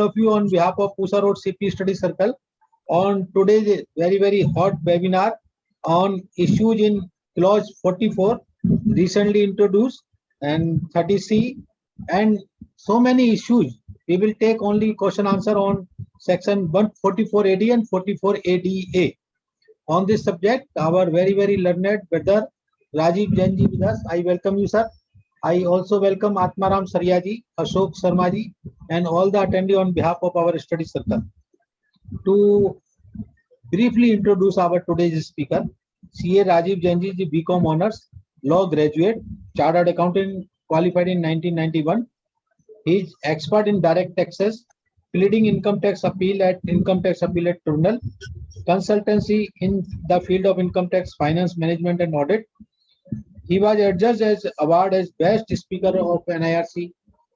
of you on behalf of Pusa Road CP Study Circle on today's very hot webinar on issues in clause 44 recently introduced and 30C and so many issues. We will take only question answer on section 144 AD and 44 ADA. On this subject, our very learned brother Rajiv Jain ji with us. I welcome you, sir. I also welcome Atmaram Saria ji, Ashok Sharma ji, and all the attendees on behalf of our study circle. To briefly introduce our today's speaker, CA Rajiv Jain ji, BCom Honors, Law Graduate, Chartered Accountant, qualified in 1991. He is expert in direct taxes, pleading income tax appeal at Income Tax Appellate Tribunal, consultancy in the field of income tax, finance management and audit. He was adjudged as award as best speaker of NIRC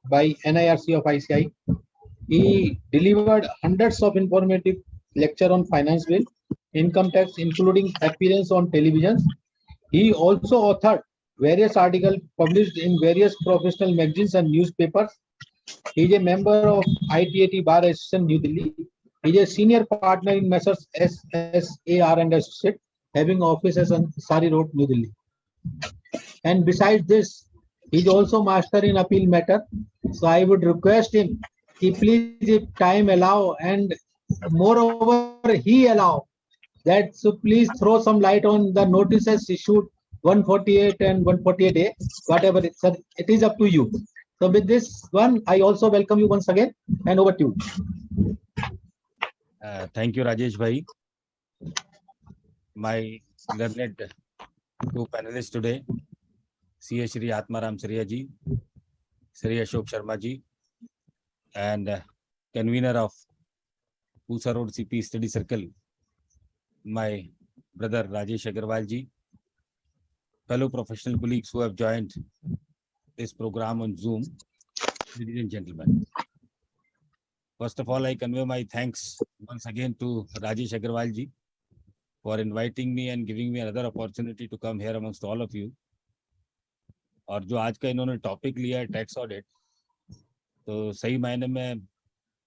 by NIRC of ICI. He delivered hundreds of informative lecture on finance bill, income tax, including appearance on television. He also authored various articles published in various professional magazines and newspapers. He is a member of ITAT Bar Association, New Delhi. He is a senior partner in Messrs. SSAR and Associate, having offices on Sari Road, New Delhi. And besides this, he is also master in appeal matter. So I would request him, please, if time allow, and moreover he allow that, so please throw some light on the notices issued 148 and 148A, whatever it, sir, it is up to you. So with this one, I also welcome you once again, and over to you. Thank you, Rajesh bhai. My learned two panelists today, CA Shri Atmaram Saria ji, Shri Ashok Sharma ji, and convener of Pusa Road CP Study Circle, my brother Rajesh Agarwal ji, fellow professional colleagues who have joined this program on Zoom, ladies and gentlemen. First of all, I convey my thanks once again to Rajesh Agarwal ji for inviting me and giving me another opportunity to come here amongst all of you. और जो आज का इन्होंने topic लिया है tax audit, तो सही मायने में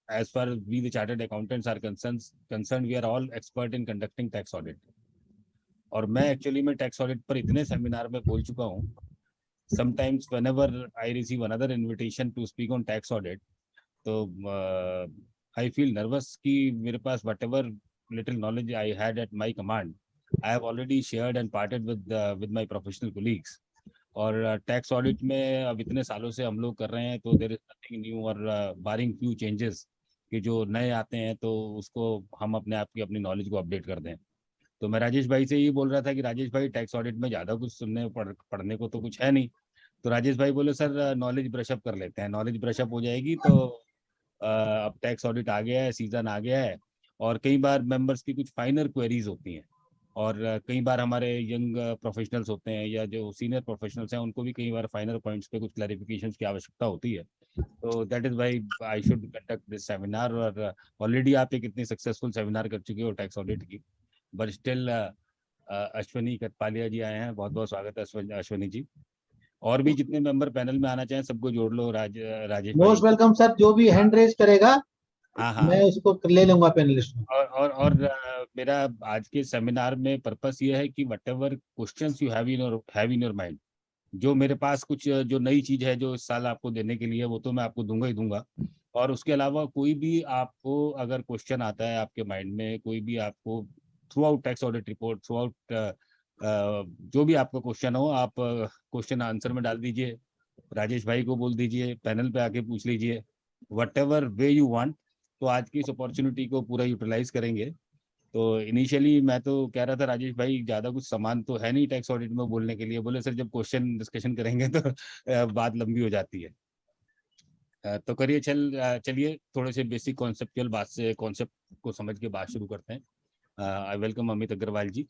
as far as we the chartered accountants are concerned, we are all expert in conducting tax audit. और मैं एक्चुअली में टैक्स ऑडिट पर इतने सेमिनार में बोल चुका हूँ. Sometimes whenever I receive another invitation to speak on tax audit, तो I feel nervous कि मेरे पास whatever little knowledge I had at my command, I have already shared and parted with my professional colleagues. और tax audit में अब इतने सालों से हम लोग कर रहे हैं, तो देयर इज नथिंग न्यू और बारिंग फ्यू चेंजेस कि जो नए आते हैं तो उसको हम अपने आप की अपनी नॉलेज को अपडेट कर दें. तो मैं राजेश भाई से ये बोल रहा था कि राजेश भाई टैक्स ऑडिट में ज़्यादा कुछ सुनने पढ़ने को तो कुछ है नहीं. तो राजेश भाई बोले सर नॉलेज ब्रशअप कर लेते हैं. नॉलेज ब्रशअप हो जाएगी तो अब टैक्स ऑडिट आ गया है, सीजन आ गया है, और कई बार मेंबर्स की कुछ फाइनर क्वेरीज होती हैं, और कई बार हमारे यंग प्रोफेशनल्स होते हैं या जो सीनियर प्रोफेशनल्स हैं उनको भी कई बार फाइनल पॉइंट्स पे कुछ क्लैरिफिकेशंस की आवश्यकता होती है. तो that is why I should conduct this seminar. और ऑलरेडी आप एक इतनी सक्सेसफुल सेमिनार कर चुके हो टैक्स ऑडिट की, बट स्टिल अश्वनी कटपालिया जी आए हैं. बहुत बहुत स्वागत है अश्वनी जी. और भी जितने मेंबर पैनल में आना चाहें सबको जोड़ लो. Rajesh most welcome sir. जो भी हैंड रेज करेगा मैं उसको ले लूंगा पैनलिस्ट में. और मेरा आज के सेमिनार में पर्पस ये है कि whatever questions you have in your mind, जो मेरे पास कुछ जो नई चीज है जो इस साल आपको देने के लिए, वो तो मैं आपको दूंगा ही दूंगा. और उसके अलावा कोई भी आपको अगर क्वेश्चन आता है आपके माइंड में, कोई भी आपको through out tax audit report, through out जो भी आपका क्वेश्चन हो, आप क्वेश्चन आंसर में डाल दीजिए, राजेश भाई को बोल दीजिए, पैनल पे आके पूछ लीजिए, व्हाटएवर वे यू वांट. तो आज की इस अपॉर्चुनिटी को पूरा यूटिलाइज करेंगे. तो इनिशियली मैं तो कह रहा था राजेश भाई ज़्यादा कुछ सामान तो है नहीं टैक्स ऑडिट में बोलने के लिए. बोले सर जब क्वेश्चन डिस्कशन करेंगे तो बात लंबी हो जाती है. तो करिए चलिए थोड़े से बेसिक कॉन्सेप्चुअल बात से, कॉन्सेप्ट को समझ के बात शुरू करते हैं. आई वेलकम अमित अग्रवाल जी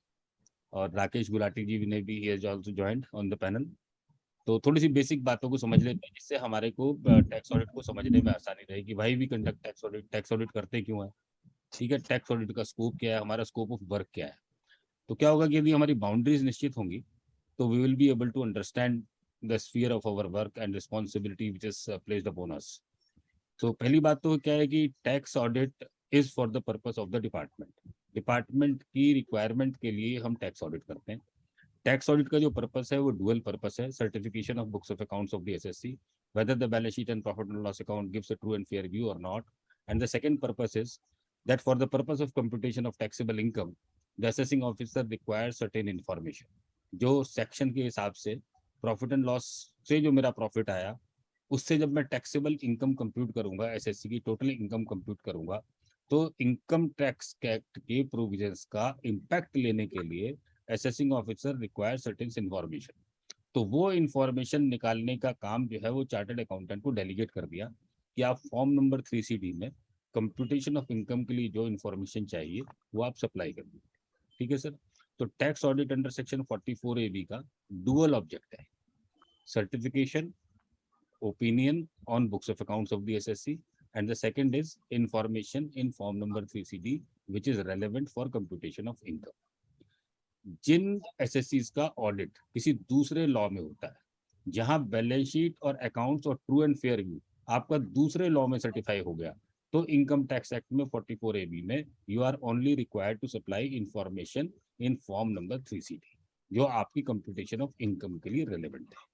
और राकेश गुलाटी जी ने भी also joined on the panel. तो थोड़ी सी बेसिक बातों को समझ लेते हैं जिससे हमारे को टैक्स ऑडिट को समझने में आसानी रहेगी. भाई भी कंडक्ट टैक्स ऑडिट करते क्यों है, ठीक है, टैक्स ऑडिट का स्कोप क्या है, हमारा स्कोप ऑफ वर्क क्या है. तो क्या होगा कि यदि हमारी बाउंड्रीज निश्चित होंगी तो we will be able to understand the sphere of our work and responsibility which is placed upon us. तो पहली बात तो क्या है कि tax audit is for the purpose of the department. Department की रिक्वायरमेंट के लिए हम टैक्स ऑडिट करते हैं। टैक्स ऑडिट का जो पर्पस है वो डुअल पर्पस है, certification of books of accounts of the assessee, whether the balance sheet and profit and loss account gives a true and fair view or not. And the second purpose is that for the purpose of computation of taxable income, the assessing officer requires certain information. जो section के हिसाब से profit and loss से जो मेरा profit आया, उससे जब मैं टैक्सेबल इनकम कंप्यूट करूंगा, एसएससी की टोटल इनकम कंप्यूट करूंगा, तो इनकम टैक्स एक्ट के प्रोविजंस का इम्पैक्ट लेने के लिए assessing officer require certain information. तो वो इन्फॉर्मेशन निकालने का काम जो है वो चार्टर्ड अकाउंटेंट को डेलीगेट कर दिया कि आप फॉर्म नंबर 3CD में कंप्यूटेशन ऑफ इनकम के लिए जो इन्फॉर्मेशन चाहिए वो आप सप्लाई कर दीजिए। ठीक है सर। तो tax audit under section 44AB का डुअल ऑब्जेक्ट है, certification, opinion on books of accounts of the SSC, and the second is information in form number 3CD which is relevant for computation of income. जिन एसएससीज का audit किसी दूसरे law में होता है, जहां balance sheet और accounts और ट्रू एंड फेयर व्यू आपका दूसरे लॉ में सर्टिफाई हो गया, तो इनकम टैक्स एक्ट में 44AB में you are only required to supply information in form number 3CD जो आपकी कंप्यूटेशन ऑफ इनकम के लिए रेलेवेंट है।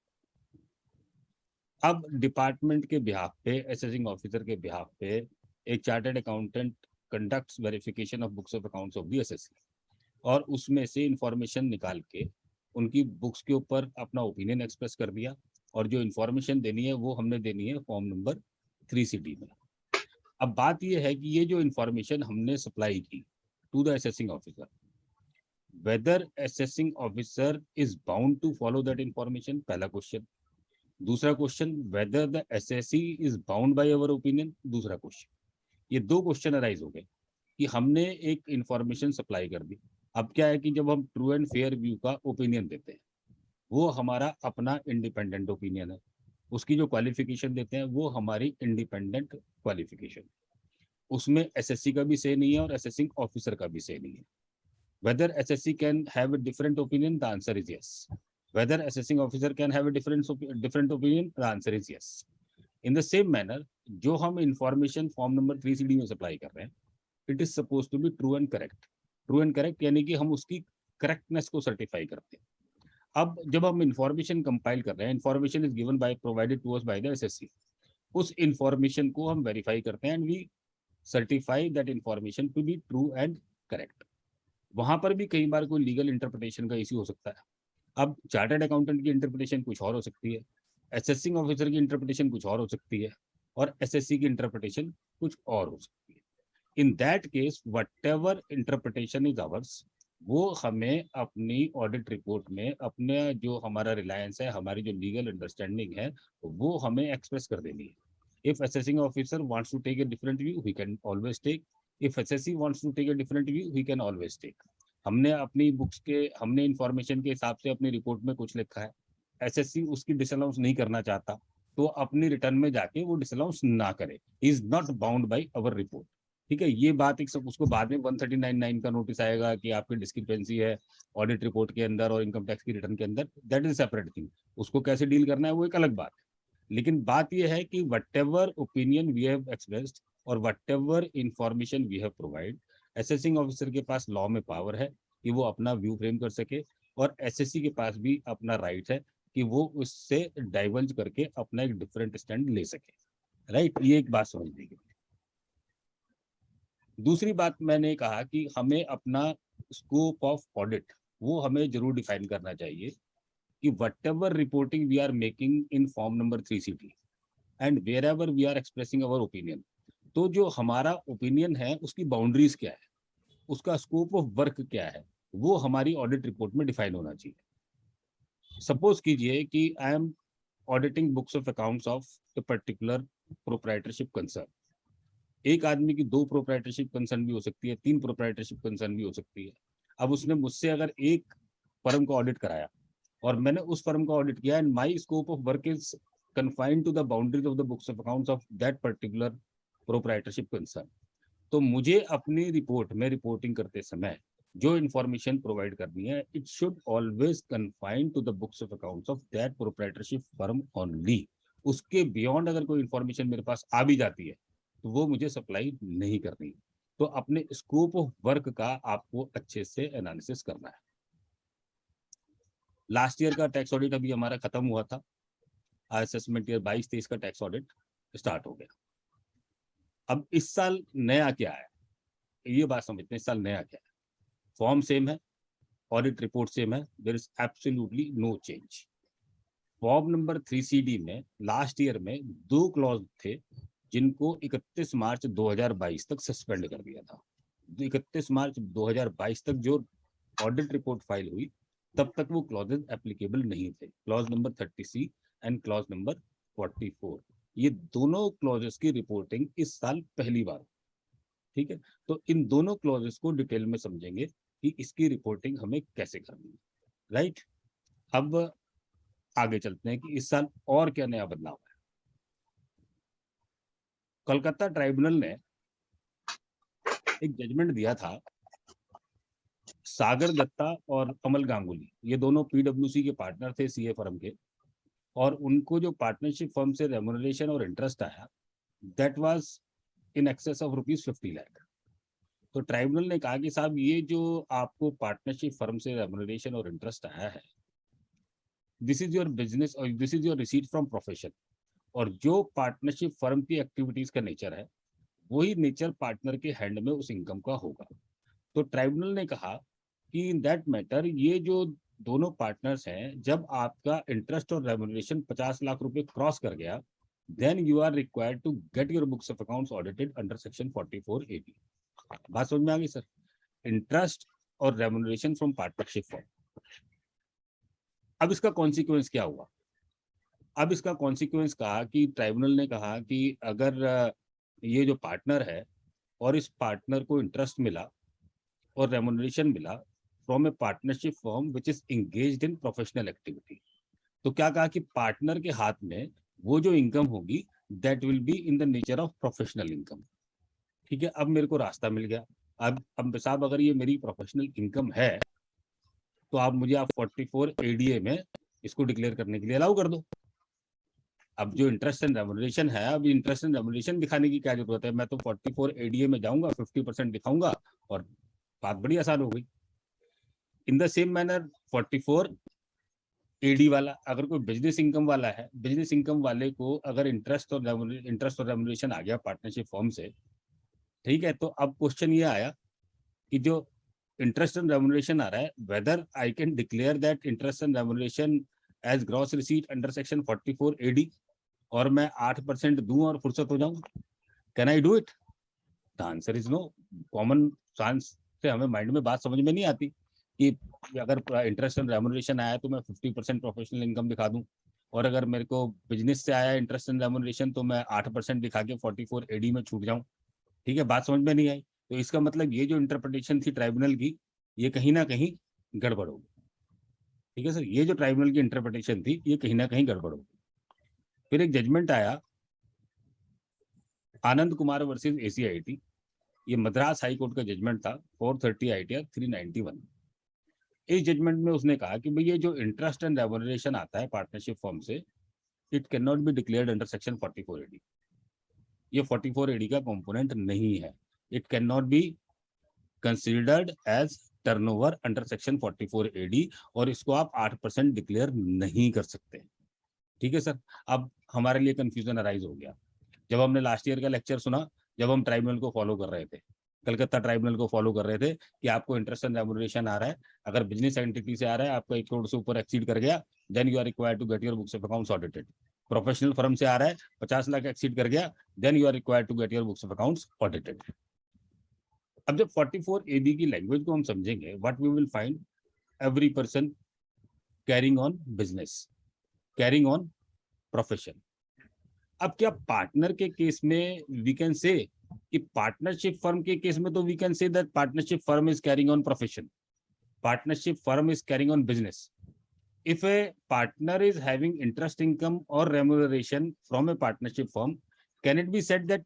अब डिपार्टमेंट के बिहाफ पे, असेसिंग ऑफिसर के बिहाफ पे एक chartered accountant conducts verification of books of accounts of the assessee और उसमें से इंफॉर्मेशन निकाल के उनकी बुक्स के ऊपर अपना ओपिनियन एक्सप्रेस कर दिया, और जो इंफॉर्मेशन देनी है वो हमने देनी है फॉर्म नंबर 3CD में। अब बात यह है कि ये जो इंफॉर्मेशन हमने सप्लाई की to the assessing officer, whether assessing officer is bound to follow that information, पहला क्वेश्चन। दूसरा question, whether the assessee is bound by our opinion, दूसरा क्वेश्चन। ये दो क्वेश्चन अराइज हो गए कि हमने एक इंफॉर्मेशन सप्लाई कर दी। अब क्या है कि जब हम ट्रू एंड फेयर व्यू का ओपिनियन देते हैं, वो हमारा अपना इंडिपेंडेंट ओपिनियन है, उसकी जो क्वालिफिकेशन देते हैं वो हमारी इंडिपेंडेंट क्वालिफिकेशन, उसमें एसएससी का भी से नहीं है और असेसिंग ऑफिसर का भी से नहीं है। Whether assessee can have a different opinion, the answer is yes. whether assessing officer can have a different opinion, the answer is yes. In the same manner, जो हम इंफॉर्मेशन फॉर्म नंबर 3CD में supply कर रहे हैं, it is suppose to be true and correct. True and correct यानी कि हम उसकी करेक्टनेस को सर्टिफाई करते हैं। अब जब हम इंफॉर्मेशन कंपाइल कर रहे हैं, information is given by provided to us by the assessee, उस इंफॉर्मेशन को हम वेरीफाई करते हैं and we certify that information to be true and correct. वहां पर भी कई बार कोई लीगल इंटरप्रिटेशन का इश्यू हो सकता है। अब चार्टर्ड अकाउंटेंट की इंटरप्रिटेशन कुछ और हो सकती है, असेसिंग ऑफिसर की इंटरप्रिटेशन कुछ और हो सकती है, और एसएससी की इंटरप्रिटेशन कुछ और हो सकती है। In that case whatever interpretation is ours, वो हमें अपनी ऑडिट रिपोर्ट में अपने जो हमारा रिलायंस है, हमारी जो लीगल अंडरस्टैंडिंग है, वो हमें एक्सप्रेस कर देनी है। If assessing officer wants to take a different view, he can always take. If assessee wants to take a different view, he can always take. हमने अपनी बुक्स के, हमने इंफॉर्मेशन के हिसाब से अपनी रिपोर्ट में कुछ लिखा है, एसएससी उसकी डिसअलाउंस नहीं करना चाहता, तो अपनी रिटर्न में जाके वो डिसअलाउंस ना करे, is not bound by our report. ठीक है, ये बात एक सब, उसको बाद में 139(9) का नोटिस आएगा कि आपकी डिस्क्रिपेंसी है ऑडिट रिपोर्ट के अंदर और इनकम टैक्स की रिटर्न के अंदर, दैट इज सेपरेट थिंग। उसको कैसे डील करना है वो एक अलग बात है। लेकिन बात यह है कि whatever opinion we have expressed और whatever information we have provide, assessing officer के पास लॉ में पावर है कि वो अपना व्यू फ्रेम कर सके, और एसएससी के पास भी अपना राइट है कि वो उससे डाइवर्ज करके अपना एक डिफरेंट स्टैंड ले सके। राइट, ये एक बात समझ लीजिए। दूसरी बात मैंने कहा कि हमें अपना स्कोप ऑफ ऑडिट वो हमें जरूर डिफाइन करना चाहिए कि whatever reporting we are making in form number 3CD and wherever we are expressing our opinion, तो जो हमारा ओपिनियन है उसकी बाउंड्रीज क्या है, उसका स्कोप ऑफ वर्क क्या है, वो हमारी ऑडिट रिपोर्ट में डिफाइन होना चाहिए। सपोज कीजिए कि I M auditing books of accounts of a particular proprietorship concern. एक आदमी की 2 प्रोप्राइटरशिप कंसर्न भी हो सकती है, 3 प्रोप्राइटरशिप कंसर्न भी हो सकती है। अब उसने मुझसे अगर एक फर्म का ऑडिट कराया और मैंने उस फर्म का ऑडिट किया and my scope of work is confined to the boundaries of the books of accounts of that particular proprietorship concern, तो मुझे अपनी रिपोर्ट में रिपोर्टिंग करते समय जो इंफॉर्मेशन प्रोवाइड करनी है, it should always confine to the books of accounts of that proprietorship firm only. उसके बियॉन्ड अगर कोई इंफॉर्मेशन मेरे पास आ भी जाती है तो वो मुझे सप्लाई नहीं करनी। तो अपने स्कोप ऑफ वर्क का आपको अच्छे से एनालिसिस करना है। लास्ट ईयर का टैक्स ऑडिट अभी हमारा खत्म हुआ था, असेसमेंट ईयर 22-23 का टैक्स ऑडिट स्टार्ट हो गया। अब इस साल नया क्या है ये बात समझते हैं। इस साल नया क्या है, फॉर्म सेम है, ऑडिट रिपोर्ट सेम है, there is absolutely no change. Form number 3CD में लास्ट ईयर में 2 क्लॉज थे जिनको 31 मार्च 2022 तक सस्पेंड कर दिया था। 31 मार्च 2022 तक जो ऑडिट रिपोर्ट फाइल हुई तब तक वो क्लॉजेज एप्लीकेबल नहीं थे, clause number 30C and clause number 44। ये दोनों क्लॉजेस की रिपोर्टिंग इस साल पहली बार, ठीक है। तो इन दोनों क्लॉजेस को डिटेल में समझेंगे कि इसकी रिपोर्टिंग हमें कैसे करनी है, राइट। अब आगे चलते हैं कि इस साल और क्या नया बदलाव है। कोलकाता ट्राइब्यूनल ने एक जजमेंट दिया था, सागर दत्ता और कमल गांगुली ये दोनों PwC के पार्टनर थे सीए फर्म के, और उनको जो पार्टनरशिप फर्म से रेम्युनरेशन और इंटरेस्ट आया that was in excess of ₹50 lakh. तो ट्राइब्यूनल ने कहा कि साहब ये जो आपको पार्टनरशिप फर्म से रेम्युनरेशन और इंटरेस्ट आया है, दिस इज योर बिजनेस और this is your receipt from profession, और जो पार्टनरशिप फर्म की एक्टिविटीज का नेचर है वही नेचर पार्टनर के हैंड में उस इनकम का होगा। तो ट्राइब्यूनल ने कहा कि इन दैट मैटर ये जो दोनों पार्टनर्स हैं, जब आपका इंटरेस्ट और रेम्युनरेशन 50 लाख रुपए क्रॉस कर गया, then you are required to get your books of accounts audited under section 44A। बात समझ में आ गई सर? इंटरेस्ट और रेम्युनरेशन फ्रॉम पार्टनरशिप फॉर्म। अब इसका कॉन्सिक्वेंस क्या हुआ? अब इसका कॉन्सिक्वेंस कहा कि ट्राइब्यूनल ने कहा कि अगर ये जो पार्टनर है और इस पार्टनर को इंटरेस्ट मिला और रेम्युनरेशन मिला from A partnership firm which is engaged in professional activity, तो क्या कहा कि पार्टनर के हाथ में वो जो इनकम होगी that will be in the nature of professional income, ठीक है। अब मेरे को रास्ता मिल गया। अब साहब अगर ये मेरी प्रोफेशनल इनकम है तो आप मुझे 44ADA में इसको डिक्लेयर करने के लिए अलाउ कर दो। अब जो इंटरेस्ट एंड रेम्युनरेशन है, अब इंटरेस्ट एंड रेम्युनरेशन दिखाने की क्या जरूरत है? मैं तो 44ADA में जाऊंगा, 50% दिखाऊंगा और बात बड़ी आसान हो गई। इन द सेम मैनर 44AD वाला अगर कोई बिजनेस इनकम वाला है, बिजनेस इनकम वाले को अगर इंटरेस्ट और रेम्युनरेशन आ गया पार्टनरशिप फॉर्म से, ठीक है, तो अब क्वेश्चन ये आया कि जो इंटरेस्ट एंड रेम्युनरेशन आ रहा है, whether I can declare that interest and remuneration as gross receipt under section 44AD और मैं 8% दूं और फुर्सत हो जाऊं। Can I do it? The answer is no. Common sense से हमें माइंड में बात समझ में नहीं आती कि अगर इंटरेस्ट एंड रेम्युनरेशन आया तो मैं 50% प्रोफेशनल इनकम दिखा दूं, और अगर मेरे को बिजनेस से आया इंटरेस्ट एंड रेम्युनरेशन तो मैं 8% दिखा के 44AD में छूट जाऊं। ठीक है, बात समझ में नहीं आई। तो इसका मतलब ये जो इंटरप्रिटेशन थी ट्राइब्यूनल की, ये कहीं ना कहीं गड़बड़ होगी। ठीक है सर, ये जो ट्राइब्यूनल की इंटरप्रिटेशन थी ये कहीं ना कहीं गड़बड़ होगी। फिर एक जजमेंट आया आनंद कुमार वर्सेस ACIT, ये मद्रास हाई कोर्ट का जजमेंट था 430 ITR 391। इस जजमेंट में उसने कहा कि भाई ये जो इंटरेस्ट एंड रेम्युनरेशन आता है पार्टनरशिप फर्म से, it can not be declared under section 44AD। ये 44AD का कंपोनेंट नहीं है। It can not be considered as turnover under section 44AD और इसको आप 8% डिक्लेयर नहीं कर सकते। ठीक है सर, अब हमारे लिए कंफ्यूजन अराइज हो गया जब हमने लास्ट ईयर का लेक्चर सुना, जब हम ट्राइब्यूनल को फॉलो कर रहे थे, कलकत्ता ट्राइब्यूनल को फॉलो कर रहे थे कि आपको इंटरेस्ट एंड रेम्युनरेशन आ रहा है, अगर बिजनेस एंटिटी से आ रहा है, आपका 1 करोड़ से ऊपर एक्सीड कर गया, then you are required to get your books of accounts audited. Professional firm से आ रहा है, 50 लाख एक्सीड कर गया, then you are required to get your books of accounts audited. अब जब 44AD की लैंग्वेज को हम समझेंगे, what we will find, every person carrying on business, carrying on profession. अब क्या पार्टनर के केस में वी कैन से कि पार्टनरशिप फर्म के केस में तो we can say that partnership firm is carrying on profession, partnership firm is carrying on business. If a partner is having interest income or remuneration from a partnership firm, can it be said that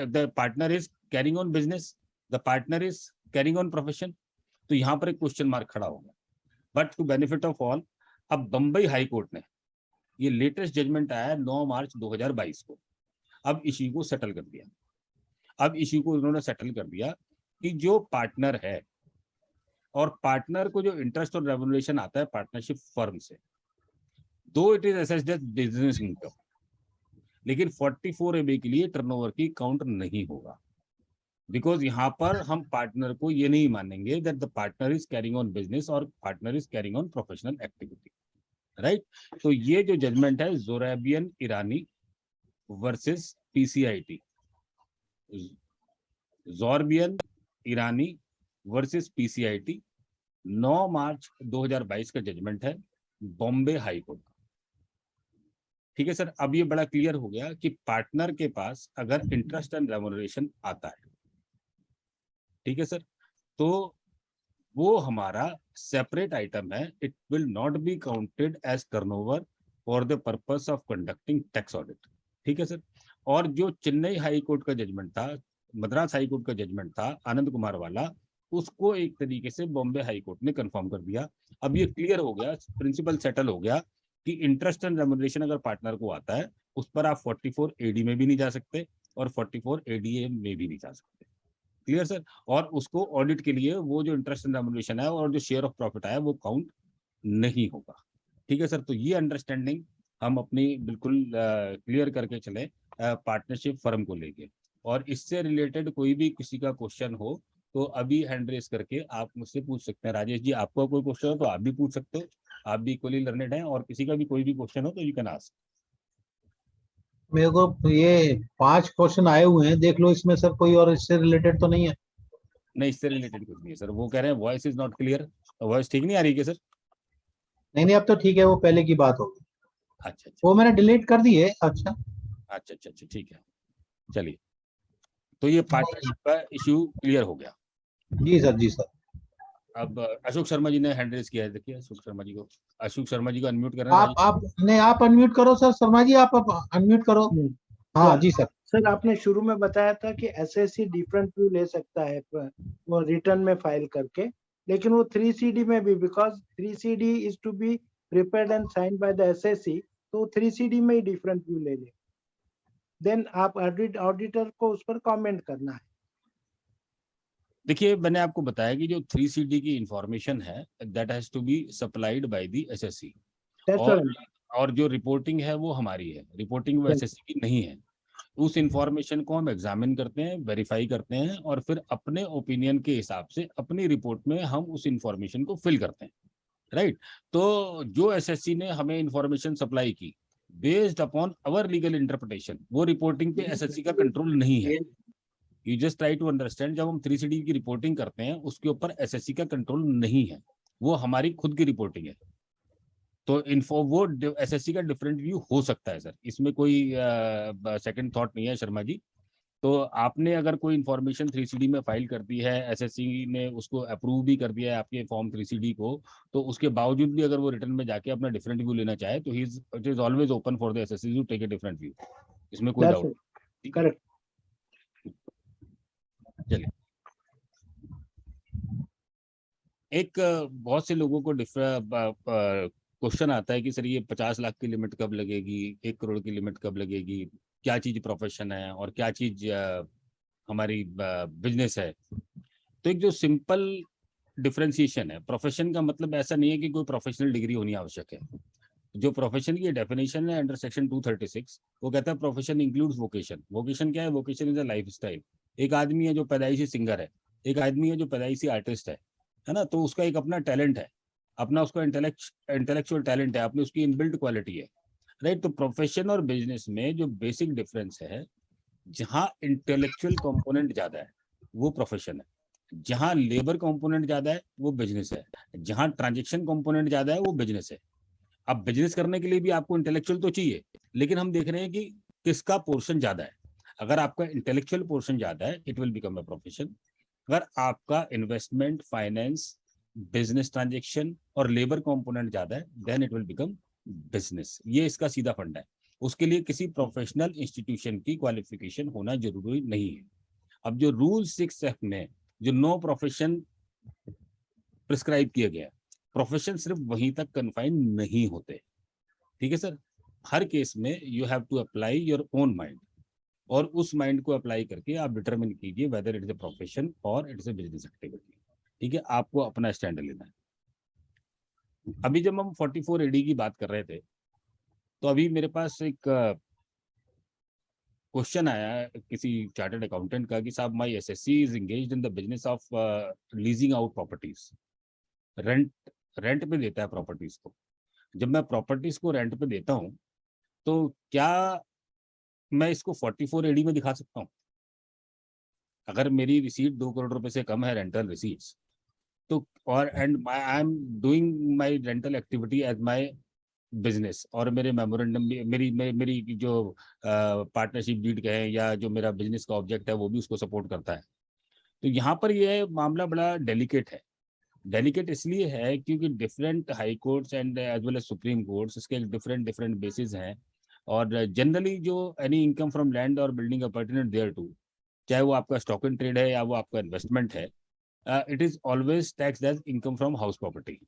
the partner is carrying on business, the partner is carrying on profession? तो यहाँ पर एक question mark खड़ा होगा। But to benefit of all, अब Bambai high court ने ये latest judgement आया 9 मार्च 2022 को। अब इश्यू को सेटल कर दिया। अब इश्यू को उन्होंने सेटल कर दिया कि जो पार्टनर है और पार्टनर को जो इंटरेस्ट और रेवल्यूशन आता है पार्टनरशिप फर्म से, though it is assessed as business income, लेकिन 44AB के लिए टर्नओवर की काउंट नहीं होगा, बिकॉज यहाँ पर हम पार्टनर को ये नहीं मानेंगे that the partner is carrying on business और partner is carrying on professional activity, right. तो ये जो जजमेंट है Zorabian Irani versus PCIT, Zorabian Irani versus PCIT, 9 March 2022 का जजमेंट है बॉम्बे हाई कोर्ट का। ठीक है सर, अब ये बड़ा क्लियर हो गया कि पार्टनर के पास अगर इंटरेस्ट एंड रेम्युनरेशन आता है, ठीक है सर, तो वो हमारा सेपरेट आइटम है, it will not be counted as turnover for the purpose of conducting tax audit. ठीक है सर। और जो चेन्नई हाई कोर्ट का जजमेंट था, मद्रास हाई कोर्ट का जजमेंट था आनंद कुमार वाला, उसको एक तरीके से बॉम्बे हाई कोर्ट ने कंफर्म कर दिया। अब ये क्लियर हो गया, प्रिंसिपल सेटल हो गया कि इंटरेस्ट एंड रेम्युनरेशन अगर पार्टनर को आता है उस पर आप 44AD में भी नहीं जा सकते और 44ADA में भी नहीं जा सकते। Clear sir. और उसको ऑडिट के लिए वो जो इंटरेस्ट एंड रेम्युनरेशन है और जो शेयर ऑफ प्रॉफिट आया वो काउंट नहीं होगा। ठीक है सर। तो ये अंडरस्टैंडिंग हम अपनी बिल्कुल क्लियर करके चले पार्टनरशिप फर्म को लेके। और इससे रिलेटेड कोई भी किसी का क्वेश्चन हो तो अभी हैंड रेस करके आप मुझसे पूछ सकते हैं। राजेश जी, आपका कोई क्वेश्चन हो तो आप भी पूछ सकते हो, आप भी इक्वली लर्नेड हैं, और किसी का भी कोई भी क्वेश्चन हो तो यू कैन आस्क। मेरे को ये 5 क्वेश्चन आए हुए हैं, देख लो इसमें सर कोई और इससे रिलेटेड तो नहीं है। नहीं, इससे रिलेटेड कुछ नहीं है सर। वो कह रहे हैं voice is not clear, voice ठीक नहीं आ रही है सर? नहीं नहीं, अब तो ठीक है, वो पहले की बात होगी, अच्छा वो मैंने डिलीट कर दी है। अच्छा अच्छा, ठीक है, चलिए। तो ये पार्टनरशिप का इश्यू क्लियर हो गया। जी सर, जी सर। अब अशोक शर्मा जी ने हैंड रेस किया है, देखिए अशोक शर्मा जी को, अशोक शर्मा जी को अनम्यूट कर रहे हैं। आप नहीं, आप अनम्यूट करो सर, शर्मा जी आप अनम्यूट करो। हाँ जी सर। सर, आपने शुरू में बताया था कि एसएससी डिफरेंट व्यू ले सकता है वो रिटर्न में फाइल करके, लेकिन वो 3CD में भी, because 3CD is to be prepared and signed by the assessee, तो 3CD में ही डिफरेंट व्यू ले ले, देन आप ऑडिटर को उस पर कमेंट करना है। देखिए, मैंने आपको बताया कि जो 3CD की इंफॉर्मेशन है that has to be supplied by the assessee, और जो रिपोर्टिंग है वो हमारी है, रिपोर्टिंग वो एसएससी की नहीं है। उस इंफॉर्मेशन को हम एग्जामिन करते हैं, वेरीफाई करते हैं, और फिर अपने ओपिनियन के हिसाब से अपनी रिपोर्ट में हम उस इंफॉर्मेशन को फिल करते हैं, राइट। तो जो एसएससी ने हमें इंफॉर्मेशन सप्लाई की based upon our legal interpretation, वो रिपोर्टिंग पे एसएससी का कंट्रोल नहीं है। You just try to understand, जब हम 3CD की रिपोर्टिंग करते हैं उसके ऊपर एसएससी का कंट्रोल नहीं है, वो हमारी खुद की रिपोर्टिंग है। तो इन्फो वो एसएससी का डिफरेंट व्यू हो सकता है सर, इसमें कोई सेकंड थॉट नहीं है शर्मा जी। तो आपने अगर कोई इन्फॉर्मेशन 3CD में फाइल कर दी है, एसएससी ने उसको अप्रूव भी कर दिया है आपके फॉर्म 3CD को, तो उसके बावजूद भी अगर वो रिटर्न में जाके अपना डिफरेंट व्यू लेना चाहे तो it is always open for the assessee to take a different view, इसमें कोई डाउट नहीं। करेक्ट। चलिए, एक बहुत से लोगों को क्वेश्चन आता है कि सर ये 50 लाख की लिमिट कब लगेगी, 1 करोड़ की लिमिट कब लगेगी, क्या चीज प्रोफेशन है और क्या चीज हमारी बिजनेस है। तो एक जो सिंपल डिफरेंशिएशन है, प्रोफेशन का मतलब ऐसा नहीं है कि कोई प्रोफेशनल डिग्री होनी आवश्यक है। जो प्रोफेशन की डेफिनेशन है अंडर सेक्शन 236, वो कहता है प्रोफेशन इंक्लूड्स वोकेशन। वोकेशन क्या है? Vocation is a life style. एक आदमी है जो पैदाइशी सिंगर है, एक आदमी है जो पैदाइशी आर्टिस्ट है ना, तो उसका एक अपना टैलेंट है, अपना उसका इंटेलेक्चुअल टैलेंट है, अपनी उसकी इनबिल्ट क्वालिटी है, राइट। तो प्रोफेशन और बिजनेस में जो बेसिक डिफरेंस है, जहां इंटेलेक्चुअल कंपोनेंट ज्यादा है वो प्रोफेशन है, जहां लेबर कंपोनेंट ज्यादा है वो बिजनेस है, जहां ट्रांजेक्शन कंपोनेंट ज्यादा है वो बिजनेस है। अब बिजनेस करने के लिए भी आपको इंटेलेक्चुअल तो चाहिए, लेकिन हम देख रहे हैं कि किसका पोर्शन ज्यादा है। अगर आपका इंटेलेक्चुअल पोर्शन ज्यादा है it will become a profession. अगर आपका इन्वेस्टमेंट, फाइनेंस, बिजनेस ट्रांजेक्शन और लेबर कंपोनेंट ज्यादा है then it will become business. ये इसका सीधा फंडा है। उसके लिए किसी प्रोफेशनल इंस्टीट्यूशन की क्वालिफिकेशन होना जरूरी नहीं है। अब जो रूल 6F में जो नो प्रोफेशन प्रिस्क्राइब किया गया, प्रोफेशन सिर्फ वहीं तक कन्फाइन नहीं होते, ठीक है सर। हर केस में you have to apply your own mind, और उस माइंड को अप्लाई करके आप डिटरमिन कीजिए whether it is a profession और it is a business activity. ठीक है, आपको अपना स्टैंड लेना है। अभी जब हम 44 AD की बात कर रहे थे, तो अभी मेरे पास एक क्वेश्चन आया किसी चार्टर्ड अकाउंटेंट का कि साहब my assessee is engaged in the business of leasing out properties. Rent पे देता है प्रॉपर्टीज को। जब मैं प्रॉपर्टीज को रेंट पे देता हूँ, तो क्या मैं इसको 44 AD में दिखा सकता हूँ? अगर मेरी रिसीट 2 करोड़ रुपए से कम है, रेंटल रिसीट्स, तो और and I am doing my rental activity as my business, और मेरे मेमोरेंडम भी मेरी जो पार्टनरशिप डीड कहें या जो मेरा बिजनेस का ऑब्जेक्ट है वो भी उसको सपोर्ट करता है, तो यहाँ पर ये मामला बड़ा डेलिकेट है। डेलिकेट इसलिए है क्योंकि different high courts and as well as supreme courts इसके डिफरेंट डिफरेंट बेसिस हैं, और जनरली जो एनी इनकम फ्रॉम लैंड और बिल्डिंग अपॉर्चुनिटी देयर टू, चाहे वो आपका स्टॉक इन ट्रेड है या वो आपका इन्वेस्टमेंट है, it is always tax as income from house property.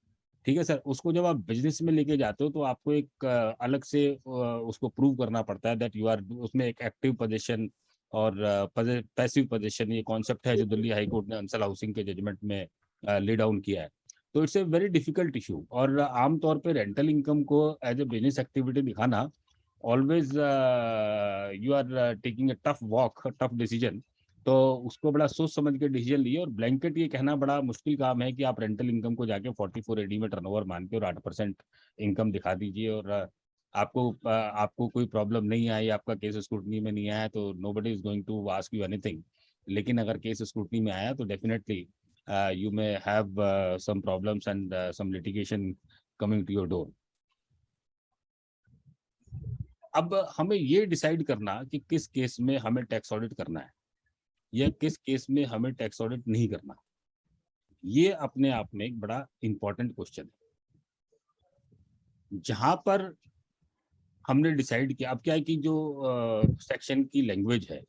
ठीक है सर, उसको जब आप बिजनेस में लेके जाते हो तो आपको एक अलग से उसको प्रूव करना पड़ता है दैट यू आर, उसमें एक एक्टिव पोजीशन और पैसिव पोजीशन, ये कॉन्सेप्ट है जो दिल्ली हाई कोर्ट ने अंसल हाउसिंग के जजमेंट में ले डाउन किया है। तो it's a very difficult issue, और आमतौर पे रेंटल इनकम को एज ए बिजनेस एक्टिविटी दिखाना always you are taking a tough walk, tough decision. तो उसको बड़ा सोच समझ के डिसीजन लिए, और ब्लैंकेट ये कहना बड़ा मुश्किल काम है कि आप रेंटल इनकम को जाके 44 AD में टर्नओवर मान के और 8% इनकम दिखा दीजिए, और आपको कोई प्रॉब्लम नहीं आई, आपका केस स्क्रूटनी में नहीं आया, तो nobody is going to ask you anything. लेकिन अगर केस स्क्रूटनी में आया तो definitely you may have some problems and some litigation coming to your door. अब हमें ये डिसाइड करना कि किस केस में हमें टैक्स ऑडिट करना है या किस केस में हमें टैक्स ऑडिट नहीं करना, ये अपने आप में एक बड़ा इंपॉर्टेंट क्वेश्चन है। जहां पर हमने डिसाइड किया, अब क्या है कि जो सेक्शन की लैंग्वेज है,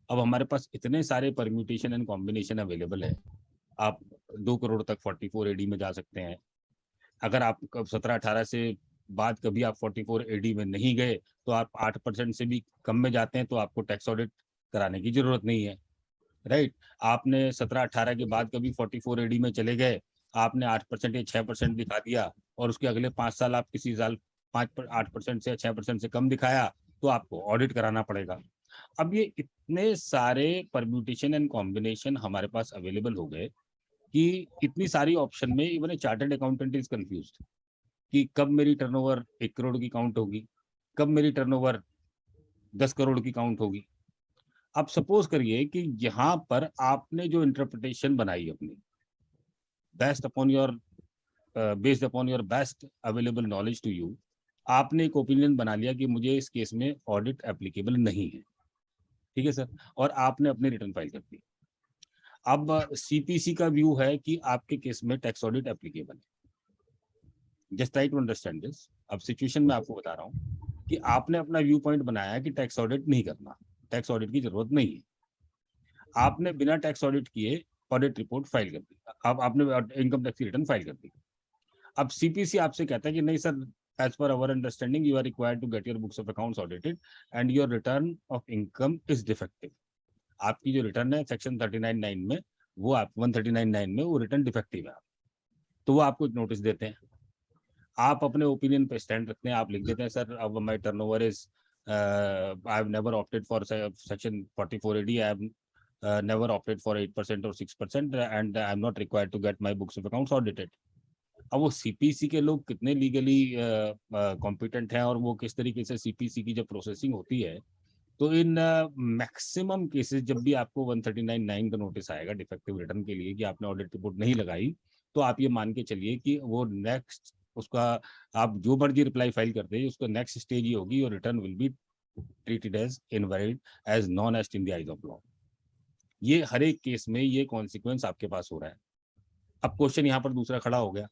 अब हमारे पास इतने सारे परम्यूटेशन एंड कॉम्बिनेशन अवेलेबल है। आप 2 करोड़ तक 44 AD में जा सकते हैं। अगर आप 17-18 से बाद कभी आप 44 AD में नहीं गए तो आप 8% से भी कम में जाते हैं तो आपको टैक्स ऑडिट कराने की जरूरत नहीं है, राइट। आपने 17-18 के बाद कभी 44 AD में चले गए, आपने 8% या 6% दिखा दिया, और उसके अगले 5 साल आप किसी साल 8% से 6% से कम दिखाया, तो आपको ऑडिट कराना पड़ेगा। अब ये इतने सारे परम्यूटेशन एंड कॉम्बिनेशन हमारे पास अवेलेबल हो गए कि इतनी सारी ऑप्शन में even a chartered accountant is confused कि कब मेरी टर्नओवर 1 करोड़ की काउंट होगी, कब मेरी टर्नओवर 10 करोड़ की काउंट होगी। अब सपोज करिए कि यहाँ पर आपने जो इंटरप्रिटेशन बनाई अपनी, based upon your best available knowledge to you, आपने एक ओपिनियन बना लिया कि मुझे इस केस में ऑडिट एप्लीकेबल नहीं है, ठीक है सर, और आपने अपनी रिटर्न फाइल कर दी। अब सीपीसी का व्यू है कि आपके केस में टैक्स ऑडिट एप्लीकेबल है। Just try to understand this. अब सिचुएशन में आपको बता रहा हूँ कि आपने अपना व्यू पॉइंट बनाया कि टैक्स ऑडिट नहीं करना, टैक्स ऑडिट की जरूरत नहीं है। आपने बिना टैक्स ऑडिट किए ऑडिट रिपोर्ट फाइल कर दी, अब आपने इनकम टैक्स की रिटर्न फाइल कर दी। अब सीपीसी आपसे कहता है कि नहीं sir, as per our understanding you are required to get your books of accounts audited and your return of income is defective. आपकी जो रिटर्न है सेक्शन 39(9) में, वो आप 139(9) में वो रिटर्न डिफेक्टिव है, तो वो आपको एक नोटिस देते हैं। आप अपने ओपिनियन पे स्टैंड रखते हैं, आप लिख देते हैं सर अब my turnover is I have never opted for section 44 AD, I have never opted for 8% और 6% and I am not required to get my books of accounts audited. अब वो सीपीसी के लोग कितने लीगली कॉम्पिटेंट हैं और वो किस तरीके से सीपीसी की जब प्रोसेसिंग होती है, तो इन मैक्सिमम केसेस जब भी आपको 139(9) का नोटिस आएगा डिफेक्टिव रिटर्न के लिए कि आपने ऑडिट रिपोर्ट नहीं लगाई, तो आप ये मान के चलिए कि वो नेक्स्ट उसका आप जो मर्जी रिप्लाई फाइल करते हैं, उसका नेक्स्ट स्टेज ये होगी your return will be treated as invalid as non est in the eyes of law. ये हर एक केस में ये कॉन्सिक्वेंस आपके पास हो रहा है। अब क्वेश्चन यहाँ पर दूसरा खड़ा हो गया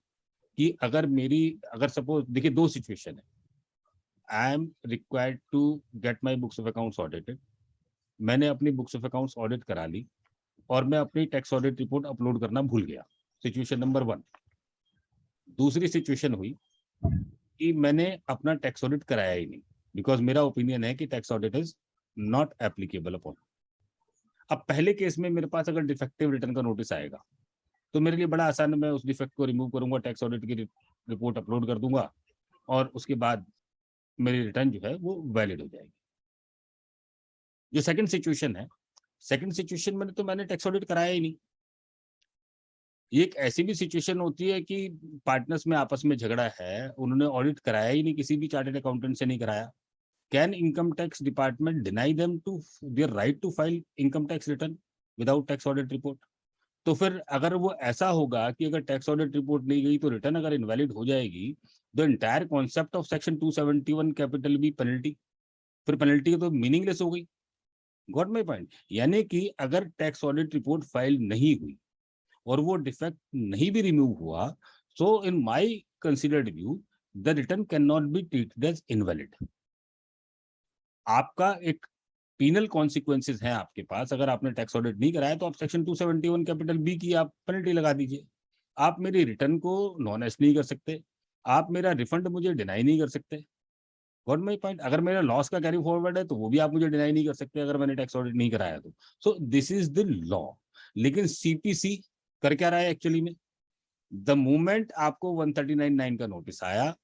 कि अगर सपोज देखिए, दो सिचुएशन है। I am required to get my books of accounts audited, मैंने अपनी बुक्स ऑफ अकाउंट्स ऑडिट करा ली और मैं अपनी टैक्स ऑडिट रिपोर्ट अपलोड करना भूल गया, सिचुएशन नंबर 1। दूसरी सिचुएशन हुई कि मैंने अपना टैक्स ऑडिट कराया ही नहीं, बिकॉज मेरा ओपिनियन है कि tax audit is not applicable upon. अब पहले केस में मेरे पास अगर डिफेक्टिव रिटर्न का नोटिस आएगा तो मेरे लिए बड़ा आसान है, मैं उस डिफेक्ट को रिमूव करूंगा, टैक्स ऑडिट की रिपोर्ट अपलोड कर दूंगा और उसके बाद मेरी रिटर्न जो है वो वैलिड हो जाएगी। जो सेकंड सिचुएशन है, सेकंड सिचुएशन में तो मैंने टैक्स ऑडिट कराया ही नहीं। एक ऐसी भी सिचुएशन होती है कि पार्टनर्स में आपस में झगड़ा है, उन्होंने ऑडिट कराया ही नहीं, किसी भी चार्टर्ड अकाउंटेंट से नहीं कराया। Can income tax department deny them to their right to file income tax return without tax audit report? तो फिर अगर वो ऐसा होगा कि अगर टैक्स ऑडिट रिपोर्ट नहीं गई तो रिटर्न अगर इनवैलिड हो जाएगी, the entire concept of section 271 capital B penalty, फिर पेनल्टी तो मीनिंगलेस हो गई। Got my point? यानी कि अगर टैक्स ऑडिट रिपोर्ट फाइल नहीं हुई और वो डिफेक्ट नहीं भी रिमूव हुआ, so in my considered view the return can not be treated as invalid. आपका एक पीनल कॉन्सिक्वेंसेस हैं आपके पास, अगर आपने टैक्स ऑडिट नहीं कराया तो आप सेक्शन 271 कैपिटल बी की आप पेनल्टी लगा दीजिए। आप मेरी रिटर्न को नॉन एस नहीं कर सकते, आप मेरा रिफंड मुझे डिनाई नहीं कर सकते। Got my point? अगर मेरा लॉस का कैरी फॉरवर्ड है तो वो भी आप मुझे डिनाई नहीं कर सकते अगर मैंने टैक्स ऑडिट नहीं कराया तो। So this is the law. लेकिन सीपीसी कर क्या रहा है एक्चुअली में? द मोमेंट आपको 139(9) का नोटिस आया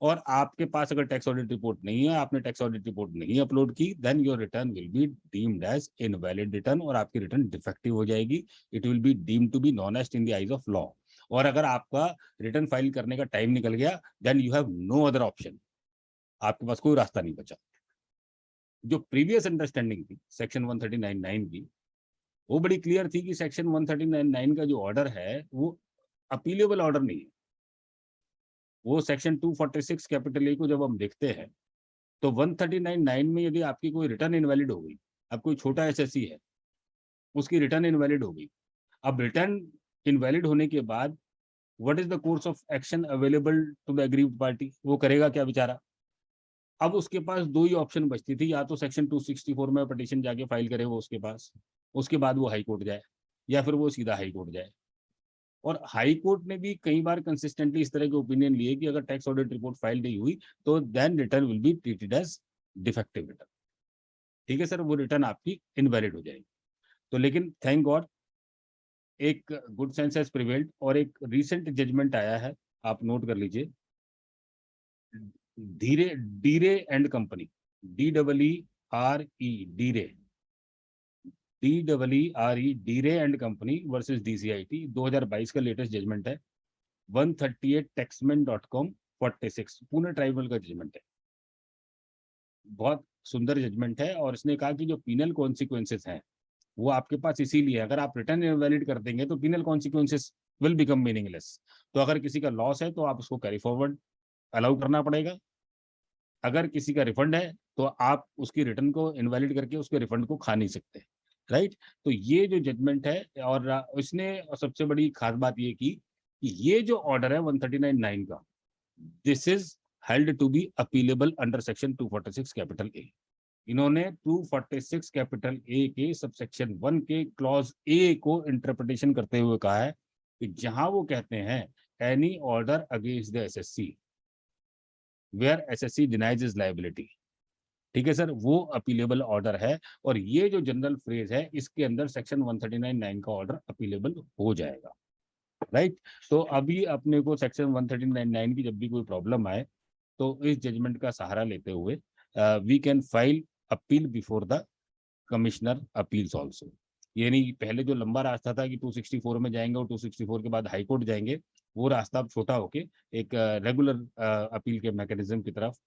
और आपके पास अगर टैक्स ऑडिट रिपोर्ट नहीं है, आपने टैक्स ऑडिट रिपोर्ट नहीं अपलोड की, then your return will be deemed as invalid return और आपकी रिटर्न डिफेक्टिव हो जाएगी। It will be deemed to be non est in the eyes of law. और अगर आपका रिटर्न फाइल करने का टाइम निकल गया, then you have no other option, आपके पास कोई रास्ता नहीं बचा। जो प्रीवियस अंडरस्टैंडिंग थी सेक्शन 139(9) की, वो बड़ी क्लियर थी कि सेक्शन 139(9) का जो ऑर्डर है वो अपीलेबल ऑर्डर नहीं है। वो सेक्शन 246 कैपिटल ए को जब हम देखते हैं तो 139(9) में यदि आपकी कोई रिटर्न इनवैलिड हो गई, अब कोई छोटा एसएससी है, उसकी रिटर्न इनवैलिड हो गई, अब रिटर्न इनवैलिड होने के बाद what is the course of action available to the aggrieved party? वो करेगा क्या बेचारा? अब उसके पास दो ही ऑप्शन बचती थी, या तो सेक्शन 264 में पिटीशन जाके फाइल करे वो उसके पास, उसके बाद वो हाई कोर्ट जाए, या फिर वो सीधा हाई कोर्ट जाए। और हाई कोर्ट ने भी कई बार कंसिस्टेंटली इस तरह के ओपिनियन लिए कि अगर टैक्स ऑडिट रिपोर्ट फाइल नहीं हुई तो then return will be treated as defective return. ठीक है सर, वो रिटर्न आपकी इनवैलिड हो जाएगी। तो लेकिन थैंक गॉड एक गुड सेंस हैज प्रिवेल्ड और एक रीसेंट जजमेंट आया है, आप नोट कर लीजिए। धीरे Deere and company, DEERE Deere and company versus DCIT 2022 का लेटेस्ट जजमेंट है। 138 taxman.com 46 पुणे ट्राइब्यूनल का जजमेंट है। बहुत सुंदर जजमेंट है और इसने कहा कि जो पीनल कॉन्सिक्वेंसेस हैं वो आपके पास इसीलिए, अगर आप रिटर्न इनवैलिड कर देंगे तो penal consequences will become meaningless. तो अगर किसी का लॉस है तो आप उसको कैरी फॉरवर्ड अलाउ करना पड़ेगा, अगर किसी का रिफंड है तो आप उसकी रिटर्न को इनवैलिड करके उसके रिफंड को खा नहीं सकते। राइट? तो ये जो जजमेंट है, और इसने सबसे बड़ी खास बात ये की कि ये जो ऑर्डर है 139(9) का, this is held to be appealable under section 246 capital A. इन्होंने 246 कैपिटल ए के सबसेक्शन 1 के क्लॉज ए को इंटरप्रिटेशन करते हुए कहा है कि जहां वो कहते हैं any order against the assessee where assessee denies his liability, ठीक है सर, वो अपीलेबल ऑर्डर है। और ये जो जनरल फ्रेज है इसके अंदर सेक्शन 139(9) का ऑर्डर अपीलेबल हो जाएगा। राइट? तो अभी अपने को सेक्शन 139(9) की जब भी कोई प्रॉब्लम आए तो इस जजमेंट का सहारा लेते हुए we can file appeal before the commissioner appeals also. यानी पहले जो लंबा रास्ता था कि 264 में जाएंगे और 264 के बाद हाई कोर्ट जाएंगे, वो रास्ता अब छोटा होके एक रेगुलर अपील के मैकेनिज्म की तरफ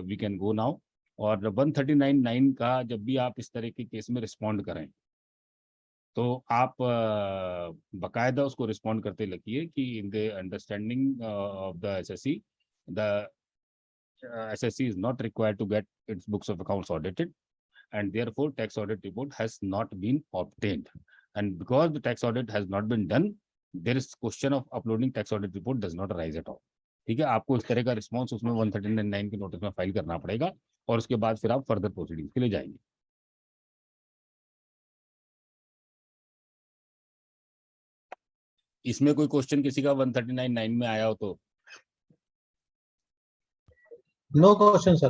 वी कैन गो नाउ। और 139(9) का जब भी आप इस तरह के केस में रिस्पॉन्ड करें तो आप बाकायदा उसको रिस्पॉन्ड करते लगिए कि in the understanding of the assessee, the SSC is not required to get its books of accounts audited, and therefore tax audit report has not been obtained. And because the tax audit has not been done, there is question of uploading tax audit report does not arise at all. ठीक है, आपको इस तरह का response उसमें 139(9) के notice में file करना पड़ेगा और उसके बाद फिर आप फर्दर प्रोसीडिंग्स के लिए जाएंगे। इसमें कोई क्वेश्चन किसी का 139(9) में आया हो तो? No question, sir.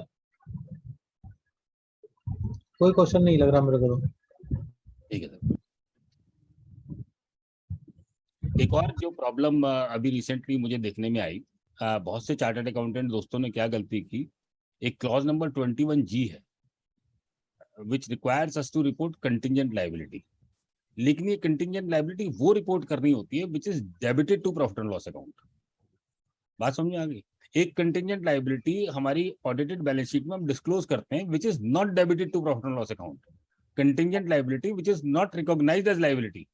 कोई क्वेश्चन नहीं लग रहा मेरे को तो। ठीक है सर। एक और जो प्रॉब्लम अभी रिसेंटली मुझे देखने में आई, बहुत से चार्टर्ड अकाउंटेंट दोस्तों ने क्या गलती की, एक क्लॉज नंबर 21G है which requires us to report contingent liability, लेकिन ये कंटिंजेंट लायबिलिटी वो रिपोर्ट करनी होती है which is debited to profit and loss account. बात समझ में आ गई? एक कंटिंजेंट लायबिलिटी हमारी ऑडिटेड बैलेंस शीट में हम डिस्क्लोज करते हैं which is not debited to profit and loss account, contingent liability which is not recognised as liability.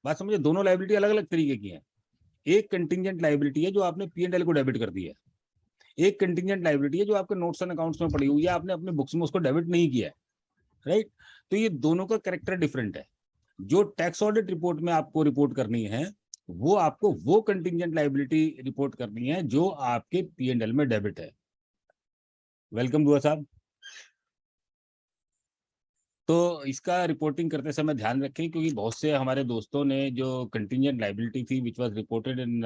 बात समझिए, दोनों लायबिलिटी अलग अलग तरीके की है। एक कंटिंजेंट लायबिलिटी है जो आपने P&L को डेबिट कर दिया है, एक कंटिंजेंट लायबिलिटी है जो आपके नोट्स एंड अकाउंट्स में पड़ी हुई है, आपने अपने बुक्स में उसको डेबिट नहीं किया है, राइट? तो ये दोनों का कैरेक्टर डिफरेंट है। जो टैक्स ऑडिट रिपोर्ट में आपको रिपोर्ट करनी है वो आपको वो कंटिंजेंट लायबिलिटी रिपोर्ट करनी है जो आपके P&L में डेबिट है। वेलकम दुआ साहब। तो इसका रिपोर्टिंग करते समय ध्यान रखें, क्योंकि बहुत से हमारे दोस्तों ने जो कंटिंजेंट लायबिलिटी थी which was reported in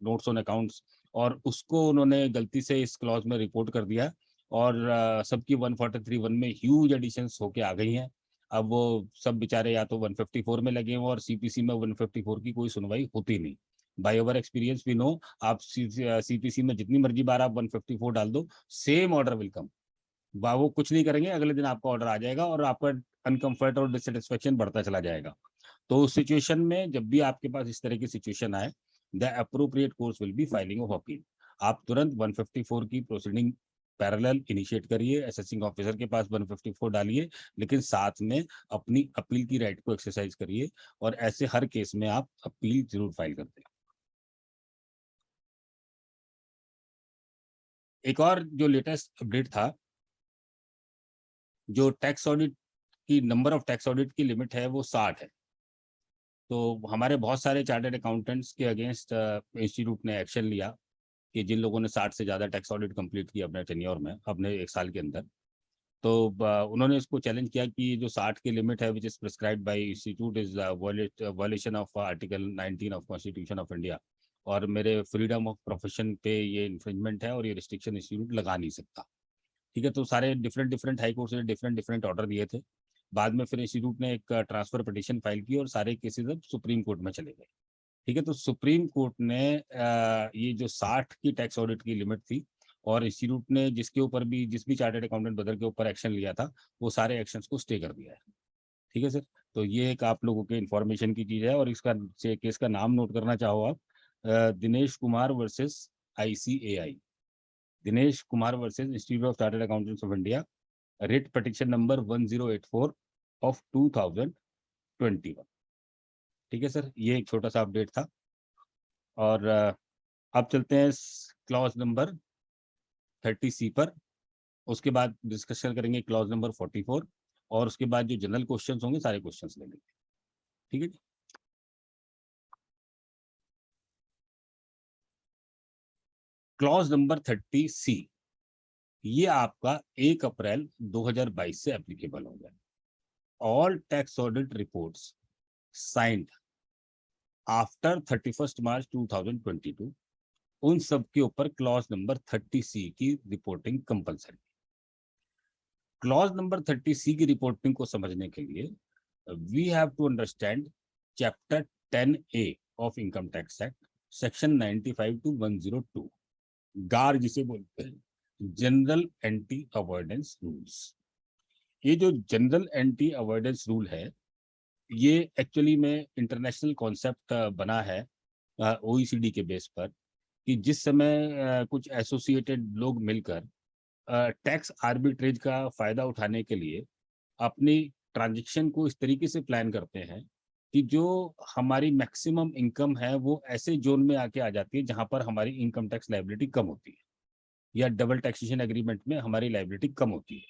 notes on accounts, और उसको उन्होंने गलती से इस क्लॉज में रिपोर्ट कर दिया, और सबकी 143(1) में ह्यूज एडिशंस होके आ गई हैं। अब वो सब बेचारे या तो 154 में लगे हुए और CPC में 154 की कोई सुनवाई होती नहीं। By over experience we know, आप CPC में जितनी मर्जी बार आप 154 डाल दो, सेम ऑर्डर विल कम। वो कुछ नहीं करेंगे, अगले दिन आपका ऑर्डर आ जाएगा और आपका अनकंफर्ट और डिससेटिस्फेक्शन बढ़ता चला जाएगा। तो उस सिचुएशन में जब भी आपके पास इस तरह की सिचुएशन आए, the appropriate course will be filing of appeal. आप तुरंत 154 की प्रोसीडिंग पैरेलल इनिशिएट करिए, असेसिंग ऑफिसर के पास 154 डालिए, लेकिन साथ में अपनी अपील की राइट को एक्सरसाइज करिए, और ऐसे हर केस में आप अपील जरूर फाइल करते हैं। एक और जो लेटेस्ट अपडेट था, जो टैक्स ऑडिट की नंबर ऑफ टैक्स ऑडिट की लिमिट है वो 60 है। तो हमारे बहुत सारे चार्टर्ड अकाउंटेंट्स के अगेंस्ट इंस्टीट्यूट ने एक्शन लिया कि जिन लोगों ने 60 से ज़्यादा टैक्स ऑडिट कंप्लीट किया अपने टेन्योर में, अपने 1 साल के अंदर, तो उन्होंने इसको चैलेंज किया कि जो 60 की लिमिट है which is prescribed bye institute is violation of article 19 of constitution of India, और मेरे फ्रीडम ऑफ प्रोफेशन पे ये इन्फ्रिंजमेंट है और ये रिस्ट्रिक्शन इंस्टीट्यूट लगा नहीं सकता। ठीक है, तो सारे डिफरेंट हाई कोर्ट से डिफरेंट ऑर्डर दिए थे। बाद में फिर इंस्टीट्यूट ने एक ट्रांसफर पिटीशन फाइल की और सारे केसेस अब सुप्रीम कोर्ट में चले गए। ठीक है, तो सुप्रीम कोर्ट ने ये जो 60 की टैक्स ऑडिट की लिमिट थी, और इंस्टीट्यूट ने जिसके ऊपर भी जिस भी चार्टर्ड अकाउंटेंट बदल के ऊपर एक्शन लिया था, वो सारे एक्शंस को स्टे कर दिया है। ठीक है सर, तो ये एक आप लोगों के इन्फॉर्मेशन की चीज़ है, और इसका केस का नाम नोट करना चाहो आप, Dinesh Kumar versus ICAI, Dinesh Kumar versus institute of chartered accountants of India, writ petition number 1084 of 2021। ठीक है सर, ये एक छोटा सा अपडेट था। और अब चलते हैं क्लॉज नंबर 30C पर, उसके बाद डिस्कशन करेंगे क्लॉज नंबर 44, और उसके बाद जो जनरल क्वेश्चंस होंगे सारे क्वेश्चंस ले लेंगे। ठीक है जी। क्लॉज नंबर 30C, ये आपका 1 अप्रैल 2022 से एप्लीकेबल होगा। All tax audit reports signed after 31 मार्च 2022, उन सब के ऊपर क्लॉज नंबर 30C की reporting compulsory. Clause number 30C की रिपोर्टिंग को समझने के लिए we have to understand chapter 10A of income tax act, section 95 to 102, गार जिसे बोलते हैं, जनरल एंटी अवॉइडेंस रूल्स। ये जो जनरल एंटी अवॉइडेंस रूल है, ये एक्चुअली में इंटरनेशनल कॉन्सेप्ट बना है OECD के बेस पर, कि जिस समय कुछ एसोसिएटेड लोग मिलकर टैक्स आर्बिट्रेज का फायदा उठाने के लिए अपनी ट्रांजैक्शन को इस तरीके से प्लान करते हैं कि जो हमारी मैक्सिमम इनकम है वो ऐसे जोन में आके आ जाती है जहां पर हमारी इनकम टैक्स लायबिलिटी कम होती है, या डबल टैक्सेशन एग्रीमेंट में हमारी लायबिलिटी कम होती है,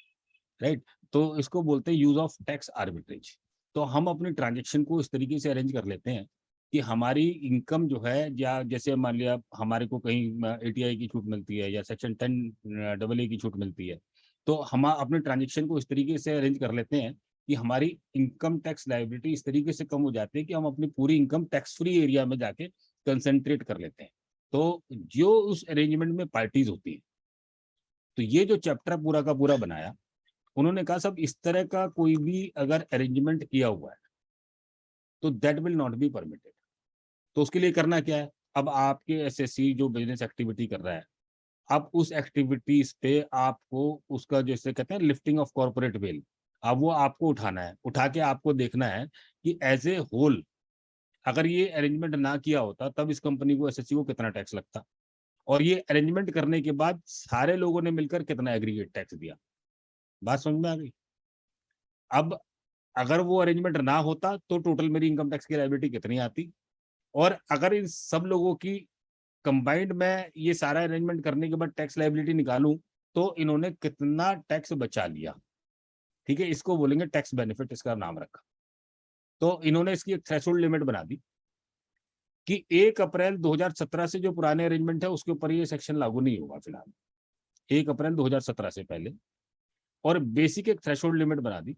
राइट? तो इसको बोलते हैं यूज ऑफ टैक्स आर्बिट्रेज। तो हम अपनी ट्रांजैक्शन को इस तरीके से अरेंज कर लेते हैं कि हमारी इनकम जो है, या जैसे मान लिया हमारे को कहीं ATI की छूट मिलती है या सेक्शन 10AA की छूट मिलती है, तो हम अपने ट्रांजैक्शन को इस तरीके से अरेंज कर लेते हैं कि हमारी इनकम टैक्स लायबिलिटी इस तरीके से कम हो जाती है कि हम अपनी पूरी इनकम टैक्स फ्री एरिया में जाके कंसंट्रेट कर लेते हैं। तो जो उस अरेंजमेंट में पार्टीज होती है, तो ये जो चैप्टर पूरा का पूरा बनाया, उन्होंने कहा सब इस तरह का कोई भी अगर अरेंजमेंट किया हुआ है तो that will not be permitted. तो उसके लिए करना क्या है, अब आपके एसएससी जो बिजनेस एक्टिविटी कर रहा है, अब उस एक्टिविटीज पे आपको उसका जैसे कहते हैं लिफ्टिंग ऑफ कॉर्पोरेट वेल, अब वो आपको उठाना है, उठा के आपको देखना है कि एज ए होल अगर ये अरेंजमेंट ना किया होता तब इस कंपनी को एसएससी को कितना टैक्स लगता, और ये अरेंजमेंट करने के बाद सारे लोगों ने मिलकर कितना एग्रीगेट टैक्स दिया। बात समझ में आ गई। अब अगर वो अरेंजमेंट ना होता तो टोटल मेरी इनकम टैक्स की लायबिलिटी कितनी आती, और अगर इन सब लोगों की कंबाइंड में ये सारा अरेंजमेंट करने के बाद टैक्स लायबिलिटी निकालूं तो इन्होंने कितना टैक्स बचा लिया। ठीक है, इसको बोलेंगे टैक्स बेनिफिट, इसका नाम रखा। तो इन्होंने इसकी एक थ्रेशोल्ड लिमिट बना दी कि 1 अप्रैल 2017 से जो पुराने अरेंजमेंट है उसके ऊपर ये सेक्शन लागू नहीं होगा फिलहाल, 1 अप्रैल 2017 से पहले। और बेसिक एक थ्रेशोल्ड लिमिट बना दी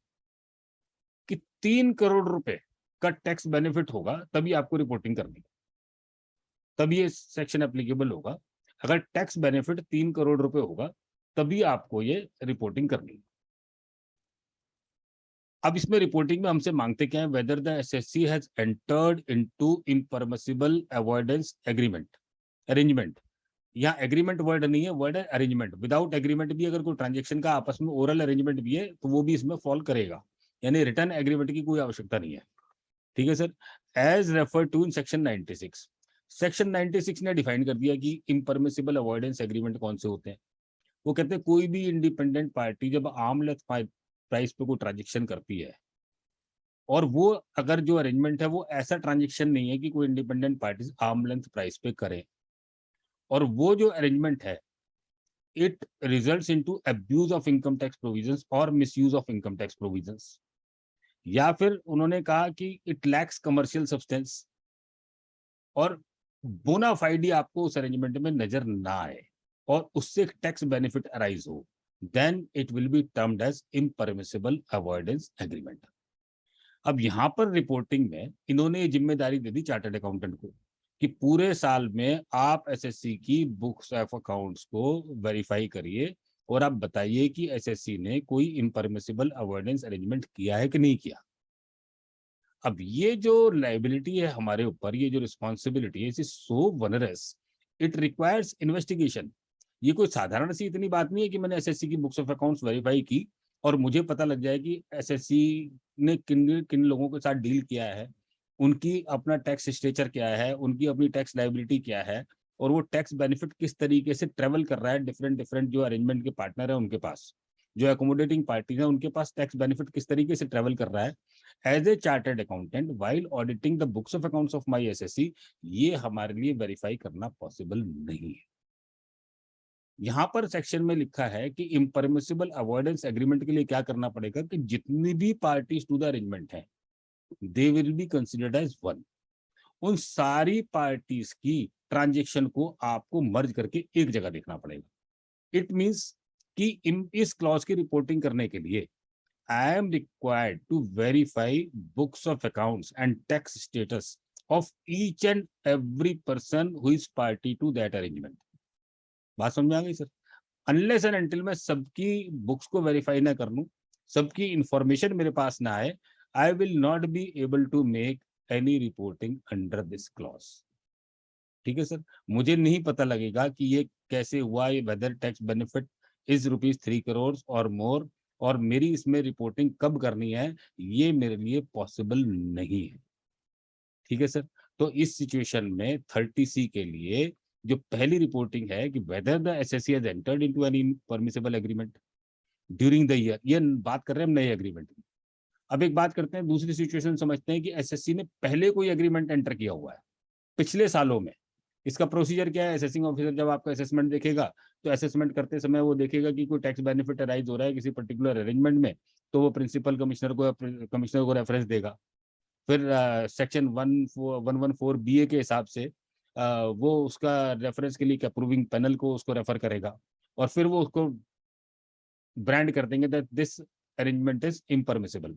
कि 3 करोड़ रुपए का टैक्स बेनिफिट होगा तभी आपको रिपोर्टिंग करनी, तब ये सेक्शन एप्लीकेबल होगा। अगर टैक्स बेनिफिट 3 करोड़ रुपए होगा तभी आपको ये रिपोर्टिंग करनी। अब इसमें रिपोर्टिंग में हमसे मांगते क्या है, whether the SSC has entered into impermissible avoidance agreement, arrangement. यहाँ एग्रीमेंट वर्ड नहीं है, वर्ड है अरेंजमेंट। विदाउट एग्रीमेंट भी अगर कोई ट्रांजेक्शन का आपस में ओरल अरेंजमेंट भी है तो वो भी इसमें फॉल करेगा, यानी रिटर्न एग्रीमेंट की कोई आवश्यकता नहीं है। ठीक है sir. As refer to in section 96, section 96 ने डिफाइन कर दिया कि इम्परमिसिबल अवॉइडेंस एग्रीमेंट कौन से होते हैं। वो कहते हैं कोई भी इंडिपेंडेंट पार्टी जब आर्म लेंथ प्राइस पे कोई ट्रांजेक्शन करती है, और वो अगर जो अरेंजमेंट है वो ऐसा ट्रांजेक्शन नहीं है कि कोई independent party arm length price pay करे, और वो जो अरेंजमेंट है it results into abuse of income tax provisions और misuse of income tax provisions, या फिर उन्होंने कहा कि इट लैक्स कमर्शियल सब्सटेंस और बोनाफाइडी आपको उस अरेंजमेंट में नजर ना आए और उससे टैक्स बेनिफिट अराइज हो, then it will be termed as impermissible avoidance agreement. अब यहाँ पर रिपोर्टिंग में इन्होंने ये जिम्मेदारी दे दी चार्टर्ड अकाउंटेंट को कि पूरे साल में आप एसएससी की बुक्स ऑफ अकाउंट्स को वेरीफाई करिए और आप बताइए कि एसएससी ने कोई इम्परमिसिबल अवॉइडेंस अरेंजमेंट किया है कि नहीं किया। अब ये जो लाइबिलिटी है हमारे ऊपर, ये जो रिस्पॉन्सिबिलिटी है, is so onerous, it requires investigation. ये कोई साधारण सी इतनी बात नहीं है कि मैंने एसएससी की बुक्स ऑफ अकाउंट्स वेरीफाई की और मुझे पता लग जाए कि एसएससी ने किन किन लोगों के साथ डील किया है, उनकी अपना टैक्स स्ट्रक्चर क्या है, उनकी अपनी टैक्स लाइबिलिटी क्या है, और वो टैक्स बेनिफिट किस तरीके से ट्रेवल कर रहा है डिफरेंट डिफरेंट जो अरेंजमेंट के पार्टनर है उनके पास, जो एकोमोडेटिंग पार्टीज है उनके पास टैक्स बेनिफिट किस तरीके से ट्रेवल कर रहा है। As a chartered accountant while auditing the books of accounts of my assessee, ये हमारे लिए वेरीफाई करना पॉसिबल नहीं है। यहाँ पर सेक्शन में लिखा है कि इम्परमिसिबल अवॉइडेंस एग्रीमेंट के लिए क्या करना पड़ेगा कि जितनी भी पार्टीज टू द अरेंजमेंट है they will be considered as one. उन सारी पार्टीज की ट्रांजेक्शन को आपको मर्ज करके एक जगह देखना पड़ेगा। इट मींस कि इस क्लॉज की रिपोर्टिंग करने के लिए I am required to verify books of accounts and tax status of each and every person who is party to that arrangement. बात समझ में आ गई सर। अनलेस एंड अनटिल मैं सबकी बुक्स को वेरीफाई ना कर लूं, सबकी इंफॉर्मेशन मेरे पास ना आए, I will not be able to make any reporting under this clause. ठीक है सर। मुझे नहीं पता लगेगा कि ये कैसे हुआ, ये whether tax benefit is ₹3 crore और मोर, और मेरी इसमें रिपोर्टिंग कब करनी है, ये मेरे लिए पॉसिबल नहीं है। ठीक है सर। तो इस सिचुएशन में 30C के लिए जो पहली रिपोर्टिंग है कि weather the SSC has entered into any permissible agreement during the year, ये बात कर रहे हैं हम नए एग्रीमेंट की। अब एक बात करते हैं, दूसरी सिचुएशन समझते हैं कि एसएससी ने पहले कोई एग्रीमेंट एंटर किया हुआ है पिछले सालों में। इसका प्रोसीजर क्या है, असेसिंग ऑफिसर जब आपका असेसमेंट देखेगा तो असेसमेंट करते समय वो देखेगा कि कोई टैक्स बेनिफिट अराइज हो रहा है किसी पर्टिकुलर अरेंजमेंट में, तो वो प्रिंसिपल कमिश्नर को रेफरेंस देगा। फिर सेक्शन 114BA के हिसाब से वो उसका रेफरेंस के लिए अप्रूविंग पैनल को उसको रेफर करेगा, और फिर वो उसको ब्रांड कर देंगे that this arrangement is impermissible.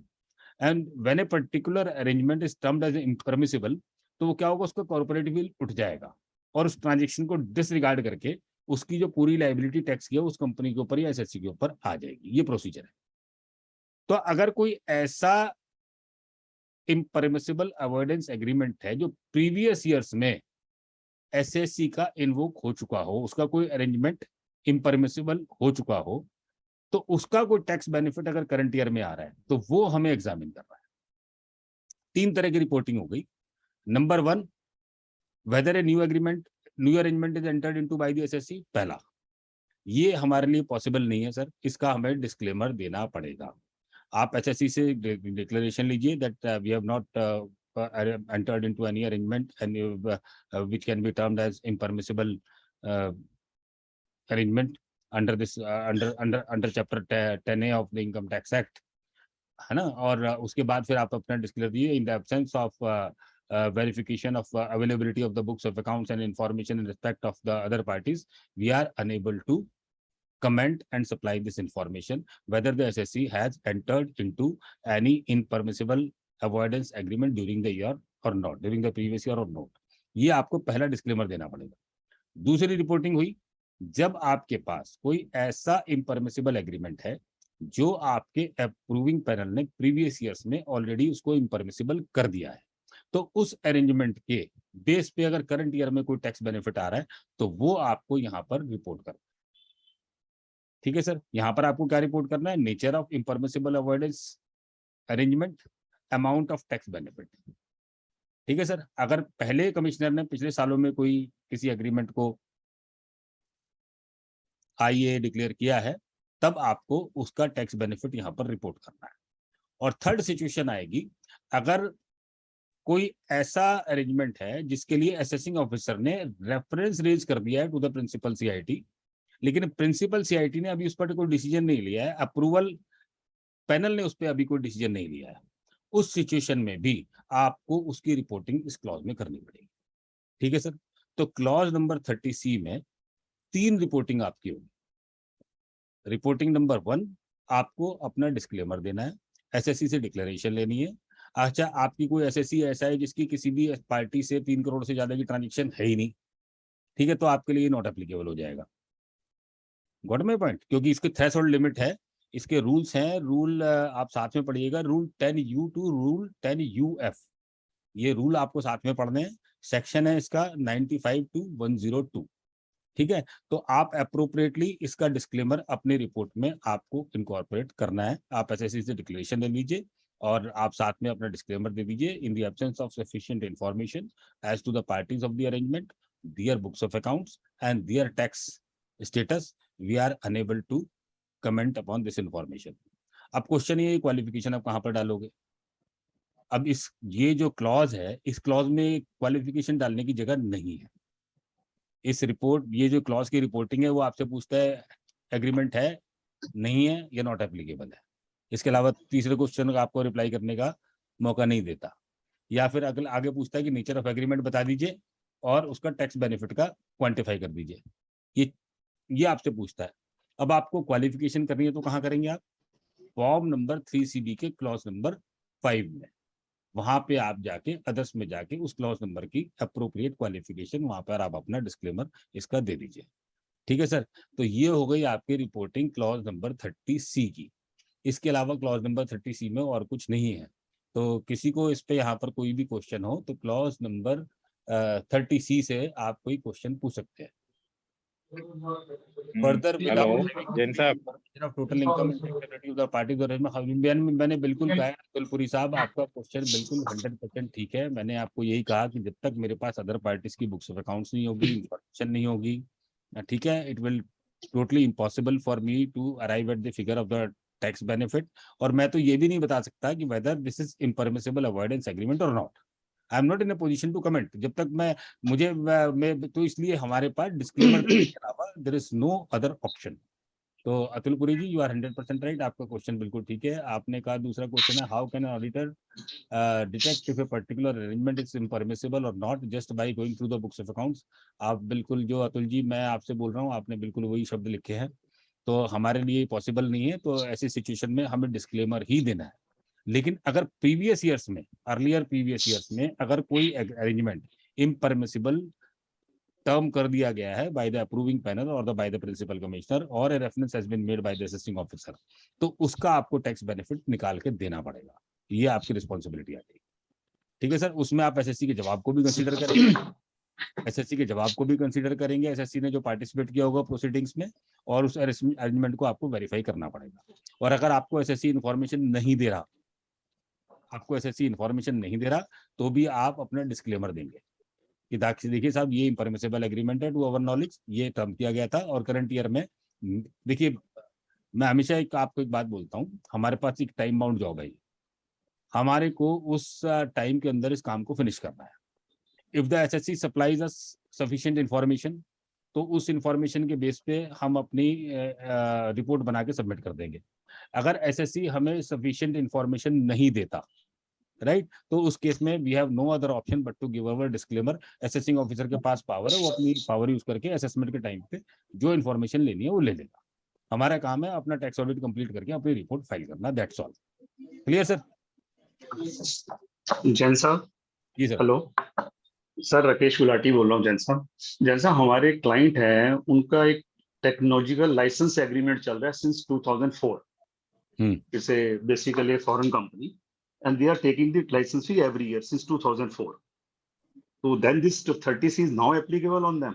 And when a particular arrangement is termed as impermissible, तो वो क्या होगा, उसका कॉर्पोरेट बिल उठ जाएगा और उस ट्रांजेक्शन को डिसरिगार्ड करके उसकी जो पूरी लायबिलिटी टैक्स की है उस कंपनी के ऊपर या एसएससी के ऊपर आ जाएगी। ये प्रोसीजर है। तो अगर कोई ऐसा इम्परमिसिबल अवॉइडेंस एग्रीमेंट है जो प्रीवियस ईयर्स में एसएससी का इन्वोक हो चुका हो, उसका कोई अरेंजमेंट इम्परमिसिबल हो चुका हो, तो उसका कोई टैक्स बेनिफिट अगर करंट ईयर में आ रहा है तो वो हमें एग्जामिन कर रहा है। 3 तरह की रिपोर्टिंग हो गई। Number 1, whether a new arrangement is entered into by the assessee. पहला, ये हमारे लिए पॉसिबल नहीं है सर, इसका हमें डिस्क्लेमर देना पड़ेगा। आप एसएससी से डिक्लेरेशन लीजिए that we have not entered into any arrangement and which can be termed as impermissible arrangement under this under chapter 10A of the income tax act, है ना। और उसके बाद फिर आप अपना डिस्क्लेयर दिए, इन the absence of verification of availability of the books of accounts and information in respect of the other parties, we are unable to comment and supply this information whether the SSC has entered into any impermissible avoidance agreement during the year or not, during the previous year or not. ये आपको पहला disclaimer देना पड़ेगा। दूसरी reporting हुई जब आपके पास कोई ऐसा इम्परमिसिबल एग्रीमेंट है जो आपके अप्रूविंग पैनल ने प्रीवियस ईयर्स में ऑलरेडी उसको इम्परमिसिबल कर दिया है, तो उस अरेंजमेंट के बेस पे अगर करंट ईयर में कोई टैक्स बेनिफिट आ रहा है तो वो आपको यहाँ पर रिपोर्ट करना। ठीक है सर, यहाँ पर आपको क्या रिपोर्ट करना है? Nature of impermissible avoidance arrangement, amount of tax benefit. ठीक है सर, अगर पहले कमिश्नर ने पिछले सालों में कोई किसी एग्रीमेंट को आईए डिक्लेयर किया है तब आपको उसका टैक्स बेनिफिट यहाँ पर रिपोर्ट करना है। और थर्ड सिचुएशन आएगी अगर कोई ऐसा अरेंजमेंट है जिसके लिए असेसिंग ऑफिसर ने रेफरेंस रेज कर दिया है टू द प्रिंसिपल सीआईटी, लेकिन प्रिंसिपल सीआईटी ने अभी उस पर कोई डिसीजन नहीं लिया है, अप्रूवल पैनल ने उस पर अभी कोई डिसीजन नहीं लिया है, उस सिचुएशन में भी आपको उसकी रिपोर्टिंग इस क्लॉज में करनी पड़ेगी। ठीक है सर, तो क्लॉज नंबर 30C में 3 रिपोर्टिंग आपकी होगी। रिपोर्टिंग नंबर 1, आपको अपना डिस्क्लेमर देना है, एसएससी से डिक्लेरेशन लेनी है। अच्छा, आपकी कोई एसएससी ऐसा है जिसकी किसी भी पार्टी से 3 करोड़ से ज्यादा की ट्रांजेक्शन है ही नहीं, ठीक है, तो आपके लिए नॉट एप्लीकेबल हो जाएगा। Got my point? क्योंकि इसके थ्रेशोल्ड लिमिट है, इसके रूल्स हैं, रूल आप साथ में पढ़िएगा, rule 10U to rule 10UF, ये रूल आपको साथ में पढ़ने हैं। सेक्शन है इसका 95 to 102। ठीक है, तो आप अप्रोप्रिएटली इसका डिस्क्लेमर अपनी रिपोर्ट में आपको इनकॉर्पोरेट करना है। आप एसएससी से डिक्लेरेशन ले लीजिए और आप साथ में अपना डिस्क्लेमर दे दीजिए, in the absence of sufficient information as to the parties of the arrangement, their books of accounts and their tax status, we are unable to comment upon this information. अब क्वेश्चन ये qualification आप कहाँ पर डालोगे? अब ये जो clause है, इस क्लॉज में क्वालिफिकेशन डालने की जगह नहीं है। इस रिपोर्ट, ये जो क्लॉज की रिपोर्टिंग है वो आपसे पूछता है एग्रीमेंट है, नहीं है, या नॉट एप्लीकेबल है। इसके अलावा तीसरे क्वेश्चन का आपको रिप्लाई करने का मौका नहीं देता। या फिर अगले आगे पूछता है कि नेचर ऑफ एग्रीमेंट बता दीजिए और उसका टैक्स बेनिफिट का क्वांटिफाई कर दीजिए, ये आपसे पूछता है। अब आपको क्वालिफिकेशन करनी है तो कहाँ करेंगे आप? फॉर्म नंबर 3CB के क्लॉज नंबर 5 में, वहां पे आप जाके अदर्स में जाके उस क्लॉज नंबर की अप्रोप्रिएट क्वालिफिकेशन वहां पर आप अपना डिस्क्लेमर इसका दे दीजिए। ठीक है सर, तो ये हो गई आपकी रिपोर्टिंग क्लॉज नंबर 30C की। इसके अलावा क्लॉज नंबर 30C में और कुछ नहीं है। तो किसी को इस पे यहाँ पर कोई भी क्वेश्चन हो तो क्लॉज नंबर 30C से आप कोई क्वेश्चन पूछ सकते हैं। फर्दर हेलो जैन साहब, total income of the party, मैंने बिल्कुल कहा अतुलपुरी साहब, आपका क्वेश्चन बिल्कुल 100% ठीक है। मैंने आपको यही कहा कि जब तक मेरे पास अदर पार्टीज की बुक्स ऑफ अकाउंट्स नहीं होगी, इंफॉर्मेशन नहीं होगी, ठीक है, it will totally impossible for me to arrive at the figure of the tax benefit. और मैं तो ये भी नहीं बता सकता कि whether this is impermissible avoidance agreement और not. I am not in a position to comment जब तक मैं तो इसलिए हमारे पास डिस्क्लेमर के अलावा there is no other option. तो Atulpuri ji, you are 100% right, आपका क्वेश्चन बिल्कुल ठीक है। आपने कहा दूसरा क्वेश्चन है, how can auditor detect if a particular arrangement is impermissible और not just by going through the books of accounts. आप बिल्कुल, जो अतुल जी मैं आपसे बोल रहा हूँ, आपने बिल्कुल वही शब्द लिखे हैं, तो हमारे लिए पॉसिबल नहीं है। तो ऐसी सिचुएशन में हमें डिस्क्लेमर ही देना है। लेकिन अगर प्रीवियस ईयर्स में, अर्लियर प्रीवियस ईयर्स में अगर कोई अरेंजमेंट इम्परमिसिबल टर्म कर दिया गया है बाय द अप्रूविंग पैनल और the by the principal commissioner और a reference has been made by the assessing officer, तो उसका आपको टैक्स बेनिफिट निकाल के देना पड़ेगा, ये आपकी रिस्पॉन्सिबिलिटी आ जाएगी। ठीक है सर, उसमें आप एसएससी के जवाब को भी कंसीडर करेंगे, एसएससी के जवाब को भी कंसीडर करेंगे, एसएससी ने जो पार्टिसिपेट किया होगा प्रोसीडिंग्स में, और उस अरेंजमेंट को आपको वेरीफाई करना पड़ेगा। और अगर आपको एसएससी इन्फॉर्मेशन नहीं दे रहा, आपको एसएससी इन्फॉर्मेशन नहीं दे रहा, तो भी आप अपना डिस्क्लेमर देंगे कि देखिए साहब, ये इम्परमिसेबल एग्रीमेंट है टू अवर नॉलेज, ये टर्म किया गया था और करंट ईयर में देखिए, मैं हमेशा आपको एक बात बोलता हूँ, हमारे पास एक टाइम बाउंड जॉब है, हमारे को उस टाइम के अंदर इस काम को फिनिश करना है। If the assessee supplies us sufficient information, तो उस इंफॉर्मेशन के बेस पे हम अपनी रिपोर्ट बना के सबमिट कर देंगे। अगर एसएससी हमें सफिशिएंट इंफॉर्मेशन नहीं देता, राइट, तो उस केस में we have no other option but to give our disclaimer. Assessing officer के पास पावर है, वो अपनी पावर यूज करके असेसमेंट के टाइम पे जो इन्फॉर्मेशन लेनी है वो ले लेगा। हमारा काम है अपना टैक्स ऑडिट कंप्लीट करके अपनी रिपोर्ट फाइल करना, that's all. Clear sir? Jain साहब, जी sir. Hello sir, Rakesh Gulati बोल रहा हूँ। जैन साहब हमारे क्लाइंट है, उनका एक टेक्नोलॉजिकल लाइसेंस एग्रीमेंट चल रहा है since 2004। It's a basically foreign company and they are taking the license fee every year since 2004. So then this 30C is now applicable on them?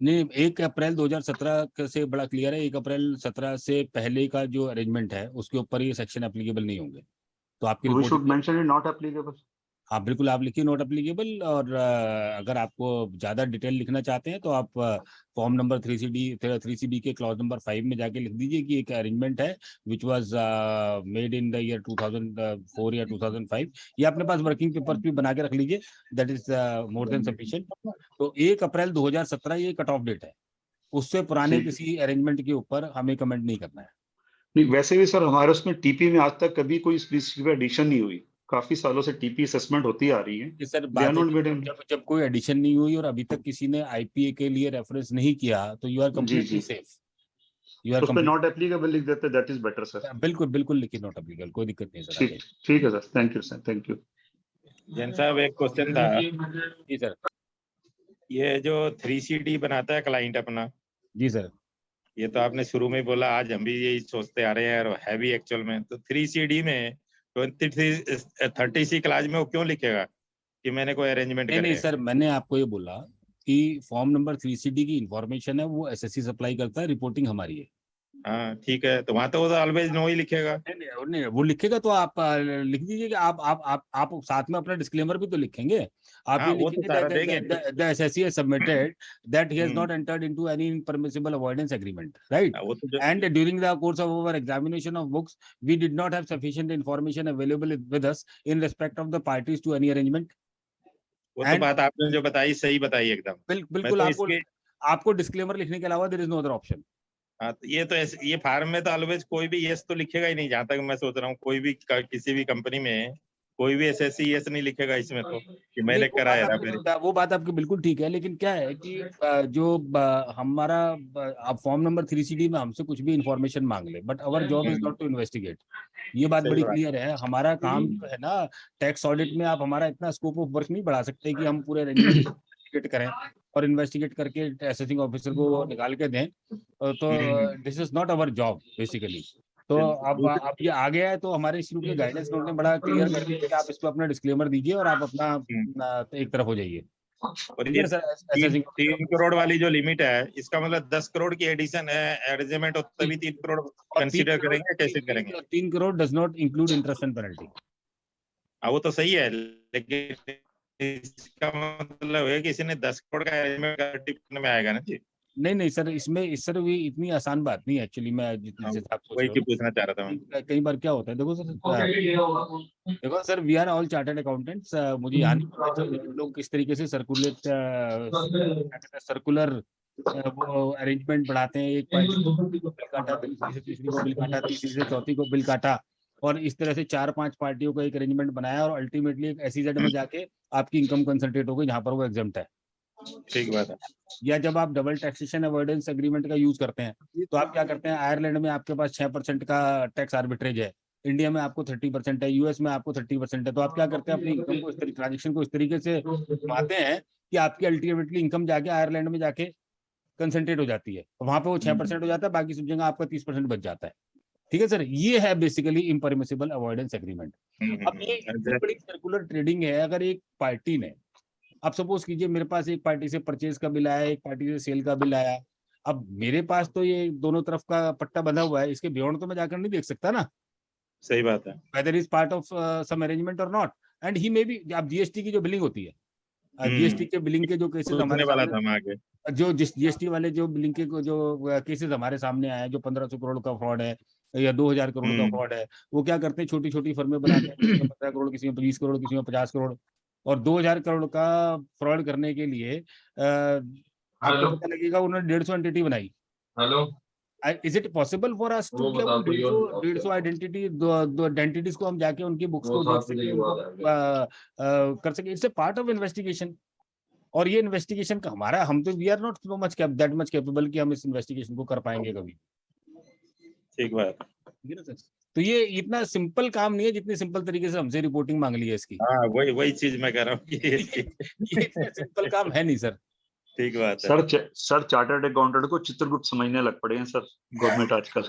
नहीं, 1 अप्रैल 2017 से बड़ा क्लियर है, 1 अप्रैल 17 से पहले का जो अरेंजमेंट है उसके ऊपर ये सेक्शन एप्लीकेबल नहीं होंगे, तो आपकी We should mention it not applicable. हाँ बिल्कुल, आप लिखिए नॉट एप्लीकेबल। और अगर आपको ज्यादा डिटेल लिखना चाहते हैं तो आप फॉर्म नंबर 3CD के क्लॉज नंबर 5 में जाके लिख दीजिए कि एक अरेंजमेंट है which was made in the year 2004 या 2005। ये अपने पास वर्किंग पेपर्स भी बना के रख लीजिए, that is more than sufficient. तो 1 अप्रैल 2017 ये कट ऑफ डेट है, उससे पुराने किसी अरेंजमेंट के ऊपर हमें कमेंट नहीं करना है। नहीं, वैसे भी सर हमारे उसमें टीपी में आज तक कभी कोई एडिशन नहीं हुई, काफी सालों से टीपी असेसमेंट होती आ रही है। सर जब कोई एडिशन नहीं हुई और अभी तक किसी ने आईपीए के लिए रेफरेंस नहीं किया, तो you are completely safe. You are not applicable लिख देते, दैट इज बेटर सर। बिल्कुल बिल्कुल लिखिए नॉट एप्लीकेबल, कोई दिक्कत नहीं सर। ठीक है sir, thank you sir, thank you. Jain साहब एक क्वेश्चन था। जी सर। ये जो 3CD बनाता है क्लाइंट अपना, जी सर, ये तो आपने शुरू में बोला, आज हम भी यही सोचते आ रहे हैं और है भी एक्चुअल में। तो 3CD में 30C क्लास में वो क्यों लिखेगा कि मैंने कोई अरेंजमेंट नहीं नहीं सर, मैंने आपको ये बोला कि फॉर्म नंबर 3CD की इंफॉर्मेशन है वो एसएससी सप्लाई करता है, रिपोर्टिंग हमारी है। हाँ ठीक है, तो वहां तो वो ऑलवेज नो ही लिखेगा। नहीं, वो लिखेगा तो आप लिख दीजिए कि आप साथ में अपना डिस्क्लेमर भी तो लिखेंगे। आप हाँ, ये वो तो सारा देंगे। लिखेंगे the SSC has submitted that he has not entered into any impermissible avoidance agreement, right, and during the course of our examination of books we did not have sufficient information available with us in respect of the parties to any arrangement. वो तो बात आपने जो बताई सही बताई एकदम। बिल्कुल, आपको डिस्क्लेमर लिखने के अलावा there is no other option. हाँ, तो ये तो ये फार्म में तो ऑलवेज कोई भी यस तो लिखेगा ही नहीं, जहां तक मैं सोच रहा हूँ। कोई भी किसी भी कंपनी में कोई भी एसएससी यस नहीं लिखेगा इसमें तो कि मैंने कराया। वो बात आपकी बिल्कुल ठीक है, लेकिन क्या है कि जो हमारा आप फॉर्म नंबर 3CD में हमसे कुछ भी इंफॉर्मेशन मांग ले, but our job is not to investigate. ये बात बड़ी क्लियर है। हमारा काम जो है ना, टैक्स ऑडिट में आप हमारा इतना स्कोप ऑफ वर्क नहीं बढ़ा सकते कि हम पूरे इन्वेस्टिगेट करें और इन्वेस्टिगेट करके असेसिंग ऑफिसर को निकाल के दें। तो this is not our job basically. तो अब ये आ गया है, तो हमारे इंस्टीट्यूट के गाइडेंस नोट ने बड़ा क्लियर कर दिया कि आप इस पर अपना डिस्क्लेमर दीजिए और आप अपना एक तरफ हो जाइए। और ये 3 करोड़ वाली जो लिमिट है, इसका मतलब 10 करोड़ की एडिशन है, एडजमेंट हो तभी 3 करोड़ कंसीडर करेंगे, कैसे करेंगे? 3 crore does not include interest and penalty. हाँ, वो तो सही है, लेकिन इसका मतलब है कि किसी ने 10 करोड़ का एडजमेंट में आएगा ना जी। नहीं सर, इसमें सर भी इतनी आसान बात नहीं है एक्चुअली। मैं जितने से आपको वही पूछना चाह रहा था मैं। कई बार क्या होता है, देखो sir we are all chartered accountants. मुझे यहाँ नहीं पता लोग किस तरीके से सर्कुलर वो अरेंजमेंट बढ़ाते हैं। एक बिल काटा, तीसरी को बिल काटा, तीसरी से चौथी को बिल काटा, और इस तरह से 4-5 पार्टियों का एक अरेंजमेंट बनाया और अल्टीमेटली एक SEZ में जाके आपकी इनकम कंसंट्रेट हो गई जहाँ पर वो एग्जेम्प्ट है। ठीक बात है। या जब आप डबल टैक्सेशन अवॉइडेंस एग्रीमेंट का यूज करते हैं, तो आप क्या करते हैं, आयरलैंड में आपके पास 6% का टैक्स आर्बिट्रेज है, इंडिया में आपको 30% है, यूएस में आपको 30% है, तो आप क्या करते हैं, अपनी इनकम को ट्रांजेक्शन को इस तरीके से घुमाते हैं कि आपकी अल्टीमेटली इनकम जाके आयरलैंड में जाके कंसंट्रेट हो जाती है, वहां पे वो 6% हो जाता है, बाकी सब जगह आपका 30% बच जाता है। ठीक है सर, ये है बेसिकली इम्परमिसिबल अवॉइडेंस एग्रीमेंट। अब ये इतनी बड़ी सर्कुलर ट्रेडिंग है, अगर एक पार्टी ने, अब सपोज कीजिए मेरे पास एक पार्टी से परचेज का बिल आया, एक पार्टी से सेल का बिल आया, अब मेरे पास तो ये दोनों तरफ का पट्टा बंधा हुआ है, इसके बियॉन्ड तो मैं जाकर नहीं देख सकता ना, सही बात है। Whether is part of some arrangement और not. And he may be, आप जीएसटी की जो बिलिंग होती है, जीएसटी के बिलिंग के जो केसेस पूछने हमारे वाला सामने, था मैं आगे। जो जीएसटी वाले जो बिलिंग के जो केसेस हमारे सामने आए, जो 1500 करोड़ का फ्रॉड है या 2000 करोड़ का फ्रॉड है, वो क्या करते हैं, छोटी छोटी फर्में बनाते हैं, किसी में 15 करोड़, किसी में 20 करोड़, किसी में 50 करोड़, और 2000 करोड़ का फ्रॉड करने के लिए आपको पता लगेगा उन्होंने 150 एंटिटी बनाई। Hello, is it possible for us to, वो बता दो, 150 आइडेंटिटी, दो आइडेंटिटीज को हम जाके उनकी बुक्स वो को देख 7 बजे सके, की उनको बात कर सके? It's a part of investigation. और ये इन्वेस्टिगेशन का हमारा, हम तो we are not so much that much capable कि हम इस इन्वेस्टिगेशन को कर पाएंगे कभी। ठीक बात। ठीक है ना सर? तो ये इतना सिंपल काम नहीं है जितने सिंपल तरीके से हमसे रिपोर्टिंग मांग ली है इसकी। हाँ, वही चीज मैं कह रहा हूँ कि ये इतना सिंपल काम है नहीं सर। ठीक बात है। सर चार्टर्ड अकाउंटेंट को चित्रगुप्त समझने लग पड़े हैं सर गवर्नमेंट आजकल।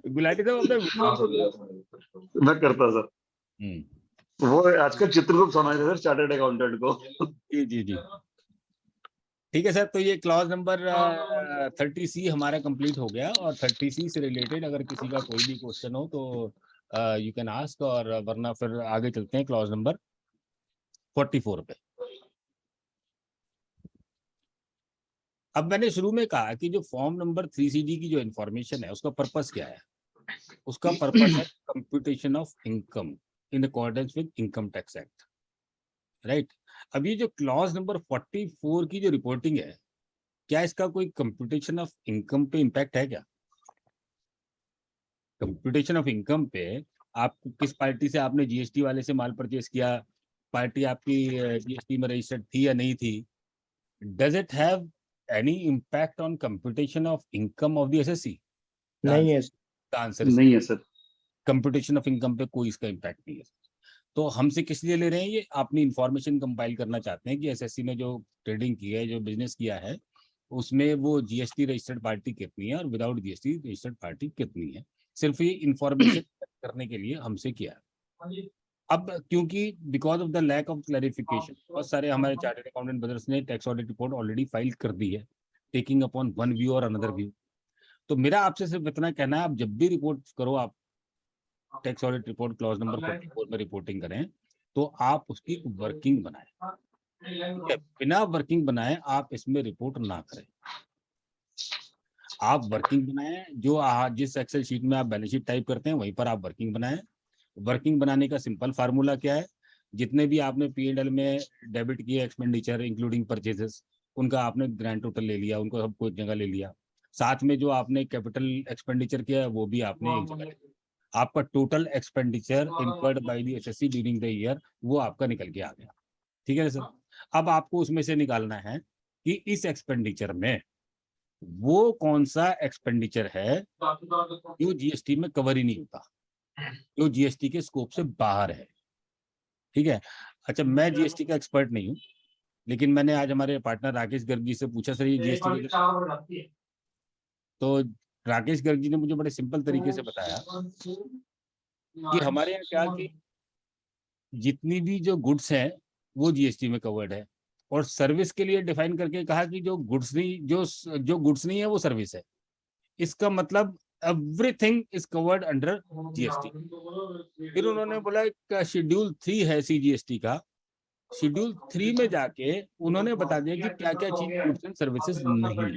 गुलाटी साहब अपने मैं करता सर, वो आजकल चित्रगुप्त समझ रहे सर चार्टर्ड अकाउंटेंट को। जी जी जी, ठीक है सर। तो ये क्लॉज नंबर 30C हमारा कंप्लीट हो गया, और 30C से रिलेटेड अगर किसी का कोई भी क्वेश्चन हो तो यू कैन आस्क, और वरना फिर आगे चलते हैं क्लॉज नंबर 44 पे। अब मैंने शुरू में कहा कि जो फॉर्म नंबर 3CD की जो इंफॉर्मेशन है उसका पर्पस क्या है? उसका पर्पस है computation of income in accordance with income tax act, right. अब ये जो क्लॉज नंबर 44 की जो रिपोर्टिंग है, क्या इसका कोई कंप्यूटेशन ऑफ इनकम पे इम्पैक्ट है क्या? कंप्यूटेशन ऑफ इनकम पे आप किस पार्टी से आपने जीएसटी वाले से माल परचेस किया, पार्टी आपकी जीएसटी में रजिस्टर्ड थी या नहीं थी, does it have any impact on computation of income of the assessee? नहीं है। आंसर नहीं है सर, कंप्यूटेशन ऑफ इनकम पे कोई इसका इम्पैक्ट नहीं है। तो हमसे किस लिए ले रहे हैं ये? अपनी इंफॉर्मेशन कंपाइल करना चाहते हैं कि एसएससी ने जो ट्रेडिंग की है, जो बिजनेस किया है, उसमें वो जीएसटी रजिस्टर्ड पार्टी कितनी है और विदाउट जीएसटी रजिस्टर्ड पार्टी कितनी है। सिर्फ ये इंफॉर्मेशन करने के लिए हमसे किया है। अब क्योंकि because of the lack of clarification, बहुत सारे हमारे चार्टर्ड अकाउंटेंट ब्रदर्स ने tax audit report already file कर दी है, टेकिंग अपॉन वन व्यू और अनदर व्यू। तो मेरा आपसे सिर्फ इतना कहना है, आप जब भी रिपोर्ट करो, आप tax audit report clause number 44 में रिपोर्टिंग करें, तो आप उसकी वर्किंग बनाएं। बिना वर्किंग बनाए आप इसमें रिपोर्ट ना करें। आप वर्किंग बनाएं, जो जिस एक्सेल शीट में आप बैलेंस शीट टाइप करते हैं वहीं पर आप वर्किंग बनाएं। वर्किंग बनाने का सिंपल फार्मूला क्या है? जितने भी आपने P&L में डेबिट किए एक्सपेंडिचर इंक्लूडिंग परचेजेस, उनका आपने ग्रैंड टोटल ले लिया, उनको सबको एक जगह ले लिया। साथ में जो आपने कैपिटल एक्सपेंडिचर किया है वो भी आपने एक जगह ले लिया। आपका total expenditure incurred by the SSC during the year वो आपका निकल के आ गया। ठीक है सर? अब आपको उसमें से निकालना है कि इस एक्सपेंडिचर में वो कौन सा एक्सपेंडिचर है जो जीएसटी में कवर ही नहीं होता, जो जीएसटी के स्कोप से बाहर है। ठीक है? अच्छा, मैं जीएसटी का एक्सपर्ट नहीं हूं, लेकिन मैंने आज हमारे पार्टनर राकेश गर्ग जी से पूछा, सर ये जीएसटी, तो राकेश गर्ग जी ने मुझे बड़े सिंपल तरीके से बताया कि हमारे यहाँ क्या कि जितनी भी जो गुड्स हैं वो जीएसटी में कवर्ड है, और सर्विस के लिए डिफाइन करके कहा कि जो गुड्स नहीं, जो गुड्स नहीं है वो सर्विस है। इसका मतलब everything is covered under GST. फिर उन्होंने बोला कि शेड्यूल 3 है सीजीएसटी का, शेड्यूल 3 में जाके उन्होंने बता दिया कि क्या क्या चीज गुड्स एंड सर्विसेज नहीं है,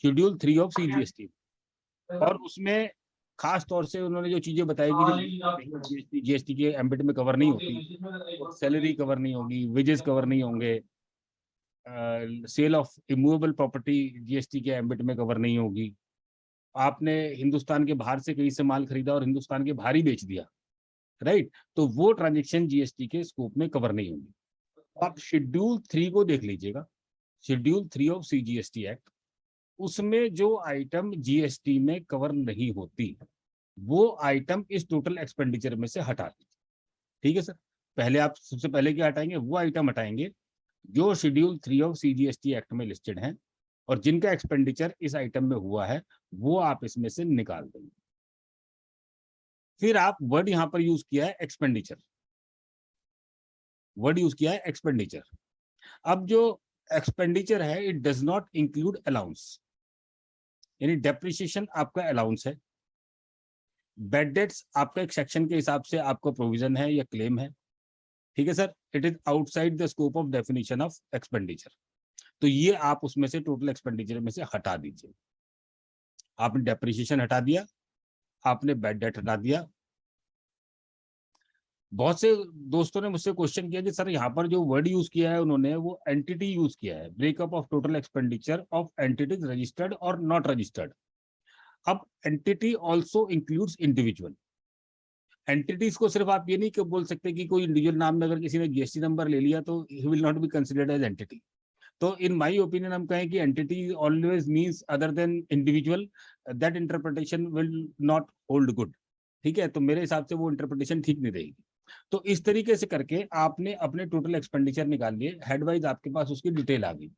शेड्यूल 3 ऑफ सीजीएसटी। और उसमें खास तौर से उन्होंने जो चीजें बताई कि जो जीएसटी के एम्बिट में कवर नहीं होती, सैलरी कवर नहीं होगी, वेजेस कवर नहीं होंगे, sale of immovable property GST के एम्बिट में कवर नहीं होगी, आपने हिंदुस्तान के बाहर से कहीं से माल खरीदा और हिंदुस्तान के बाहर ही बेच दिया, राइट, तो वो ट्रांजेक्शन जीएसटी के स्कोप में कवर नहीं होंगी। आप शेड्यूल 3 को देख लीजिएगा, शेड्यूल 3 ऑफ सीजीएसटी एक्ट, उसमें जो आइटम जीएसटी में कवर नहीं होती वो आइटम इस टोटल एक्सपेंडिचर में से हटा दी। ठीक है सर? पहले आप सबसे पहले क्या हटाएंगे, वो आइटम हटाएंगे जो शेड्यूल 3 ऑफ CGST एक्ट में लिस्टेड हैं और जिनका एक्सपेंडिचर इस आइटम में हुआ है, वो आप इसमें से निकाल देंगे। फिर आप वर्ड यहां पर यूज किया है एक्सपेंडिचर, वर्ड यूज किया है एक्सपेंडिचर। अब जो एक्सपेंडिचर है it does not include allowance, यानी डेप्रिसिएशन आपका अलाउंस है, बैड डेट्स आपका एक सेक्शन के हिसाब से आपका प्रोविजन है या क्लेम है, ठीक है sir, it is outside the scope of definition of expenditure. तो ये आप उसमें से टोटल एक्सपेंडिचर में से हटा दीजिए। आपने डेप्रिसिएशन हटा दिया, आपने बैड डेट हटा दिया। बहुत से दोस्तों ने मुझसे क्वेश्चन किया कि सर यहाँ पर जो वर्ड यूज किया है उन्होंने वो एंटिटी यूज किया है, breakup of total expenditure of entities registered और नॉट रजिस्टर्ड। अब entity also includes individual. Entities को सिर्फ आप ये नहीं कि बोल सकते कि कोई इंडिविजुअल नाम में अगर किसी ने जीएसटी नंबर ले लिया तो he will not be considered as entity. तो इन माय ओपिनियन हम कहें कि entity always means other than individual, that interpretation will not hold good. ठीक है, तो मेरे हिसाब से वो इंटरप्रिटेशन ठीक नहीं रहेगी। तो इस तरीके से करके आपने अपने टोटल एक्सपेंडिचर निकाल लिए, हेडवाइज आपके पास उसकी डिटेल आ गई।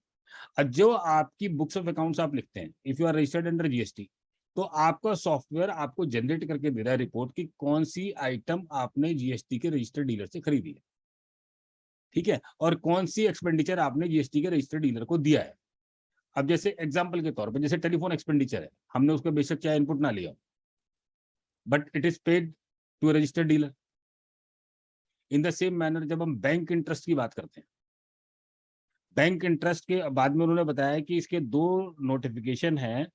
अब जो आपकी बुक्स ऑफ अकाउंट्स आप लिखते हैं, if you are registered under GST, तो आपका सॉफ्टवेयर आपको जनरेट करके दे रहा है रिपोर्ट कि कौन सी आइटम आपने जीएसटी के रजिस्टर्ड डीलर से खरीदी है, ठीक है, और कौन सी एक्सपेंडिचर आपने जीएसटी के रजिस्टर्ड डीलर को दिया है। अब जैसे एग्जांपल के तौर पर जैसे टेलीफोन एक्सपेंडिचर है, हमने उसका बेशक चाहे इनपुट ना लिया, but it is paid to registered dealer. In the same manner जब हम बैंक इंटरेस्ट की बात करते हैं, बैंक इंटरेस्ट के बाद में उन्होंने बताया कि इसके दो नोटिफिकेशन हैं,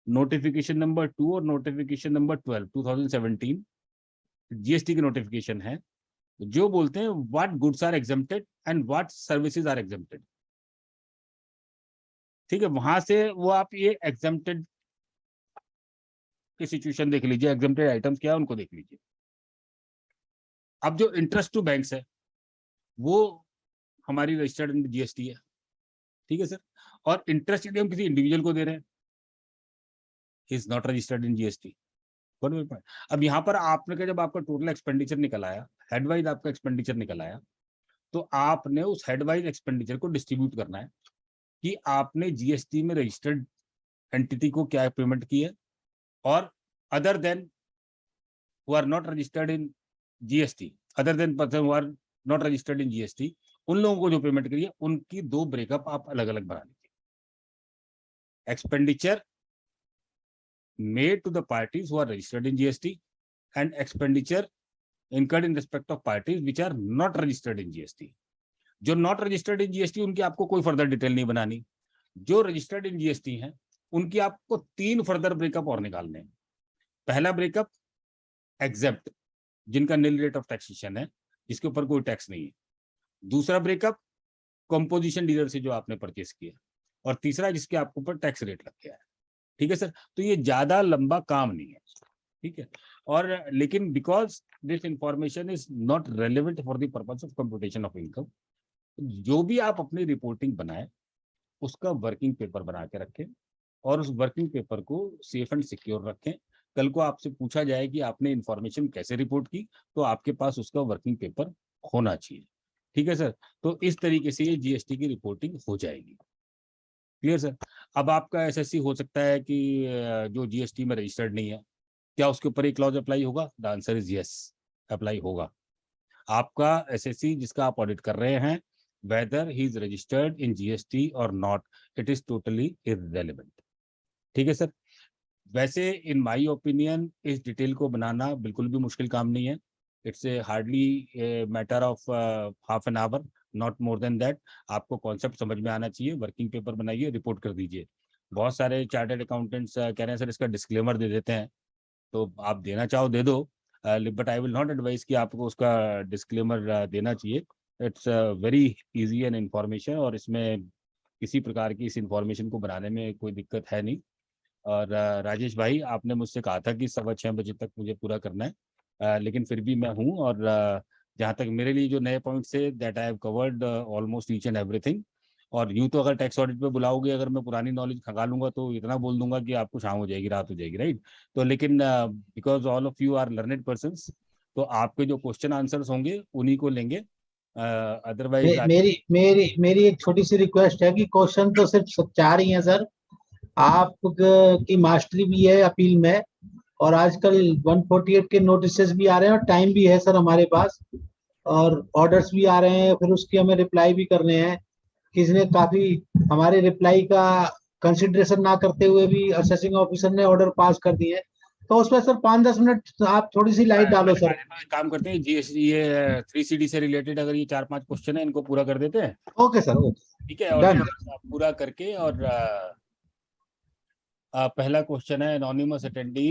नोटिफिकेशन नंबर 2 और नोटिफिकेशन नंबर 12 2017 जीएसटी की नोटिफिकेशन है, जो बोलते हैं what goods are exempted and what services are exempted. ठीक है, वहां से वो आप ये एग्जेम्प्टेड की सिचुएशन देख लीजिए, एग्जेम्प्टेड आइटम्स क्या है उनको देख लीजिए। अब जो इंटरेस्ट टू बैंक्स है वो हमारी रजिस्टर्ड जीएसटी है, ठीक है सर, और इंटरेस्ट यदि हम किसी इंडिविजुअल को दे रहे हैं is not registered in GST. अब यहाँ पर आपने कहा जब आपका टोटल एक्सपेंडिचर निकल आया, हेडवाइज आपका एक्सपेंडिचर निकल आया, तो आपने उस हेडवाइज एक्सपेंडिचर को डिस्ट्रीब्यूट करना है कि आपने जीएसटी में रजिस्टर्ड एंटिटी को क्या पेमेंट की है, और other than who are not registered in GST, other than person who are not registered in GST, उन लोगों को जो पेमेंट करी है उनकी दो ब्रेकअप आप अलग अलग बना लीजिए। Expenditure made to the parties who are registered in GST and expenditure incurred in respect of parties which are not registered in GST. जो not registered in GST उनकी आपको कोई फर्दर डिटेल नहीं बनानी, जो रजिस्टर्ड इन जीएसटी हैं उनकी आपको 3 फर्दर ब्रेकअप और निकालने हैं। पहला ब्रेकअप एग्जेप्ट, जिनका नील रेट ऑफ टैक्सेशन है, जिसके ऊपर कोई टैक्स नहीं है। दूसरा ब्रेकअप कंपोजिशन डीलर से जो आपने परचेस किया, और तीसरा जिसके आपके ऊपर टैक्स रेट लग गया है। ठीक है सर, तो ये ज्यादा लंबा काम नहीं है, ठीक है, और लेकिन because this information is not relevant for the purpose of computation of income, जो भी आप अपनी रिपोर्टिंग बनाए उसका वर्किंग पेपर बना के रखें और उस वर्किंग पेपर को सेफ एंड सिक्योर रखें। कल को आपसे पूछा जाए कि आपने इंफॉर्मेशन कैसे रिपोर्ट की, तो आपके पास उसका वर्किंग पेपर होना चाहिए। ठीक है सर, तो इस तरीके से ये जीएसटी की रिपोर्टिंग हो जाएगी। Clear sir. अब आपका एसएससी हो सकता है कि जो जीएसटी में रजिस्टर्ड नहीं है, क्या उसके ऊपर एक क्लॉज अप्लाई होगा? The answer is yes, apply होगा। आपका एसएससी जिसका आप ऑडिट कर रहे हैं, whether he is registered in GST और not, it is totally irrelevant. ठीक है सर। वैसे इन माय ओपिनियन इस डिटेल को बनाना बिल्कुल भी मुश्किल काम नहीं है। It's a hardly matter of half an hour, not more than that. आपको कॉन्सेप्ट समझ में आना चाहिए, वर्किंग पेपर बनाइए, रिपोर्ट कर दीजिए। बहुत सारे चार्टर्ड अकाउंटेंट्स कह रहे हैं सर इसका डिस्क्लेमर दे देते हैं, तो आप देना चाहो दे दो, but I will not advice कि आपको उसका डिस्क्लेमर देना चाहिए। It's very easy and information, और इसमें किसी प्रकार की इस इंफॉर्मेशन को बनाने में कोई दिक्कत है नहीं। और राजेश भाई, आपने मुझसे कहा था कि 6:15 बजे तक मुझे पूरा करना है, लेकिन फिर भी मैं हूँ, और जहाँ तक मेरे लिए जो नए पॉइंट्स है that I have covered almost each and everything. और यूं तो अगर टैक्स ऑडिट पे बुलाओगे, अगर मैं पुरानी नॉलेज खंगा लूंगा तो इतना बोल दूंगा कि आपको शाम हो जाएगी, रात हो जाएगी, राइट। तो लेकिन because all of you are learned persons, तो आपके जो क्वेश्चन आंसर्स होंगे उन्हीं को लेंगे, अदरवाइज मेरी एक छोटी सी रिक्वेस्ट है कि क्वेश्चन तो सिर्फ 4 ही हैं सर। आप की मास्टरी भी है अपील में, और आजकल 148 के नोटिसेस भी आ रहे हैं और टाइम भी है सर हमारे पास, और ऑर्डर्स भी आ रहे हैं, फिर उसकी हमें रिप्लाई भी करने हैं। किसी ने काफी हमारे रिप्लाई का कंसिडरेशन ना करते हुए भी असेसिंग ऑफिसर ने ऑर्डर पास कर दिए हैं। तो उसमें सर 5-10 मिनट आप थोड़ी सी लाइट डालो सर। एक काम करते हैं, जीएसटी ये 3CD से रिलेटेड अगर ये 4-5 क्वेश्चन है इनको पूरा कर देते हैं, ओके सर, ओके, ठीक है। और डन। पूरा करके, और पहला क्वेश्चन है anonymous attendee,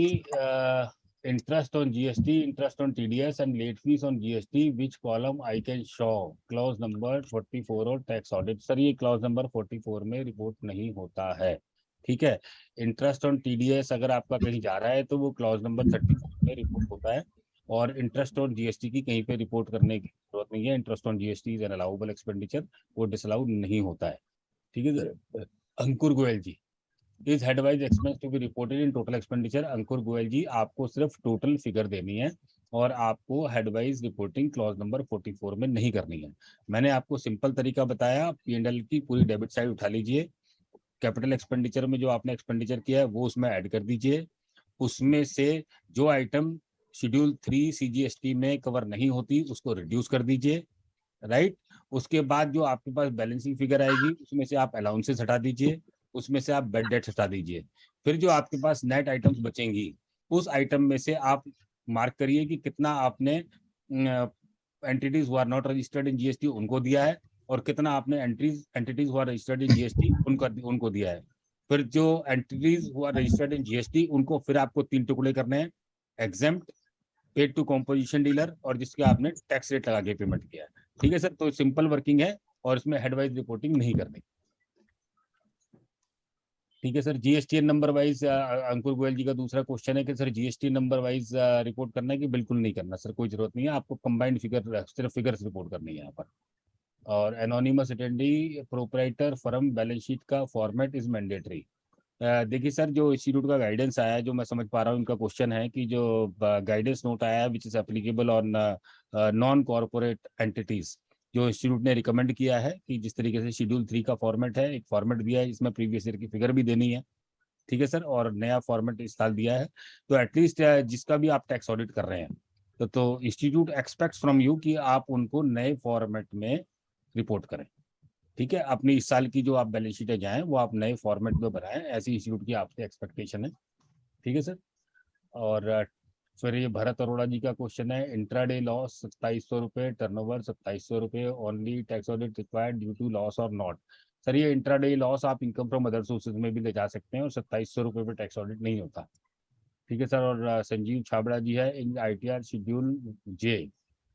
interest on GST, interest on TDS and late fees on GST, which column I can show? Clause number 44 और टैक्स ऑडिट। सर ये क्लॉज नंबर 44 में रिपोर्ट नहीं होता है, ठीक है। इंटरेस्ट ऑन TDS अगर आपका कहीं जा रहा है तो वो क्लॉज नंबर 34 में रिपोर्ट होता है, और इंटरेस्ट ऑन GST की कहीं पे रिपोर्ट करने की जरूरत नहीं है। Interest on GST is an allowable expenditure, वो डिसअलाउड नहीं होता है, ठीक है sir. Ankur Goyal ji, is head wise expense to be reported in total expenditure. Ankur Goyal ji, आपको सिर्फ टोटल फिगर देनी है और आपको head wise reporting clause number 44 में नहीं करनी है। मैंने आपको सिंपल तरीका बताया, P&L की पूरी डेबिट साइड उठा लीजिए, कैपिटल एक्सपेंडिचर में जो आपने एक्सपेंडिचर किया है वो उसमें ऐड कर दीजिए, उसमें से जो आइटम शेड्यूल 3 CGST में कवर नहीं होती उसको रिड्यूस कर दीजिए, राइट। उसके बाद जो आपके पास बैलेंसिंग फिगर आएगी उसमें से आप अलाउंसेस हटा दीजिए, उसमें से आप बेड डेट्स हटा दीजिए। फिर जो आपके पास नेट आइटम्स बचेंगी उस आइटम में से आप मार्क करिए कि कितना आपने entities who are not registered in GST उनको दिया है, और कितना आपने entities who are registered in GST उनको दिया है। फिर जो entities who are registered in GST उनको फिर आपको 3 टुकड़े करने हैं, exempt, paid to composition dealer, और जिसके आपने टैक्स रेट लगा के पेमेंट किया है, ठीक है सर। तो सिंपल वर्किंग है और इसमें हेडवाइज रिपोर्टिंग नहीं करनी, ठीक है सर। GSTN नंबर वाइज अंकुर गोयल जी का दूसरा क्वेश्चन है कि sir GST number wise report करना है कि बिल्कुल नहीं करना। सर कोई जरूरत नहीं है, आपको कंबाइंड फिगर सिर्फ फिगर्स रिपोर्ट करनी है यहाँ पर। और anonymous attendee proprietor firm balance sheet का फॉर्मेट इज मैंडेटरी। देखिए सर, जो इंस्टीट्यूट का गाइडेंस आया है, जो मैं समझ पा रहा हूँ इनका क्वेश्चन है कि जो गाइडेंस नोट आया है which is applicable on non corporate entities, जो इंस्टीट्यूट ने रिकमेंड किया है कि जिस तरीके से शेड्यूल 3 का फॉर्मेट है, एक फॉर्मेट दिया है इसमें प्रीवियस ईयर की फिगर भी देनी है, ठीक है सर, और नया फॉर्मेट इस साल दिया है। तो एटलीस्ट जिसका भी आप टैक्स ऑडिट कर रहे हैं तो इंस्टीट्यूट एक्सपेक्ट्स फ्रॉम यू कि आप उनको नए फॉर्मेट में रिपोर्ट करें, ठीक है। अपनी इस साल की जो आप बैलेंस शीटें जाएं वो आप नए फॉर्मेट में बनाएं, ऐसी इंस्टीट्यूट की आपसे एक्सपेक्टेशन है, ठीक है सर। और फिर ये भरत अरोड़ा जी का क्वेश्चन है, इंट्राडे लॉस 2700 रुपये, टर्नओवर 2700 रुपये, only tax audit required due to loss और नॉट। सर ये इंट्राडे लॉस आप इनकम फ्रॉम अदर सोर्सेज में भी ले जा सकते हैं और 2700 रुपये पे टैक्स ऑडिट नहीं होता, ठीक है सर। और संजीव छाबड़ा जी है, इन ITR schedule J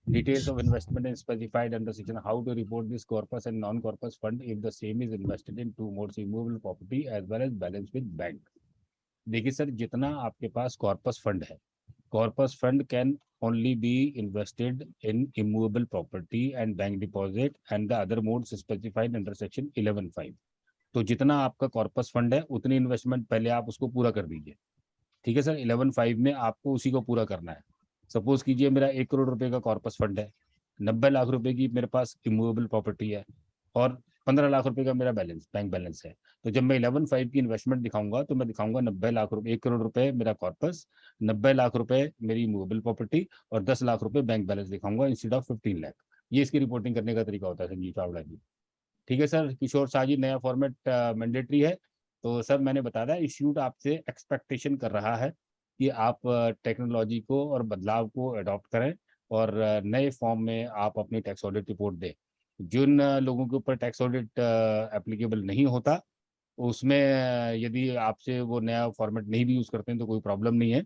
details of investment is specified under section how to report this corpus and non-corpus fund if the same is invested in 2 modes immovable property as well as balance with bank। देखिए sir, जितना आपके पास corpus fund है, corpus fund can only be invested in immovable property and bank deposit and the other modes specified under section 11(5)। तो जितना आपका corpus fund है उतनी investment पहले आप उसको पूरा कर दीजिए, ठीक है सर। 11(5) में आपको उसी को पूरा करना है। सपोज कीजिए मेरा 1 करोड़ रुपए का कॉर्पस फंड है, 90 लाख रुपए की मेरे पास इमूवेबल प्रॉपर्टी है, और 15 लाख रुपए का मेरा बैंक बैलेंस है। तो जब मैं 11(5) की इन्वेस्टमेंट दिखाऊंगा तो मैं दिखाऊंगा 90 लाख रुपए, 1 करोड़ रुपए मेरा कॉर्पस, 90 लाख रुपए मेरी इमूवेबल प्रॉपर्टी, और 10 लाख रुपए बैंक बैलेंस दिखाऊंगा इंस्टेड ऑफ 15 लाख। ये इसकी रिपोर्टिंग करने का तरीका होता है संजीव चावड़ा जी, ठीक है सर। किशोर शाह जी, नया फॉर्मेट मैंडेटरी है। तो सर मैंने बताया इंस्टीट्यूट आपसे एक्सपेक्टेशन कर रहा है कि आप टेक्नोलॉजी को और बदलाव को अडॉप्ट करें और नए फॉर्म में आप अपनी टैक्स ऑडिट रिपोर्ट दें। जिन लोगों के ऊपर टैक्स ऑडिट एप्लीकेबल नहीं होता उसमें यदि आपसे वो नया फॉर्मेट नहीं भी यूज करते हैं तो कोई प्रॉब्लम नहीं है।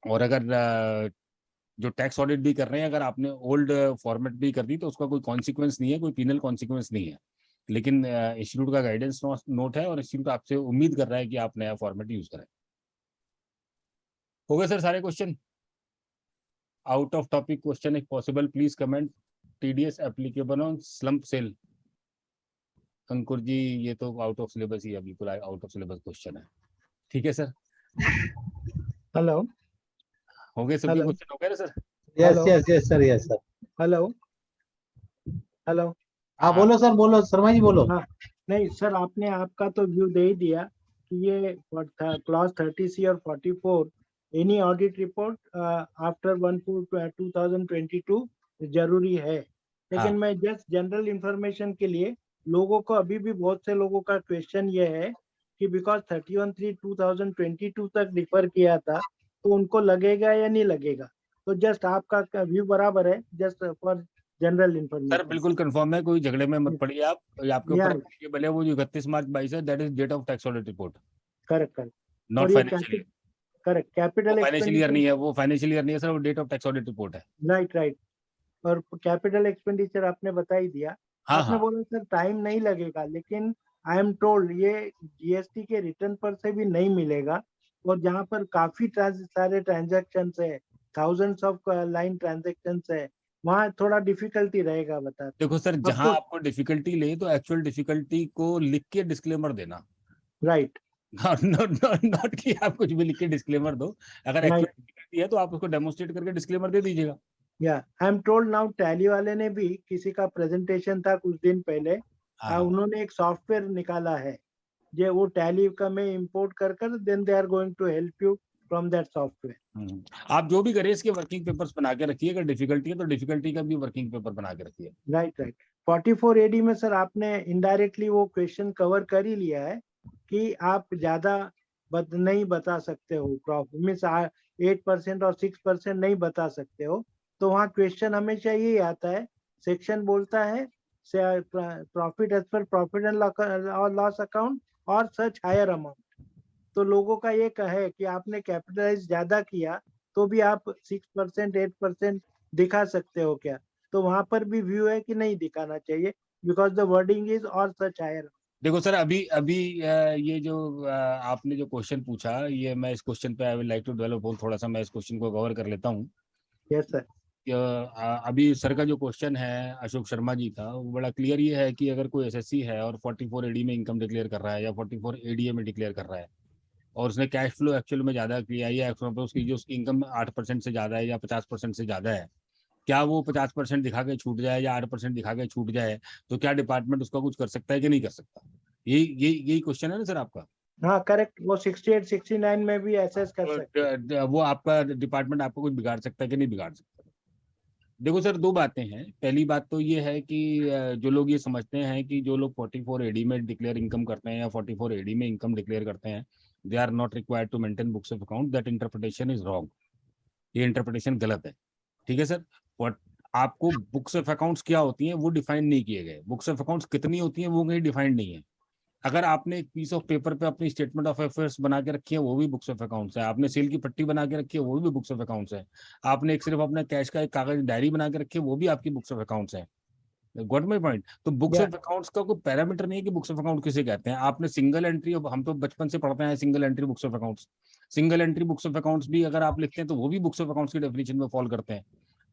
और अगर जो टैक्स ऑडिट भी कर रहे हैं अगर आपने ओल्ड फॉर्मेट भी कर दी तो उसका कोई कॉन्सिक्वेंस नहीं है, कोई पीनल कॉन्सिक्वेंस नहीं है। लेकिन इंस्टीट्यूट का गाइडेंस नोट है और इंस्टीट्यूट आपसे उम्मीद कर रहा है कि आप नया फॉर्मेट यूज करें। हो गए सर सारे question? Out of topic question if possible please comment. TDS applicable on slump sale. Ankur ji ये तो आउट ऑफ सिलेबस ही है, बिल्कुल आउट ऑफ सिलेबस क्वेश्चन है, ठीक है सर। हेलो हो गए सबके हेलो क्वेश्चन हो गए ना sir? Yes, Hello. yes, yes, sir, yes, sir. Hello hello. हाँ बोलो सर, बोलो शर्मा जी बोलो। हाँ नहीं सर, आपने आपका तो व्यू दे ही दिया कि ये क्लॉज 30C और 44 एनी ऑडिट रिपोर्ट आफ्टर 1/4/2022 जरूरी है। लेकिन हाँ। मैं जस्ट जनरल इंफॉर्मेशन के लिए, लोगों को अभी भी बहुत से लोगों का क्वेश्चन ये है कि बिकॉज 31/3/2022 तक डिफर किया था तो उनको लगेगा या नहीं लगेगा। तो जस्ट आपका व्यू बराबर है, just for general sir information. बिल्कुल कंफर्म है, कोई झगड़े में मत पड़िए आप। ये आपके ऊपर या applicable है वो जो 31 मार्च 22 है, that is date of tax audit report, correct correct. Not और ये फाइनेंशियल ईयर। करेक्ट वो कैपिटल फाइनेंशियल ईयर एक्सपेंडिचर। नहीं है, वो फाइनेंशियल ईयर नहीं है सर, वो date of tax audit report है। Right right. और कैपिटल एक्सपेंडिचर आपने बता ही दिया। हाँ आपने हाँ। बोला सर टाइम नहीं लगेगा, लेकिन आई एम टोल्ड ये जीएसटी के रिटर्न पर से भी नहीं मिलेगा। और जहाँ पर काफी सारे ट्रांजेक्शन है, थाउजेंड्स ऑफ लाइन ट्रांजेक्शन है, वहाँ थोड़ा डिफिकल्टी रहेगा बता। देखो सर, अब जहां तो आपको डिफिकल्टी ले तो एक्चुअल डिफिकल्टी को लिख के डिस्क्लेमर देना। राइट नॉट कि आप कुछ भी लिख के डिस्क्लेमर दो। अगर एक्चुअल राइट। डिफिकल्टी है तो आप उसको डेमोन्स्ट्रेट करके डिस्क्लेमर दे दीजिएगा। या I am told now, tally वाले ने भी, किसी का प्रेजेंटेशन था कुछ दिन पहले, हाँ। उन्होंने एक सॉफ्टवेयर निकाला है जे वो टैली का में इंपोर्ट कर कर then they are going to help you from that software. आप जो भी करें इसके वर्किंग पेपर्स बना के रखिए। अगर डिफिकल्टी है तो डिफिकल्टी का भी वर्किंग पेपर बना के रखिए। Right right. 44 एडी में सर आपने इनडायरेक्टली वो क्वेश्चन कवर कर ही लिया है कि आप ज्यादा नहीं बता सकते हो, प्रॉफिट मीन्स 8% और 6% नहीं बता सकते हो। तो वहाँ क्वेश्चन हमेशा यही आता है, सेक्शन बोलता है profit as per profit and loss account और सच हायर अमाउंट। तो लोगों का ये है कि आपने कैपिटलाइज ज्यादा किया तो भी आप 6% 8% दिखा सकते हो क्या। तो वहां पर भी व्यू है कि नहीं दिखाना चाहिए, बिकॉज द वर्डिंग इज और सच हायर। देखो सर, अभी अभी ये जो आपने जो क्वेश्चन पूछा, ये मैं इस क्वेश्चन पे I will like to develop थोड़ा सा। मैं इस क्वेश्चन को कवर कर लेता हूँ। Yes sir. अभी सर का जो क्वेश्चन है अशोक शर्मा जी का, वो बड़ा क्लियर ये है कि अगर कोई एसएससी है और 44 एडी में इनकम डिक्लेयर कर रहा है या 44 एडीए में डिक्लेयर कर रहा है और उसने कैश फ्लो एक्चुअल में ज्यादा किया है, या उसकी जो उसकी इनकम 8% से ज्यादा है या 50% से ज्यादा है, क्या वो 50% दिखा के छूट जाए या 8% दिखा के छूट जाए, तो क्या डिपार्टमेंट उसका कुछ कर सकता है कि नहीं कर सकता? यही क्वेश्चन है ना सर आपका? हाँ करेक्ट, वो 68 69 में भी एसेस कर सकते हैं। वो आपका डिपार्टमेंट आपको कुछ बिगाड़ सकता है कि नहीं बिगाड़ सकता? देखो सर, दो बातें हैं। पहली बात तो ये है कि जो लोग ये समझते हैं कि जो लोग 44 एडी में डिक्लेयर इनकम करते हैं या 44 एडी में इनकम डिक्लेयर करते हैं, they are not required to maintain books of account, that interpretation is wrong. ये इंटरप्रिटेशन गलत है। ठीक है सर। what आपको बुक्स ऑफ अकाउंट्स क्या होती हैं वो डिफाइन नहीं किए गए। बुक्स ऑफ अकाउंट्स कितनी होती हैं वो कहीं डिफाइंड नहीं है। अगर आपने एक पीस ऑफ पेपर पे अपनी स्टेटमेंट ऑफ अफेयर्स बना के रखी है वो भी बुक्स ऑफ अकाउंट्स है। आपने सेल की पट्टी बना के रखी है वो भी बुक्स ऑफ अकाउंट्स है। आपने एक सिर्फ अपना कैश का एक कागज डायरी बना के रखी है वो भी आपकी बुक्स ऑफ अकाउंट्स है। Got my point? तो बुक्स या ऑफ अकाउंट्स का कोई पैरामीटर नहीं है कि बुक्स ऑफ अकाउंट किसे कहते हैं। आपने सिंगल एंट्री, हम तो बचपन से पढ़ते हैं single entry books of accounts. Single entry books of accounts भी अगर आप लिखते हैं तो वो भी बुक्स ऑफ अकाउंट्स की डेफिनेशन में फॉल करते हैं।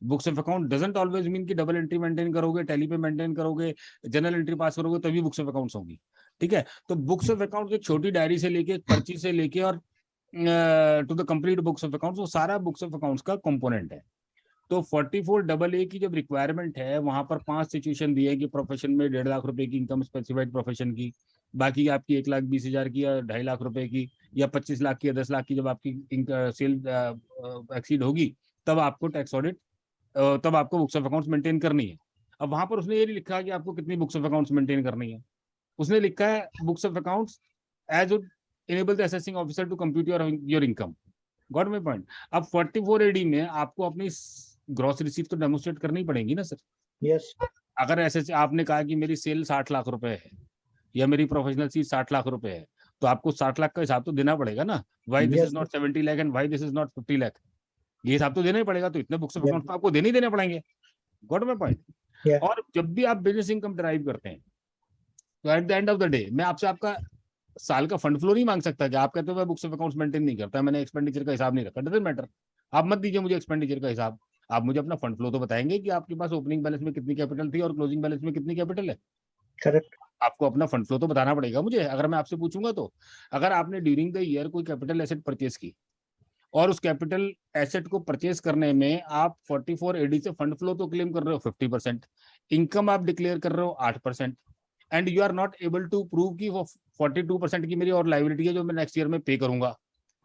Books of account doesn't always mean कि डबल एंट्री मेंटेन करोगे, टैली पे मेंटेन करोगे, जनरल एंट्री पास करोगे तभी बुक्स ऑफ अकाउंट्स होगी। ठीक है। तो बुक्स ऑफ अकाउंट्स एक छोटी डायरी से लेके, एक पर्ची से लेके और to the complete books of accounts, वो सारा बुक्स ऑफ अकाउंट्स का कंपोनेंट है। तो 44AA की जब रिक्वायरमेंट है वहां पर 5 सिचुएशन दी है कि प्रोफेशन में 1.5 लाख रुपए की इनकम स्पेसिफाइड प्रोफेशन की, बाकी आपकी 1,20,000 की या 2.5 लाख रुपए की या 25 लाख की या 10 लाख की, जब आपकी सेल एक्सीड होगी तब आपको टैक्स ऑडिट, तब आपको बुक्स ऑफ अकाउंट्स मेंटेन करनी है। अब वहां पर उसने ये नहीं लिखा कि आपको कितनी बुक्स ऑफ अकाउंट्स मेंटेन करनी है। उसने लिखा है books of accounts as would enable the assessing officer to compute your income. Got my point? अब 44 एडी में आपको अपनी ग्रॉस रिसीप्ट तो डेमोन्स्ट्रेट करनी पड़ेगी ना सर। यस अगर ऐसे आपने कहा कि मेरी सेल 60 लाख रुपए है या मेरी प्रोफेशनल सीट 60 लाख रुपए है, तो आपको 60 लाख का हिसाब तो देना पड़ेगा ना। Why this is not 70 lakh and why this is not 50 lakh, ये हिसाब तो देना ही पड़ेगा। तो इतने बुक्स ऑफ अकाउंट आपको देने ही देने पड़ेंगे। Got my point? और जब भी आप बिजनेस इनकम ड्राइव करते हैं तो at the end of the day मैं आपसे आपका साल का फंड फ्लो नहीं मांग सकता कि आप कहते हो मैं बुक्स ऑफ अकाउंट्स मेंटेन नहीं करता, मैंने एक्सपेंडिचर का हिसाब नहीं रखा। डजंट मैटर, आप मत दीजिए मुझे एक्सपेंडिचर का हिसाब। आप मुझे अपना फंड फ्लो तो बताएंगे कि आपके पास ओपनिंग बैलेंस में कितनी कैपिटल थी और क्लोजिंग बैलेंस में कितनी कैपिटल है। करेक्ट। आपको अपना फंड फ्लो तो बताना पड़ेगा मुझे अगर मैं आपसे पूछूंगा तो। अगर आपने ड्यूरिंग द ईयर कोई कैपिटल एसेट परचेज की और उस कैपिटल एसेट को परचेज करने में आप 44 एडी से फंड फ्लो तो क्लेम कर रहे हो 50%, इनकम आप डिक्लेयर कर रहे हो 8%, and you are not able to prove कि वो 42% की मेरी और लाइबिलिटी है जो मैं नेक्स्ट ईयर में पे करूंगा,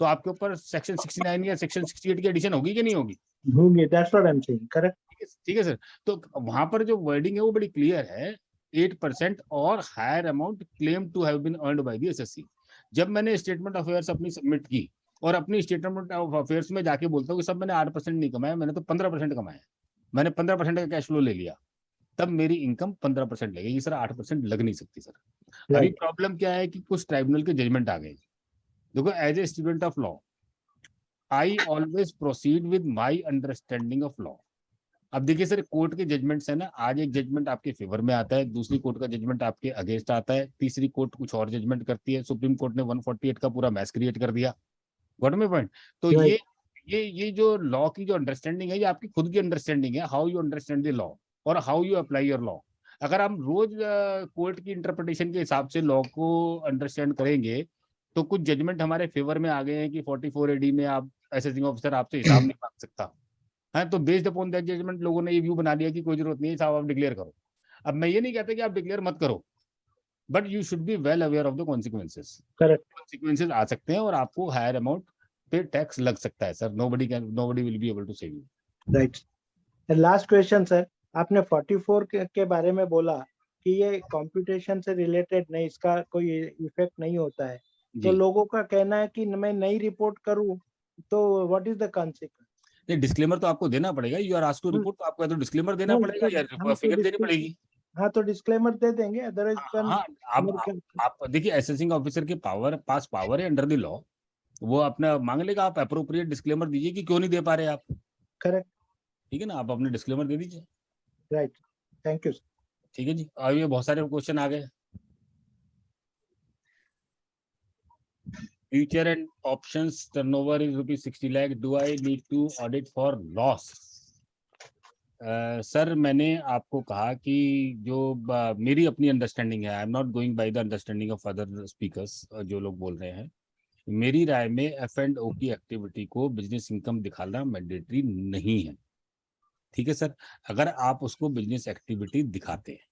तो आपके ऊपर सेक्शन 69 या सेक्शन 68 की एडिशन होगी कि नहीं होगी? होंगे, that's what I am saying, correct. ठीक है सर, तो वहां पर जो वर्डिंग है वो बड़ी क्लियर है, 8% और higher amount claim to have been earned by the assessee. जब मैंने स्टेटमेंट ऑफ अफेयर्स अपनी सबमिट की और अपनी स्टेटमेंट ऑफ अफेयर्स में जाके बोलता हूँ कि सब मैंने 8% नहीं कमाया, मैंने तो 15% कमाया, मैंने 15% का कैश फ्लो ले लिया, तब मेरी इनकम 15% लगेगी सर, 8% लग नहीं सकती सर। अभी प्रॉब्लम क्या है कि कुछ ट्राइब्यूनल के जजमेंट आ गए। देखो, as a student of law I always proceed with my understanding of law. अब देखिए सर, कोर्ट के जजमेंट्स है ना, आज एक जजमेंट आपके फेवर में आता है, दूसरी कोर्ट का जजमेंट आपके अगेंस्ट आता है, तीसरी कोर्ट कुछ और जजमेंट करती है, सुप्रीम कोर्ट ने 148 का पूरा मैस क्रिएट कर दिया। Got me point? तो ये जो लॉ की जो अंडरस्टैंडिंग है, ये आपकी खुद की अंडरस्टैंडिंग है, how you understand the law और how you apply your law. अगर हम रोज कोर्ट की इंटरप्रिटेशन के हिसाब से लॉ को अंडरस्टैंड करेंगे तो कुछ जजमेंट हमारे फेवर में आ गए हैं कि 44 एडी में आप असेसिंग ऑफिसर आपसे हिसाब नहीं मांग सकता है, तो बेस्ड अपॉन दैट जजमेंट लोगों ने ये व्यू बना लिया कि कोई जरूरत नहीं है साहब, आप डिक्लेयर करो। अब मैं ये नहीं कहता कि आप डिक्लेयर मत करो, but you should be well aware of the consequences. Correct, consequences आ सकते हैं और आपको हायर अमाउंट पे टैक्स लग सकता है sir, nobody will be able to save you. Right. Last question sir, आपने 44 के बारे में बोला कि ये कंप्यूटेशन से रिलेटेड नहीं, इसका कोई इफेक्ट नहीं होता है, तो लोगों का कहना है कि मैं नई रिपोर्ट करूं तो व्हाट इज द कॉन्सिक्वेंस? नहीं, डिस्क्लेमर तो आपको देना पड़ेगा, you are asked to report, तो आपको तो डिस्क्लेमर देना पड़ेगा या फिगर देनी पड़ेगी। हाँ, तो डिस्क्लेमर दे देंगे, अदरवाइज हाँ, आप देखिए असेसिंग ऑफिसर के पास पावर है अंडर द लॉ, वो अपना मांग लेगा, आप अप्रोप्रिएट डिस्क्लेमर दीजिए कि क्यों नहीं दे पा रहे आप। करेक्ट, ठीक है ना, आप अपने डिस्क्लेमर दे दीजिए। Right, thank you. ठीक है जी, अब ये बहुत सारे क्वेश्चन आ गए। Future and options turnover is ₹60 lakh, do I need to audit for loss? Sir, मैंने आपको कहा कि जो मेरी अपनी अंडरस्टैंडिंग है, I am not going by the understanding of other speakers जो लोग बोल रहे हैं, मेरी राय में F&O की एक्टिविटी को बिजनेस इनकम दिखाना मैंडेटरी नहीं है। ठीक है सर, अगर आप उसको बिजनेस एक्टिविटी दिखाते हैं,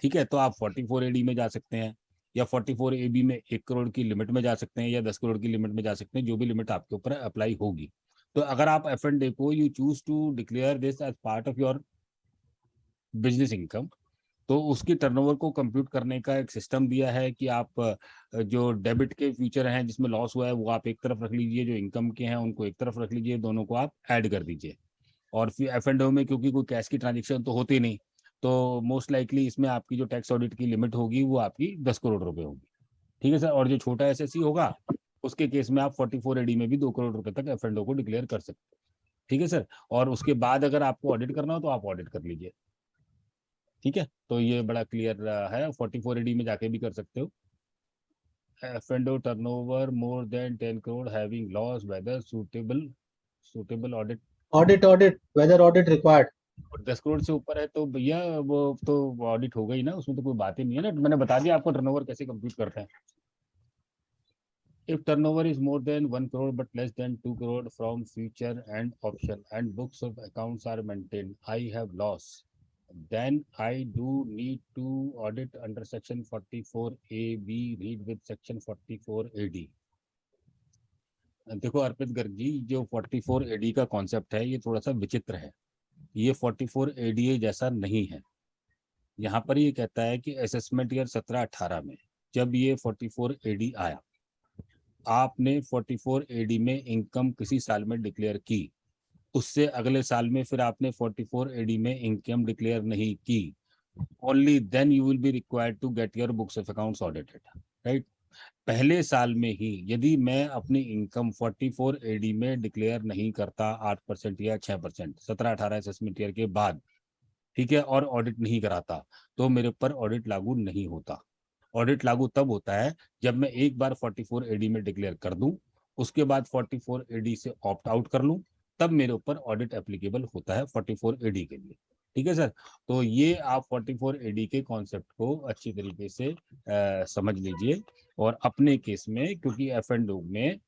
ठीक है, तो आप 44 AD में जा सकते हैं या 44 AB में 1 करोड़ की लिमिट में जा सकते हैं या 10 करोड़ की लिमिट में जा सकते हैं, जो भी लिमिट आपके ऊपर अप्लाई होगी। तो अगर आप F&A को you choose to declare this as part of your business income, तो उसकी टर्नओवर को कंप्यूट करने का एक सिस्टम दिया है कि आप जो डेबिट के फ्यूचर हैं जिसमें लॉस हुआ है वो आप एक तरफ रख लीजिए, जो इनकम के हैं उनको एक तरफ रख लीजिए, दोनों को आप ऐड कर दीजिए। और फिर F&O में क्योंकि कोई कैश की ट्रांजेक्शन तो होती नहीं, तो मोस्ट लाइकली इसमें आपकी जो टैक्स ऑडिट की लिमिट होगी वो आपकी 10 करोड़ रुपए होगी। ठीक है सर, और जो छोटा SSC होगा उसके केस में आप 44 AD में भी 2 करोड़ रुपए तक F&O को डिक्लेयर कर सकते हैं। ठीक है सर, और उसके बाद अगर आपको ऑडिट करना हो तो आप ऑडिट कर लीजिए। ठीक है, तो ये बड़ा क्लियर है, 44 AD में जाके भी कर सकते हो। F&O turnover more than 10 crore having loss, whether suitable audit whether audit required. 10 crore से ऊपर है तो भैया वो तो ऑडिट होगा ही ना, उसमें तो कोई बात ही नहीं है ना, मैंने बता दिया आपको टर्नओवर कैसे कंप्यूट करते हैं। If turnover is more than 1 crore but less than 2 crore from future and option and books of accounts are maintained, I have loss, then I do need to audit under section 44AB, read with section 44AD. देखो अर्पित गर्ग जी, जो 44AD का concept है ये थोड़ा सा विचित्र है, ये 44ADA जैसा नहीं है। यहाँ पर ये कहता है कि असेसमेंट ईयर 17-18 में जब ये 44AD आया, आपने 44 AD में इनकम किसी साल में डिक्लेयर की, उससे अगले साल में फिर आपने 44 AD में इनकम डिक्लेयर नहीं की, only then you will be required to get your books of accounts audited, right. पहले साल में ही यदि मैं अपनी इनकम 44 AD में डिक्लेयर नहीं करता 8% या 6% 17-18 असेसमेंट ईयर के बाद, ठीक है, और ऑडिट नहीं कराता, तो मेरे ऊपर ऑडिट लागू नहीं होता। ऑडिट लागू तब होता है जब मैं एक बार 44 AD में डिक्लेयर कर दूं, उसके बाद 44 AD से ऑप्ट आउट कर लूं, तब मेरे ऊपर ऑडिट एप्लीकेबल होता है 44 AD के लिए। ठीक है सर, तो ये आप 44 AD के कॉन्सेप्ट को अच्छी तरीके से समझ लीजिए और अपने केस में, क्योंकि F&O में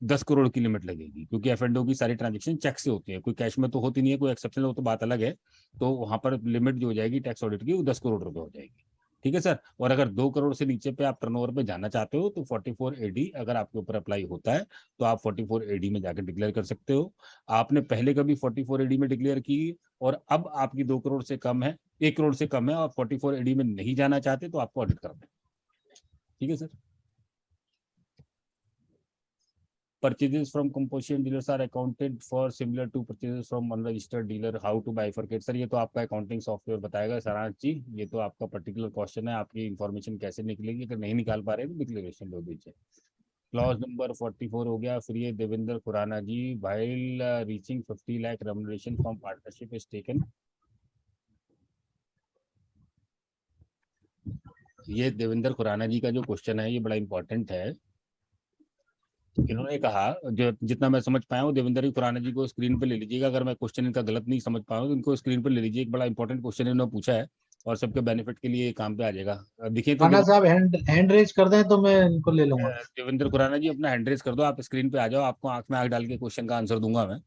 10 करोड़ की लिमिट लगेगी, क्योंकि F&O की सारी ट्रांजेक्शन चेक से होती है, कोई कैश में तो होती नहीं है, कोई एक्सेप्शनल हो तो बात अलग है। तो वहां पर लिमिट जो हो जाएगी टैक्स ऑडिट की वो 10 करोड़ रुपए हो जाएगी। ठीक है सर। और अगर 2 करोड़ से नीचे पे आप टर्नओवर पे जाना चाहते हो तो 44 AD अगर आपके ऊपर अप्लाई होता है तो आप 44 AD में जाकर डिक्लेयर कर सकते हो। आपने पहले कभी 44 AD में डिक्लेयर की और अब आपकी 2 करोड़ से कम है, 1 करोड़ से कम है और 44 AD में नहीं जाना चाहते तो आपको ऑडिट करना है। ठीक है sir. Purchases from composition dealers are accounted for similar to purchases from unregistered dealer. How to bifurcate? Sir ये तो आपका अकाउंटिंग सॉफ्टवेयर बताएगा सारांश जी, ये तो आपका पर्टिकुलर क्वेश्चन है, आपकी इंफॉर्मेशन कैसे निकलेगी, अगर नहीं निकाल पा रहे तो डिक्लेरेशन दे दीजिए। क्लॉज नंबर 44 हो गया। फिर ये देवेंद्र खुराना जी, while reaching 50 lakh remuneration from partnership is taken। ये देवेंद्र खुराना जी का जो क्वेश्चन है ये बड़ा इंपॉर्टेंट है। इन्होंने कहा, जो जितना मैं समझ पाया हूँ, देवेंद्र खुराना जी को स्क्रीन पे ले लीजिएगा, अगर मैं क्वेश्चन इनका गलत नहीं समझ पाया हूँ तो इनको स्क्रीन पे ले लीजिए। एक बड़ा इंपॉर्टेंट क्वेश्चन इन्होंने पूछा है और सबके बेनिफिट के लिए काम पे आ जाएगा। देखिए तो राणा साहब हैंड रेज कर दें तो मैं इनको ले लूंगा। देवेंद्र खुराना जी अपना हैंड रेज कर दो, आप स्क्रीन पे आ जाओ, आपको आंख में आंख डाल के क्वेश्चन का आंसर दूंगा मैं।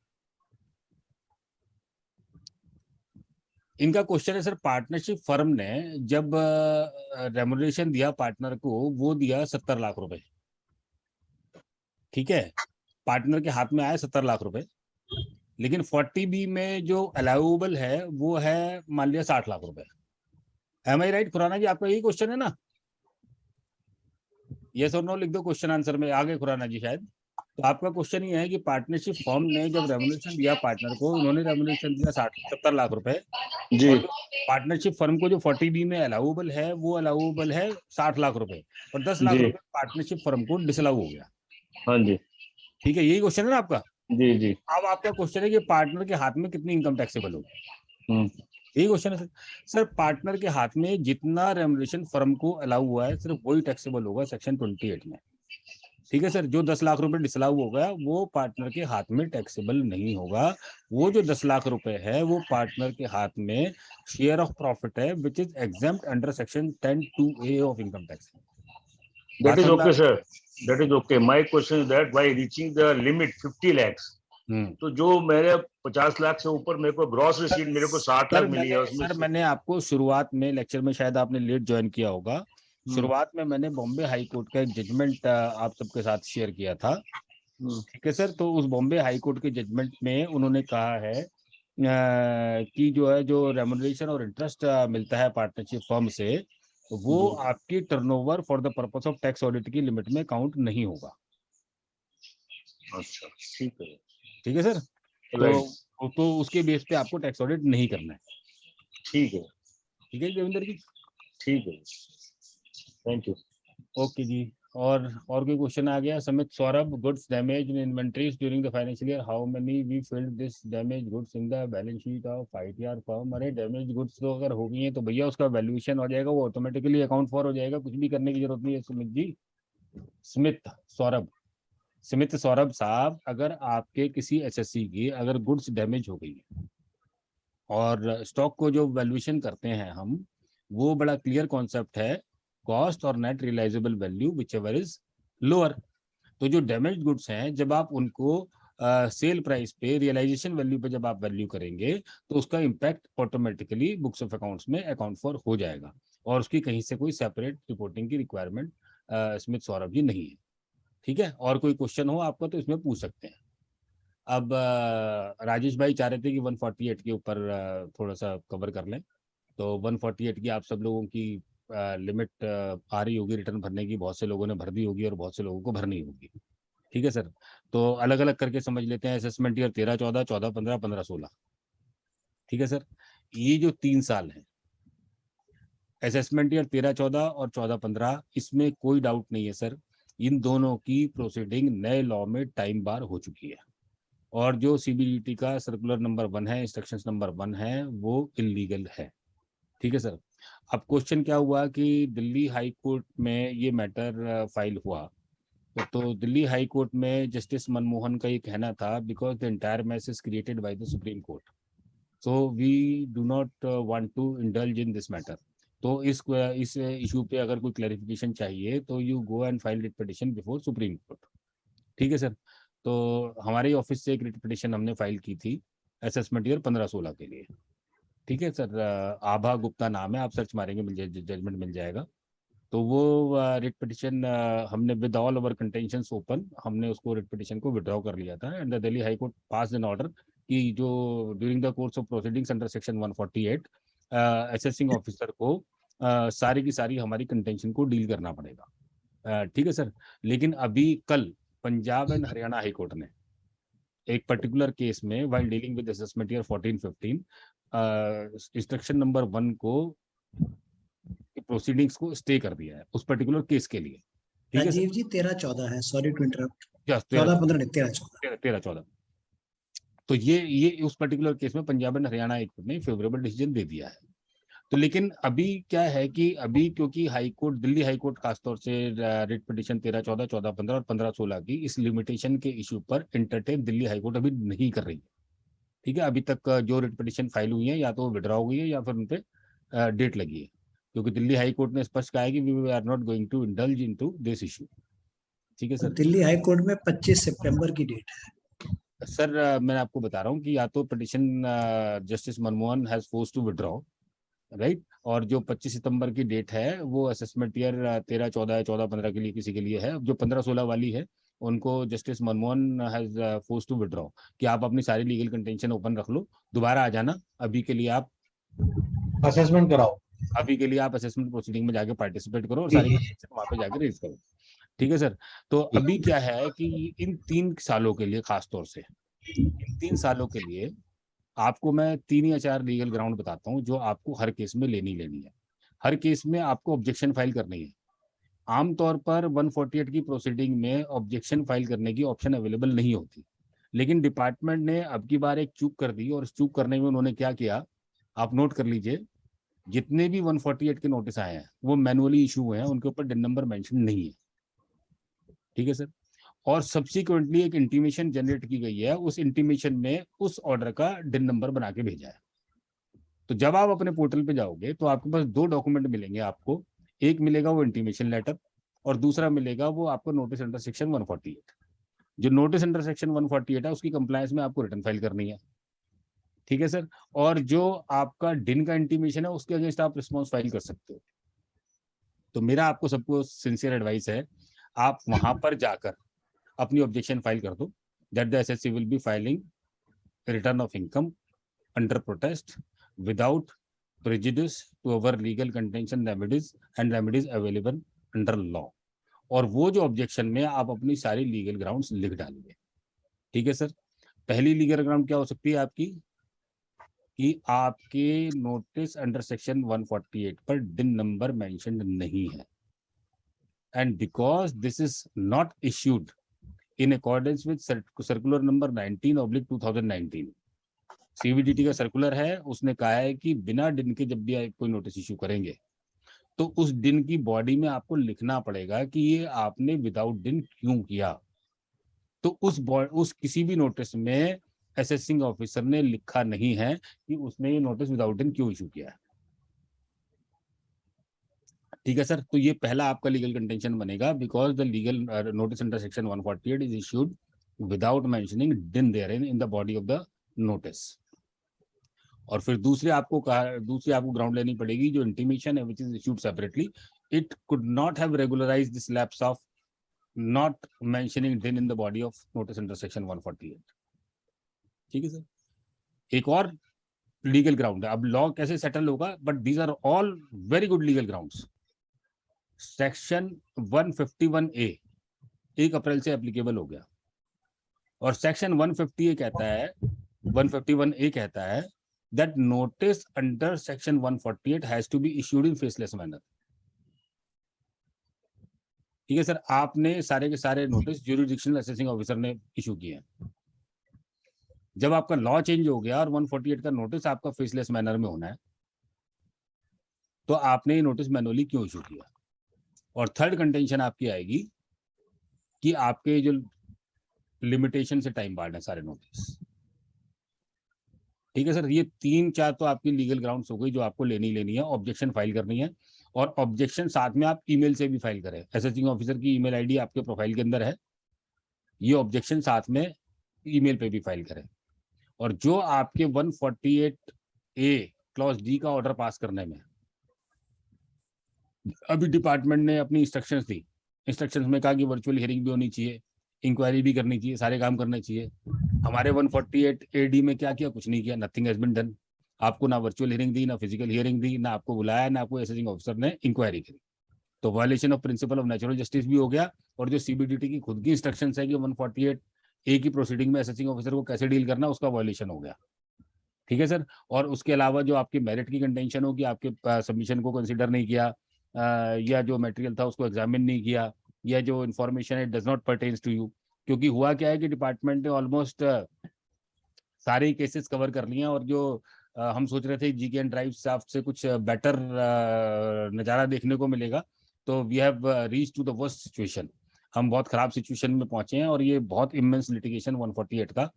इनका क्वेश्चन है सर, पार्टनरशिप फर्म ने जब रेमुनरेशन दिया पार्टनर को, वो दिया 70 लाख रुपए। ठीक है, पार्टनर के हाथ में आए 70 लाख रुपए, लेकिन 40B में जो अलाउएबल है वो है मान लिया 60 लाख रुपए। एम आई राइट खुराना जी? आपका यही क्वेश्चन है ना? यस और नो लिख दो क्वेश्चन आंसर में, आगे खुराना जी शायद। तो आपका क्वेश्चन ये है कि पार्टनरशिप फर्म ने जब रेमुनरेशन दिया पार्टनर को, उन्होंने रेमुनरेशन दिया 70 लाख रुपए, जी और पार्टनरशिप फर्म को जो 40B में अलाउएबल है वो अलाउएबल है 60 लाख रुपए, और 10 लाख जी रुपए पार्टनरशिप फर्म को डिसअलाउ हो गया। हाँ जी ठीक है, यही क्वेश्चन है ना आपका? जी जी अब आपका क्वेश्चन है कि पार्टनर के हाथ में कितनी इनकम टैक्सेबल होगी, हम्म यही क्वेश्चन है सर। सर पार्टनर के हाथ में जितना रेमुनरेशन फर्म को अलाउ हुआ है सिर्फ वही टैक्सेबल होगा सेक्शन 28 में। ठीक है सर, जो 10 लाख रुपए डिसअलाउ हो गया वो पार्टनर के हाथ में टैक्सेबल नहीं होगा। वो जो 10 लाख रुपए है वो पार्टनर के हाथ में शेयर ऑफ प्रॉफिट है, which is exempt under section 10(2)(a) of income tax. that is okay sir, that is okay. My question is that by reaching the limit 50 lakhs, तो जो मेरे 50 लाख से ऊपर मेरे को ग्रॉस रिसीट मेरे को 60 लाख मिली है उसमें सर मैंने आपको शुरुआत में लेक्चर में, शायद आपने लेट ज्वाइन किया होगा, शुरुआत में मैंने बॉम्बे हाई कोर्ट का एक जजमेंट आप सबके साथ शेयर किया था। ठीक है सर, तो उस बॉम्बे हाई कोर्ट के जजमेंट में उन्होंने कहा है कि जो है, जो रेमुनरेशन और इंटरेस्ट मिलता है पार्टनरशिप फर्म से, वो आपकी turnover for the purpose of tax audit की लिमिट में काउंट नहीं होगा। अच्छा ठीक है, ठीक है सर, तो उसके बेस पे आपको टैक्स ऑडिट नहीं करना है। ठीक है, ठीक है देवेंद्र जी, ठीक है, थैंक यू। ओके जी। और कोई क्वेश्चन आ गया? Samit Saurabh, goods damage in inventories during the financial year, how many we filed this damage goods in the balance sheet of ITR firm. अरे डैमेज गुड्स तो अगर हो गई है तो भैया उसका वैल्यूएशन हो जाएगा, वो ऑटोमेटिकली अकाउंट फॉर हो जाएगा, कुछ भी करने की जरूरत नहीं है सुमित जी। स्मित सौरभ साहब, अगर आपके किसी SSC की अगर गुड्स डैमेज हो गई है और स्टॉक को जो वैल्यूएशन करते हैं हम, वो बड़ा क्लियर कॉन्सेप्ट है, कॉस्ट और net realisable value whichever is lower. तो जो डैमेज गुड्स हैं जब आप उनको सेल प्राइस पे, रियलाइजेशन वैल्यू पे जब आप वैल्यू करेंगे तो उसका impact automatically books of accounts में अकाउंट फॉर हो जाएगा, और उसकी कहीं से कोई सेपरेट रिपोर्टिंग की रिक्वायरमेंट स्मित सौरभ जी नहीं है। ठीक है, और कोई क्वेश्चन हो आपका तो इसमें पूछ सकते हैं। अब राजेश भाई चाह रहे थे कि 148 के ऊपर थोड़ा सा कवर कर लें, तो 148 की आप सब लोगों की लिमिट आ रही होगी रिटर्न भरने की, बहुत से लोगों ने भर दी होगी और बहुत से लोगों को भरनी होगी। ठीक है सर, तो अलग अलग करके समझ लेते हैं। Assessment year 13-14, 14-15, 15-16। ठीक है सर, ये जो 3 साल हैं, असेसमेंट ईयर 13-14 और 14-15, इसमें कोई डाउट नहीं है सर, इन दोनों की प्रोसीडिंग नए लॉ में टाइम बार हो चुकी है, और जो CBDT का सर्कुलर नंबर 1 है, इंस्ट्रक्शंस नंबर 1 है, वो इलीगल है। ठीक है सर, अब क्वेश्चन क्या हुआ कि दिल्ली हाई कोर्ट में ये मैटर फाइल हुआ, तो दिल्ली हाई कोर्ट में जस्टिस मनमोहन का ये कहना था, because the entire mess is created by the supreme court, so we do not want to indulge in this matter. तो इस इशू पे अगर कोई क्लैरिफिकेशन चाहिए तो you go and file writ petition before supreme court. ठीक है sir, तो हमारे ऑफिस से एक रिट पिटिशन हमने फाइल की थी असेसमेंट ईयर 15-16 के लिए। ठीक है सर, आभा गुप्ता नाम है, आप सर्च मारेंगे जजमेंट मिल जाएगा। तो वो रिट पिटिशन हमने with all over contentions open हमने उसको रिट पिटिशन को विड्रॉ कर लिया था, and the Delhi high court pass an order कि जो during the course of proceedings under section 148 assessing officer को सारी की सारी हमारी कंटेंशन को डील करना पड़ेगा। ठीक है सर, लेकिन अभी कल Punjab and Haryana high court ने एक पर्टिकुलर केस में while dealing with assessment year 14-15 instruction number 1 को प्रोसीडिंग्स को स्टे कर दिया है उस पर्टिकुलर केस के लिए। ठीक है राजीव जी 13-14 है, सॉरी टू इंटरप्ट। 13-14 13-15 13-14। तो ये उस पर्टिकुलर केस में Punjab and Haryana high court ने फेवरेबल डिसीजन दे दिया है। तो लेकिन अभी क्या है कि अभी क्योंकि high court, Delhi high court खासतौर से रिट पिटिशन 13-14, 14-15 और 15-16 की इस लिमिटेशन के इश्यू पर इंटरटेन दिल्ली हाई कोर्ट अभी नहीं कर रही है। ठीक है, अभी तक जो रिट पिटिशन फाइल हुई है या तो विड्रॉ हुई है या फिर उन पे डेट लगी है, क्योंकि दिल्ली हाई कोर्ट ने स्पष्ट कहा है कि we are not going to indulge into this issue. ठीक है तो सर। दिल्ली हाई कोर्ट में 25 सितंबर की डेट है। सर मैं आपको बता रहा हूँ कि या तो petition justice Manmohan has force to withdraw, right, और जो 25 सितंबर की डेट है वो असेसमेंट ईयर 13-14 या 14-15 के लिए किसी के लिए है। जो 15-16 वाली है उनको justice Manmohan has force to withdraw कि आप अपनी सारी लीगल कंटेंशन ओपन रख लो, दोबारा आ जाना, अभी के लिए आप असेसमेंट कराओ, अभी के लिए आप असेसमेंट प्रोसीडिंग में जाके पार्टिसिपेट करो और सारी कंटेंशन वहां पे जाके रेज करो। ठीक है सर। तो अभी क्या है कि इन 3 सालों के लिए, खासतौर से इन 3 सालों के लिए आपको मैं 3 या 4 लीगल ग्राउंड बताता हूँ जो आपको हर केस में लेनी है। हर केस में आपको ऑब्जेक्शन फाइल करनी है। आमतौर पर 148 की प्रोसीडिंग में ऑब्जेक्शन फाइल करने की ऑप्शन अवेलेबल नहीं होती, लेकिन डिपार्टमेंट ने अब की बार एक चूक कर दी, और इस चूक करने में उन्होंने क्या किया आप नोट कर लीजिए। जितने भी 148 के नोटिस आए हैं वो मैनुअली इशू हुए हैं, उनके ऊपर डिन नंबर मेंशन नहीं है। ठीक है सर। और सब्सिक्वेंटली एक इंटीमेशन जनरेट की गई है, उस इंटीमेशन में उस ऑर्डर का डिन नंबर बना के भेजा है। तो जब आप अपने पोर्टल पे जाओगे तो आपके पास 2 डॉक्यूमेंट मिलेंगे आपको। एक मिलेगा वो इंटीमेशन लेटर, और दूसरा मिलेगा वो आपको नोटिस अंडर सेक्शन 148। जो नोटिस अंडर सेक्शन 148 है उसकी कंप्लायंस में आपको रिटर्न फाइल करनी है। ठीक है सर। और जो आपका डिन का इंटीमेशन है उसके अगेंस्ट आप रिस्पॉन्स फाइल कर सकते हो। तो मेरा आपको सबको सिंसियर एडवाइस है, आप वहां पर जाकर अपनी ऑब्जेक्शन फाइल कर दो, that the assessee will be filing return of income under protest without prejudice to our legal contention remedies and remedies available under law. और वो जो ऑब्जेक्शन में आप अपनी सारी लीगल ग्राउंड्स लिख डालिए। ठीक है सर। पहली लीगल ग्राउंड क्या हो सकती है आपकी कि आपके नोटिस अंडर सेक्शन 148 पर डिन नंबर मेंशन्ड नहीं है, and because this is not issued in accordance with circular number 19/2019, CBDT का सर्कुलर है, उसने कहा है कि बिना डिन के जब भी कोई नोटिस इश्यू करेंगे तो उस डिन की बॉडी में आपको लिखना पड़ेगा कि ये आपने विदाउट डिन क्यों किया। तो उस किसी भी नोटिस में असेसिंग ऑफिसर ने लिखा नहीं है कि उसने ये नोटिस विदाउट डिन क्यों इशू किया है। ठीक है सर। तो ये पहला आपका लीगल कंटेंशन बनेगा, because the legal notice under section 148 is issued without mentioning DIN there in the body of the notice. और फिर दूसरी आपको ग्राउंड लेनी पड़ेगी जो इंटीमेशन है, which is issued separately, it could not have regularised this lapse of not mentioning DIN in the body of notice under section 148। ठीक है सर। एक और लीगल ग्राउंड है, अब लॉ कैसे सेटल होगा, but these are all very good legal grounds. Section 151A 1 अप्रैल से एप्लीकेबल हो गया, और सेक्शन 151A कहता है that notice under section 148 has to be issued in faceless manner। ठीक है सर। आपने सारे के सारे नोटिस ज्यूरिडिक्शनल असेसिंग ऑफिसर ने इशू किए हैं। जब आपका लॉ चेंज हो गया और 148 का नोटिस आपका फेसलेस मैनर में होना है, तो आपने ये नोटिस मैनुअली क्यों इशू किया। और थर्ड कंटेंशन आपकी आएगी कि आपके जो लिमिटेशन से टाइम बार्ड है सारे नोटिस। ठीक है सर। ये 3-4 तो आपकी लीगल ग्राउंड्स हो गई जो आपको लेनी है, ऑब्जेक्शन फाइल करनी है, और ऑब्जेक्शन साथ में आप ईमेल से भी फाइल करें। असेसिंग ऑफिसर की ईमेल आईडी आपके प्रोफाइल के अंदर है, ये ऑब्जेक्शन साथ में ईमेल पे भी फाइल करें। और जो आपके 148A क्लॉज डी का ऑर्डर पास करने में अभी डिपार्टमेंट ने अपनी इंस्ट्रक्शंस दी, इंस्ट्रक्शंस में कहा कि वर्चुअल हियरिंग भी होनी चाहिए, इंक्वायरी भी करनी चाहिए, सारे काम करने चाहिए। हमारे 148AD में क्या किया? कुछ नहीं किया, नथिंग हैज बीन डन। आपको ना वर्चुअल हियरिंग दी, ना फिजिकल हियरिंग दी, ना आपको बुलाया, ना आपको असेसिंग ऑफिसर ने इंक्वायरी करी। तो violation of principle of natural justice भी हो गया, और जो CBDT की खुद की इंस्ट्रक्शंस है कि 148A की प्रोसीडिंग में असेसिंग ऑफिसर को कैसे डील करना, उसका वायलेशन हो गया। ठीक है सर। और उसके अलावा जो आपकी मेरिट की कंटेंशन हो कि आपके सबमिशन को कंसीडर नहीं किया, या जो मटेरियल था उसको एग्जामिन नहीं किया, या जो इन्फॉर्मेशन है does not pertains to you. क्योंकि हुआ क्या है कि डिपार्टमेंट ने ऑलमोस्ट सारे केसेस कवर कर लिए हैं, और जो हम सोच रहे थे GK एंड ड्राइव साफ से कुछ बेटर नज़ारा देखने को मिलेगा, तो we have reach to the worst situation. हम बहुत खराब सिचुएशन में पहुंचे हैं, और ये बहुत इमेंस लिटिगेशन 148 का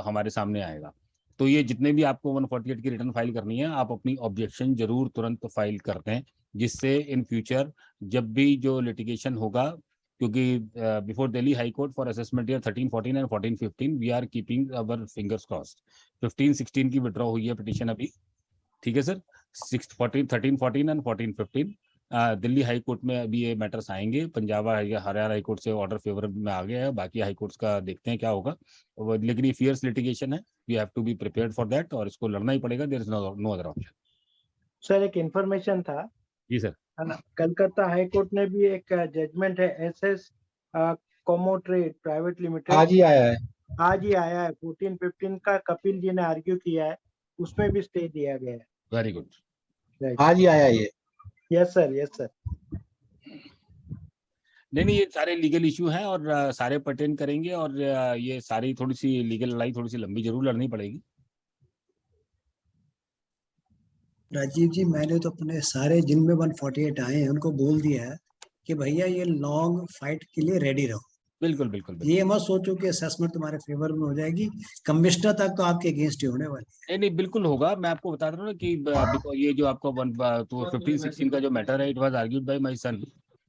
हमारे सामने आएगा। तो ये जितने भी आपको 148 की रिटर्न फाइल करनी है, आप अपनी ऑब्जेक्शन जरूर तुरंत फाइल कर दें, जिससे इन फ्यूचर जब भी जो लिटिगेशन होगा, क्योंकि before Delhi high court for assessment year 13, 14 and 14, 15 we are keeping our fingers crossed. 15, 16 की विड्रॉ हुई है पिटीशन अभी। ठीक है sir. 13, 14 and 14, 15 Delhi high court में अभी ये मैटर्स आएंगे। पंजाब या हरियाणा हाई कोर्ट से ऑर्डर फेवर में आ गया है, बाकी हाई कोर्ट्स का देखते हैं क्या होगा। लेकिन ये फियर्स लिटिगेशन है, we have to be prepared for that, और इसको लड़ना ही पड़ेगा। There is no other option. Sir एक इंफॉर्मेशन था, जी सर। है ना, कलकत्ता हाई कोर्ट ने भी एक जजमेंट है SS कोमोट्रेड प्राइवेट लिमिटेड, आज ही आया है। आज ही आया है 14, 15 का, कपिल जी ने आर्ग्यू किया है, उसमें भी स्टे दिया गया है। Very good. आज ही आया ये। Yes sir, yes sir. नहीं, ये सारे लीगल इशू हैं, और सारे पर्टेन करेंगे, और ये सारी थोड़ी सी लीगल लड़ाई थोड़ी सी लंबी जरूर लड़नी पड़ेगी। राजीव जी, मैंने तो अपने सारे जिनमें 148 आए हैं उनको बोल दिया है कि भैया ये लॉन्ग फाइट के लिए रेडी रहो। बिल्कुल बिल्कुल बिल्कुल। ये मत सोचो कि असेसमेंट तुम्हारे फेवर में हो जाएगी, कमिश्नर तक तो आपके अगेंस्ट ही होने वाली है। नहीं बिल्कुल होगा। मैं आपको बता रहा हूँ ना कि ये जो आपका 15, 16 का जो मैटर है, it was argued by my son.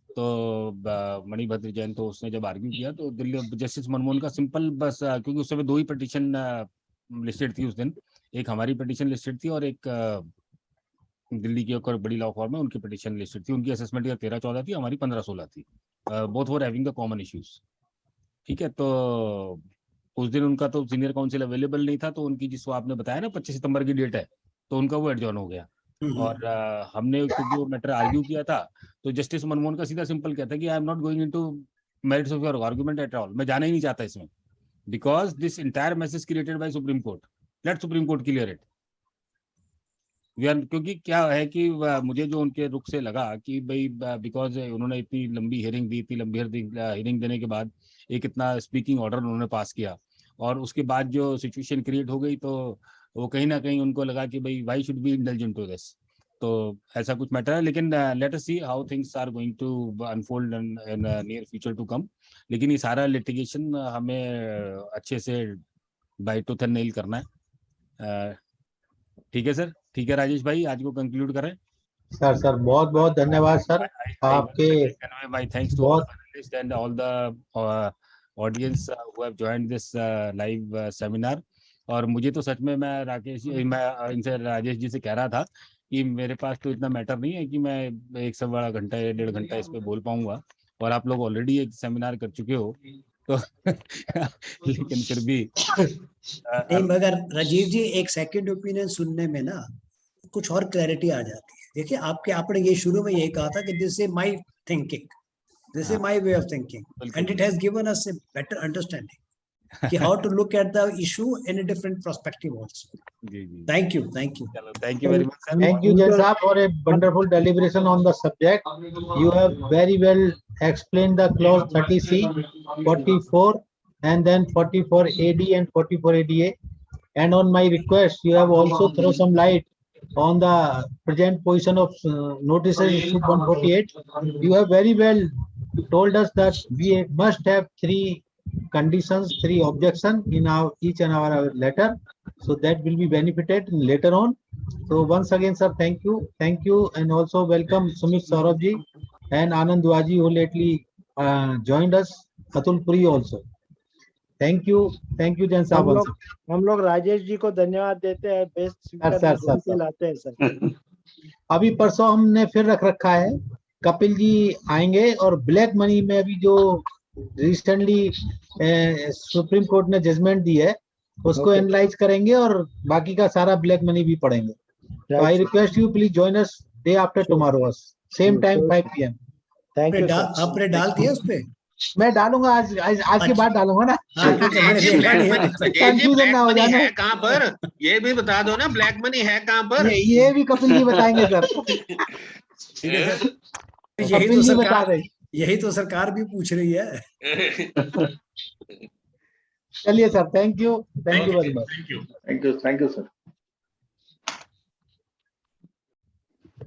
तो मणिभद्र जैन, तो उसने जब आर्ग्यू किया तो दिल्ली जस्टिस मनमोहन का सिंपल बस, क्योंकि उस समय 2 ही पिटीशन लिस्टेड थी उस दिन, एक हमारी पिटीशन लिस्टेड थी, और एक दिल्ली की एक और बड़ी लॉ फॉर्म है उनकी पिटीशन लिस्टेड थी। उनकी असेसमेंट ईयर 13, 14 थी, हमारी 15, 16 थी। Both were having the common issues. ठीक है। तो उस दिन उनका तो सीनियर काउंसिल अवेलेबल नहीं था, तो उनकी जिसको आपने बताया ना 25 सितंबर की डेट है, तो उनका वो एडजॉर्न हो गया। और हमने क्योंकि वो मैटर आर्ग्यू किया था, तो जस्टिस मनमोहन का सीधा सिंपल कहता है कि I am not going into merits of your argument at all. मैं जाना ही नहीं चाहता इसमें, because this entire message created by supreme court, let supreme court clear it. क्योंकि क्या है कि मुझे जो उनके रुख से लगा कि भाई, बिकॉज उन्होंने इतनी लंबी हियरिंग दी, इतनी लंबी हियरिंग देने के बाद एक इतना स्पीकिंग ऑर्डर उन्होंने पास किया, और उसके बाद जो सिचुएशन क्रिएट हो गई, तो वो कहीं ना कहीं उनको लगा कि भाई why should be indulge into this. तो ऐसा कुछ मैटर है, लेकिन let us see how things are going to unfold in near future to come. लेकिन ये सारा लिटिगेशन हमें अच्छे से बाय टूथ एंड नेल करना है। ठीक है सर। ठीक है राजेश भाई, आज को कंक्लूड करें। सर बहुत बहुत धन्यवाद सर आपके। My thanks to all panelist and all the audience who have joined this live seminar. और मुझे तो सच में, मैं इनसे राजेश जी से कह रहा था कि मेरे पास तो इतना मैटर नहीं है कि मैं 1 घंटा या 1.5 घंटा इस पे बोल पाऊंगा, और आप लोग ऑलरेडी एक सेमिनार कर चुके हो, तो लेकिन फिर भी नहीं, मगर राजीव जी एक सेकंड ओपिनियन सुनने में ना कुछ और क्लैरिटी आ जाती है। देखिए, आपने ये शुरू में यही कहा था कि this is my thinking, this is my way of thinking, and it has given us a better understanding कि how to look at the issue in a different perspective also. जी जी, थैंक यू। चलो, thank you very much sir. Thank you, Jan Saab, for a wonderful deliberation on the subject. You have very well explained the clause 30C, 44, and then 44AD and 44ADA. And on my request, you have also thrown some light on the present position of notices issued 148. You have very well told us that we must have 3 conditions, 3 objections in each and our letter, so that will be benefited later on. So once again, sir, thank you, and also welcome Sumit Saurabh ji and Anand Duaji, who lately joined us, Atul Puri also. Thank you Jain साहब। हम लोग राजेश जी को धन्यवाद देते हैं, best sir. लाते हैं sir. अभी परसों हमने फिर रख रखा है, कपिल जी आएंगे और ब्लैक मनी में भी जो रिसेंटली सुप्रीम कोर्ट ने जजमेंट दी है उसको Okay. एनालाइज करेंगे और बाकी का सारा ब्लैक मनी भी पढ़ेंगे। तो I request you please join us day after tomorrow same time 5 PM। Thank you आपने डाल दिया उस पे? मैं डालूंगा आज के बाद डालूंगा ना। हाँ, क्योंकि मैंने देखा नहीं है। कंफ्यूजन ना हो ब्लैक मनी जाना। है कहाँ पर, ये भी बता दो ना, ब्लैक मनी है कहाँ पर? ये भी कपिल जी बताएंगे सर। ठीक है सर। कपिल जी बता रहे। यही तो सरकार भी पूछ रही है। चलिए sir, thank you very much. Thank you sir.